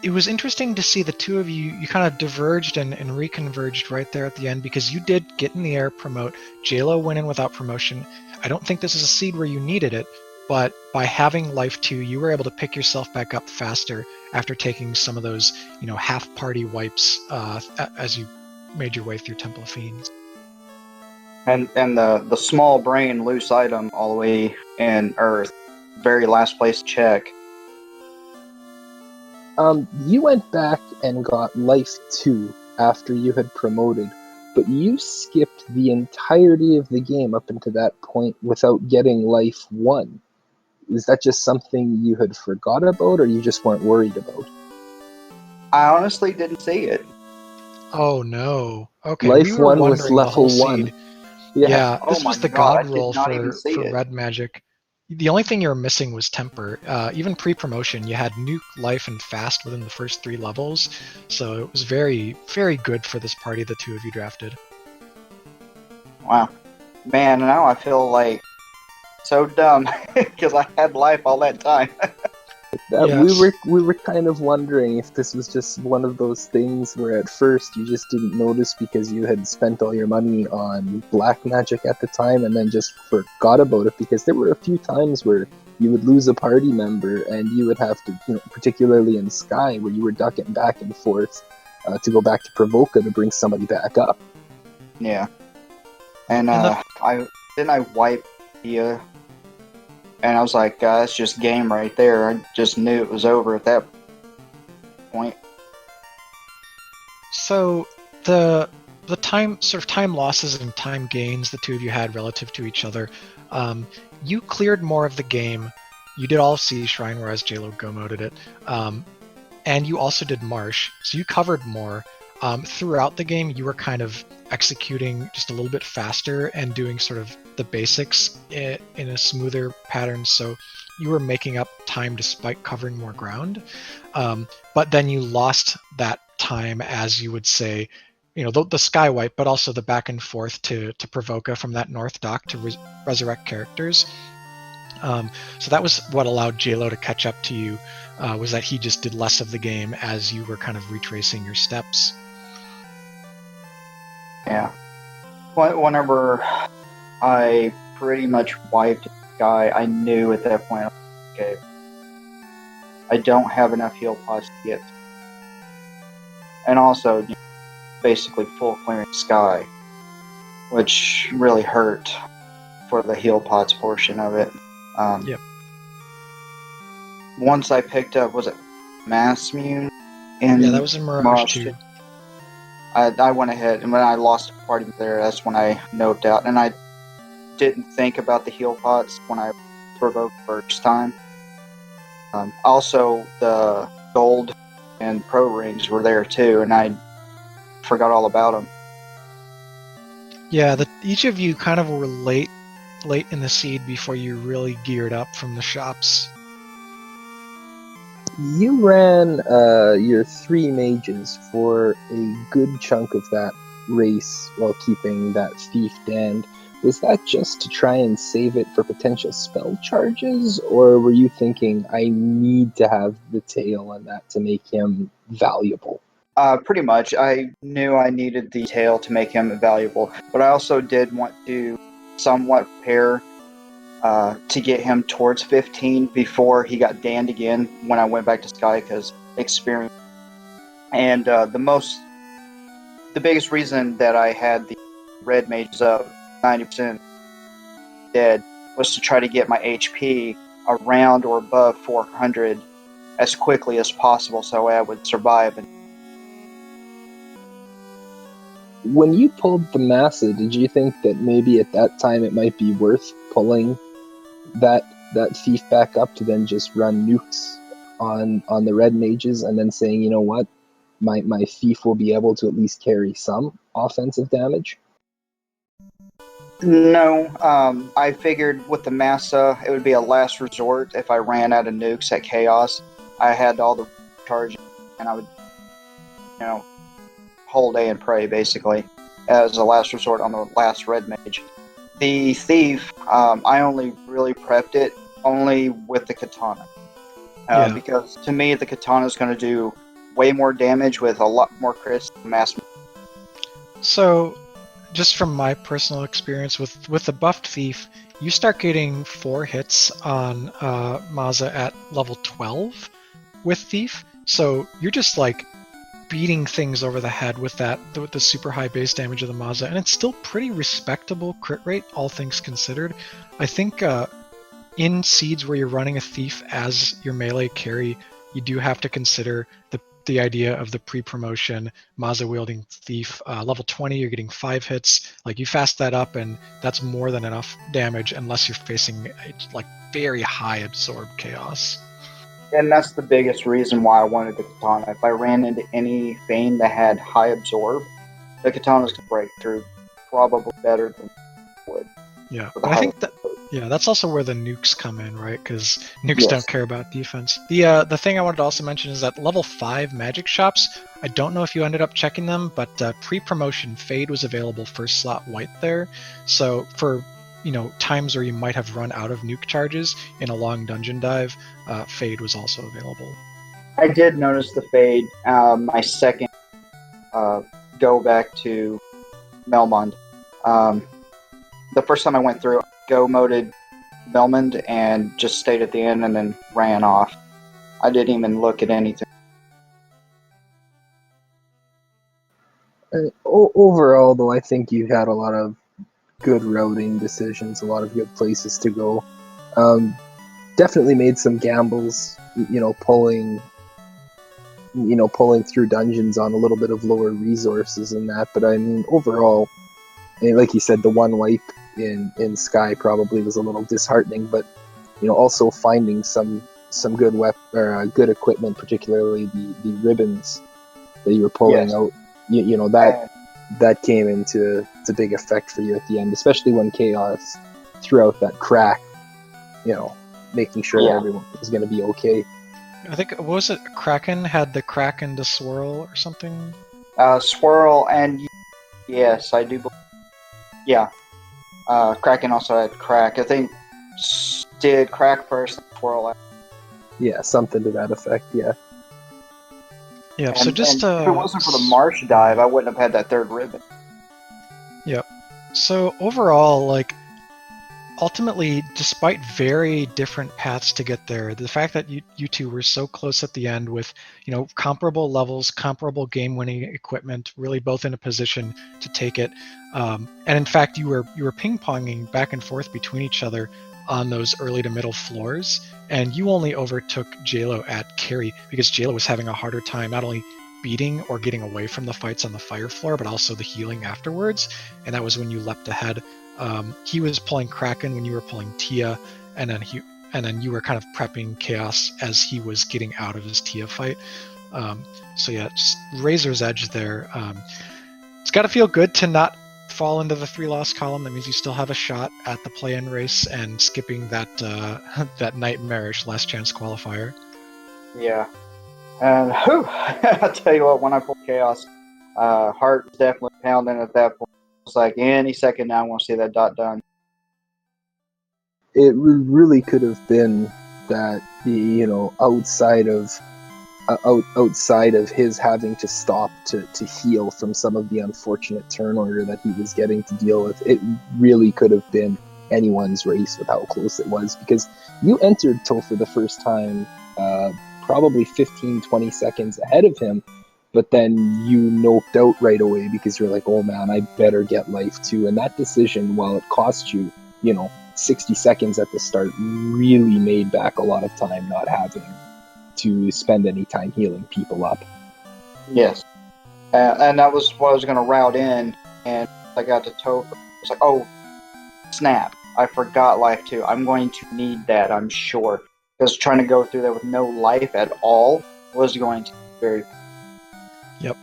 it was interesting to see the 2 of you kind of diverged and reconverged right there at the end, because you did get in the air, promote. Jaylow went in without promotion. I don't think this is a seed where you needed it, but by having life 2, you were able to pick yourself back up faster after taking some of those, half-party wipes as you made your way through Temple of Fiends. And the small brain loose item all the way in Earth, very last place to check. You went back and got life 2 after you had promoted, but you skipped the entirety of the game up until that point without getting life 1. Is that just something you had forgot about, or you just weren't worried about? I honestly didn't see it. Oh no. Okay, life we were 1 wondering was the whole level 1. seed. Yeah, Oh this my was the God, god I did roll not even for see it. red magic. The only thing you were missing was temper. Even pre-promotion, you had nuke, life, and fast within the first 3 levels, so it was very, very good for this party the 2 of you drafted. Wow. Man, now I feel like so dumb because I had life all that time. Yes. We were kind of wondering if this was just one of those things where at first you just didn't notice because you had spent all your money on black magic at the time and then just forgot about it, because there were a few times where you would lose a party member and you would have to, particularly in Sky, where you were ducking back and forth to go back to Provoca to bring somebody back up. Yeah. And I wiped the and I was like, that's just game right there. I just knew it was over at that point. So the time losses and time gains the 2 of you had relative to each other, you cleared more of the game. You did all of Sea Shrine, whereas Jaylow go-moded it. And you also did Marsh, so you covered more. Throughout the game, you were kind of executing just a little bit faster and doing sort of the basics in a smoother pattern, so you were making up time despite covering more ground. But then you lost that time, as you would say, the sky wipe, but also the back and forth to Provoca from that north dock to resurrect characters. So that was what allowed Jaylow to catch up to you, was that he just did less of the game as you were kind of retracing your steps. Yeah. Whenever I pretty much wiped the guy, I knew at that point, okay, I don't have enough heal pods to get. And also, basically full clearing Sky, which really hurt for the heal pods portion of it. Yep. Once I picked up, was it Mass Mune? Yeah, that was in Mirage 2. I went ahead, and when I lost a party there, that's when I noped out. And I didn't think about the heal pots when I provoked first time. Also, the gold and pro rings were there too, and I forgot all about them. Yeah, each of you kind of were late in the seed before you really geared up from the shops. You ran your 3 mages for a good chunk of that race while keeping that thief damned. Was that just to try and save it for potential spell charges, or were you thinking, I need to have the tail on that to make him valuable? Pretty much. I knew I needed the tail to make him valuable, but I also did want to somewhat prepare to get him towards 15 before he got damned again when I went back to Sky, because experience. And the biggest reason that I had the red mages up 90% dead was to try to get my HP around or above 400 as quickly as possible, so I would survive. And When you pulled the Massa, did you think that maybe at that time it might be worth pulling that thief back up to then just run nukes on the red mages and then saying, you know what, my thief will be able to at least carry some offensive damage? no, I figured with the Massa, it would be a last resort if I ran out of nukes at Chaos. I had all the charges, and I would, whole day and pray, basically, as a last resort on the last red mage. The thief, I only really prepped it only with the katana. Yeah. Because to me, the katana is going to do way more damage with a lot more crits than mass. So, just from my personal experience with the buffed thief, you start getting 4 hits on Maza at level 12 with thief. So you're just like beating things over the head with the super high base damage of the Maza, and it's still pretty respectable crit rate, all things considered. I think in seeds where you're running a thief as your melee carry, you do have to consider the idea of the pre-promotion Maza wielding thief. Level 20, you're getting 5 hits. Like, you fast that up, and that's more than enough damage unless you're facing like very high absorb chaos. And that's the biggest reason why I wanted the katana. If I ran into any vein that had high absorb, the katana's going to break through probably better than it would. Yeah, but I think that's also where the nukes come in, right? Because nukes don't care about defense. The thing I wanted to also mention is that level 5 magic shops, I don't know if you ended up checking them, but pre-promotion Fade was available first slot white there. So for times where you might have run out of nuke charges in a long dungeon dive, Fade was also available. I did notice the Fade. My second go back to Melmond. The first time I went through, go moded Melmond and just stayed at the end and then ran off. I didn't even look at anything. Overall, though, I think you had a lot of good routing decisions, a lot of good places to go. Definitely made some gambles, pulling through dungeons on a little bit of lower resources and that. But I mean, overall, like you said, the one wipe in Sky probably was a little disheartening. But also finding some good good equipment, particularly the ribbons that you were pulling out. That came into big effect for you at the end, especially when Chaos threw out that crack. Making sure that everyone was going to be okay. I think, what was it? Kraken had the crack into swirl or something? Swirl, and yes, I do believe. Yeah. Kraken also had crack. I think did crack first, swirl after. Yeah, something to that effect, yeah. Yeah, so just... if it wasn't for the marsh dive, I wouldn't have had that third ribbon. Yep. So overall, ultimately, despite very different paths to get there, the fact that you two were so close at the end with, comparable levels, comparable game-winning equipment, really both in a position to take it, and in fact, you were ping-ponging back and forth between each other on those early to middle floors, and you only overtook Jaylow at carry because Jaylow was having a harder time not only beating or getting away from the fights on the fire floor, but also the healing afterwards, and that was when you leapt ahead. He was pulling Kraken when you were pulling Tia, and then you were kind of prepping Chaos as he was getting out of his Tia fight. So yeah, just razor's edge there. It's got to feel good to not fall into the 3 loss column, that means you still have a shot at the play-in race and skipping that that nightmarish last chance qualifier. Yeah. And I'll tell you what, when I pulled Chaos, heart was definitely pounding at that point. It's like any second now I want to see that dot done. It really could have been that, outside of his having to stop to heal from some of the unfortunate turn order that he was getting to deal with, it really could have been anyone's race with how close it was, because you entered Topher the first time probably 15-20 seconds ahead of him, but then you noped out right away because you're like, oh man, I better get life too. And that decision, while it cost you 60 seconds at the start, really made back a lot of time not having to spend any time healing people up. Yes. And that was what I was going to route in, and I got to Topher. It's like, oh, snap. I forgot life 2. I'm going to need that, I'm sure. Because trying to go through that with no life at all was going to be very... Yep.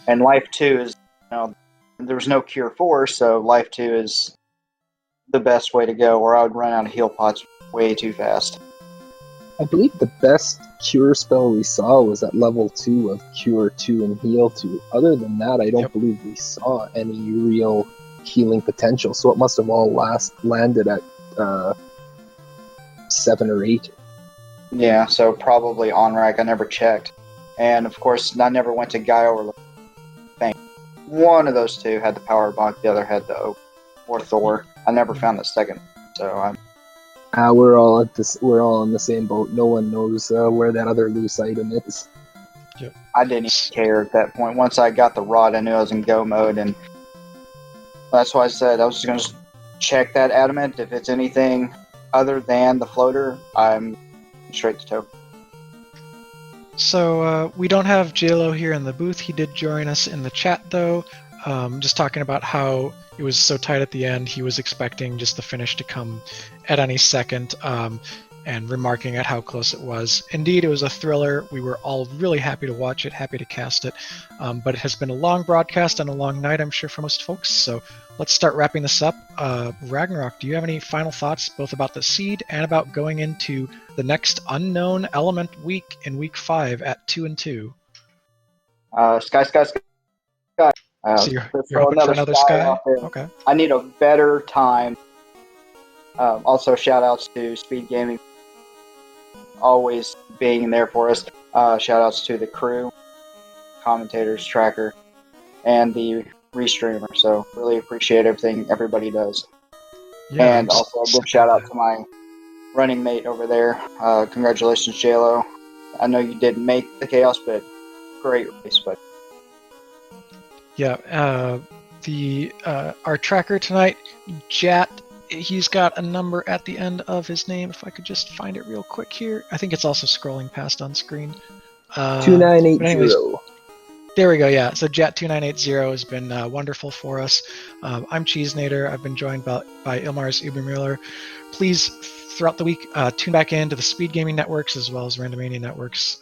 And life 2 is, there was no cure 4, so life 2 is the best way to go, or I would run out of heal pots way too fast. I believe the best cure spell we saw was at level 2 of Cure 2 and Heal 2. Other than that, I don't believe we saw any real healing potential, so it must have all landed at 7 or 8. Yeah, so probably on rack. I never checked. And of course, I never went to Gaia or Fang. One of those two had the power bonk, the other had the Oak or Thor. I never found the second, so I'm... We're all in the same boat. No one knows where that other loose item is. Yep. I didn't even care at that point. Once I got the rod, I knew I was in go mode, and that's why I said I was just going to check that adamant. If it's anything other than the floater, I'm straight to toe. So we don't have Jaylow here in the booth. He did join us in the chat, though, just talking about how it was so tight at the end. He was expecting just the finish to come at any second, and remarking at how close it was. Indeed, it was a thriller. We were all really happy to watch it, happy to cast it, but it has been a long broadcast and a long night, I'm sure, for most folks. So let's start wrapping this up. Ragnarok, do you have any final thoughts, both about the seed and about going into the next unknown element week in week 5 at 2 and 2? Sky. So you're hoping for another sky? Okay. I need a better time. Also, shout outs to Speed Gaming, always being there for us. Shout outs to the crew, commentators, tracker, and the restreamer. So really appreciate everything everybody does. Yeah, and also a good shout out to my running mate over there. Congratulations, Jaylow. I know you didn't make the chaos, but great race, but yeah, our tracker tonight, Jat, he's got a number at the end of his name. If I could just find it real quick here. I think it's also scrolling past on screen. 2980. There we go, yeah. So Jat2980 has been wonderful for us. I'm Cheesenator. I've been joined by Ilmar's Ubermuller. Please, throughout the week, tune back into the Speed Gaming networks as well as Randomania networks.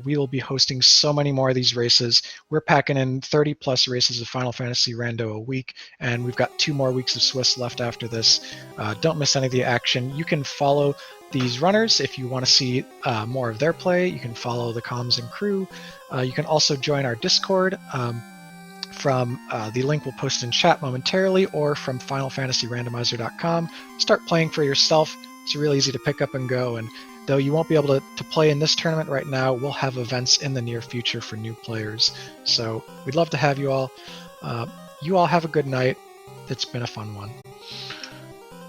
We will be hosting so many more of these races. We're packing in 30 plus races of Final Fantasy Rando a week, and we've got 2 more weeks of Swiss left after this. Don't miss any of the action. You can follow these runners if you want to see more of their play. You can follow the comms and crew. You can also join our Discord from the link we'll post in chat momentarily, or from FinalFantasyRandomizer.com. Start playing for yourself. It's real easy to pick up and go, and though you won't be able to play in this tournament right now, we'll have events in the near future for new players. So we'd love to have you all. You all have a good night. It's been a fun one.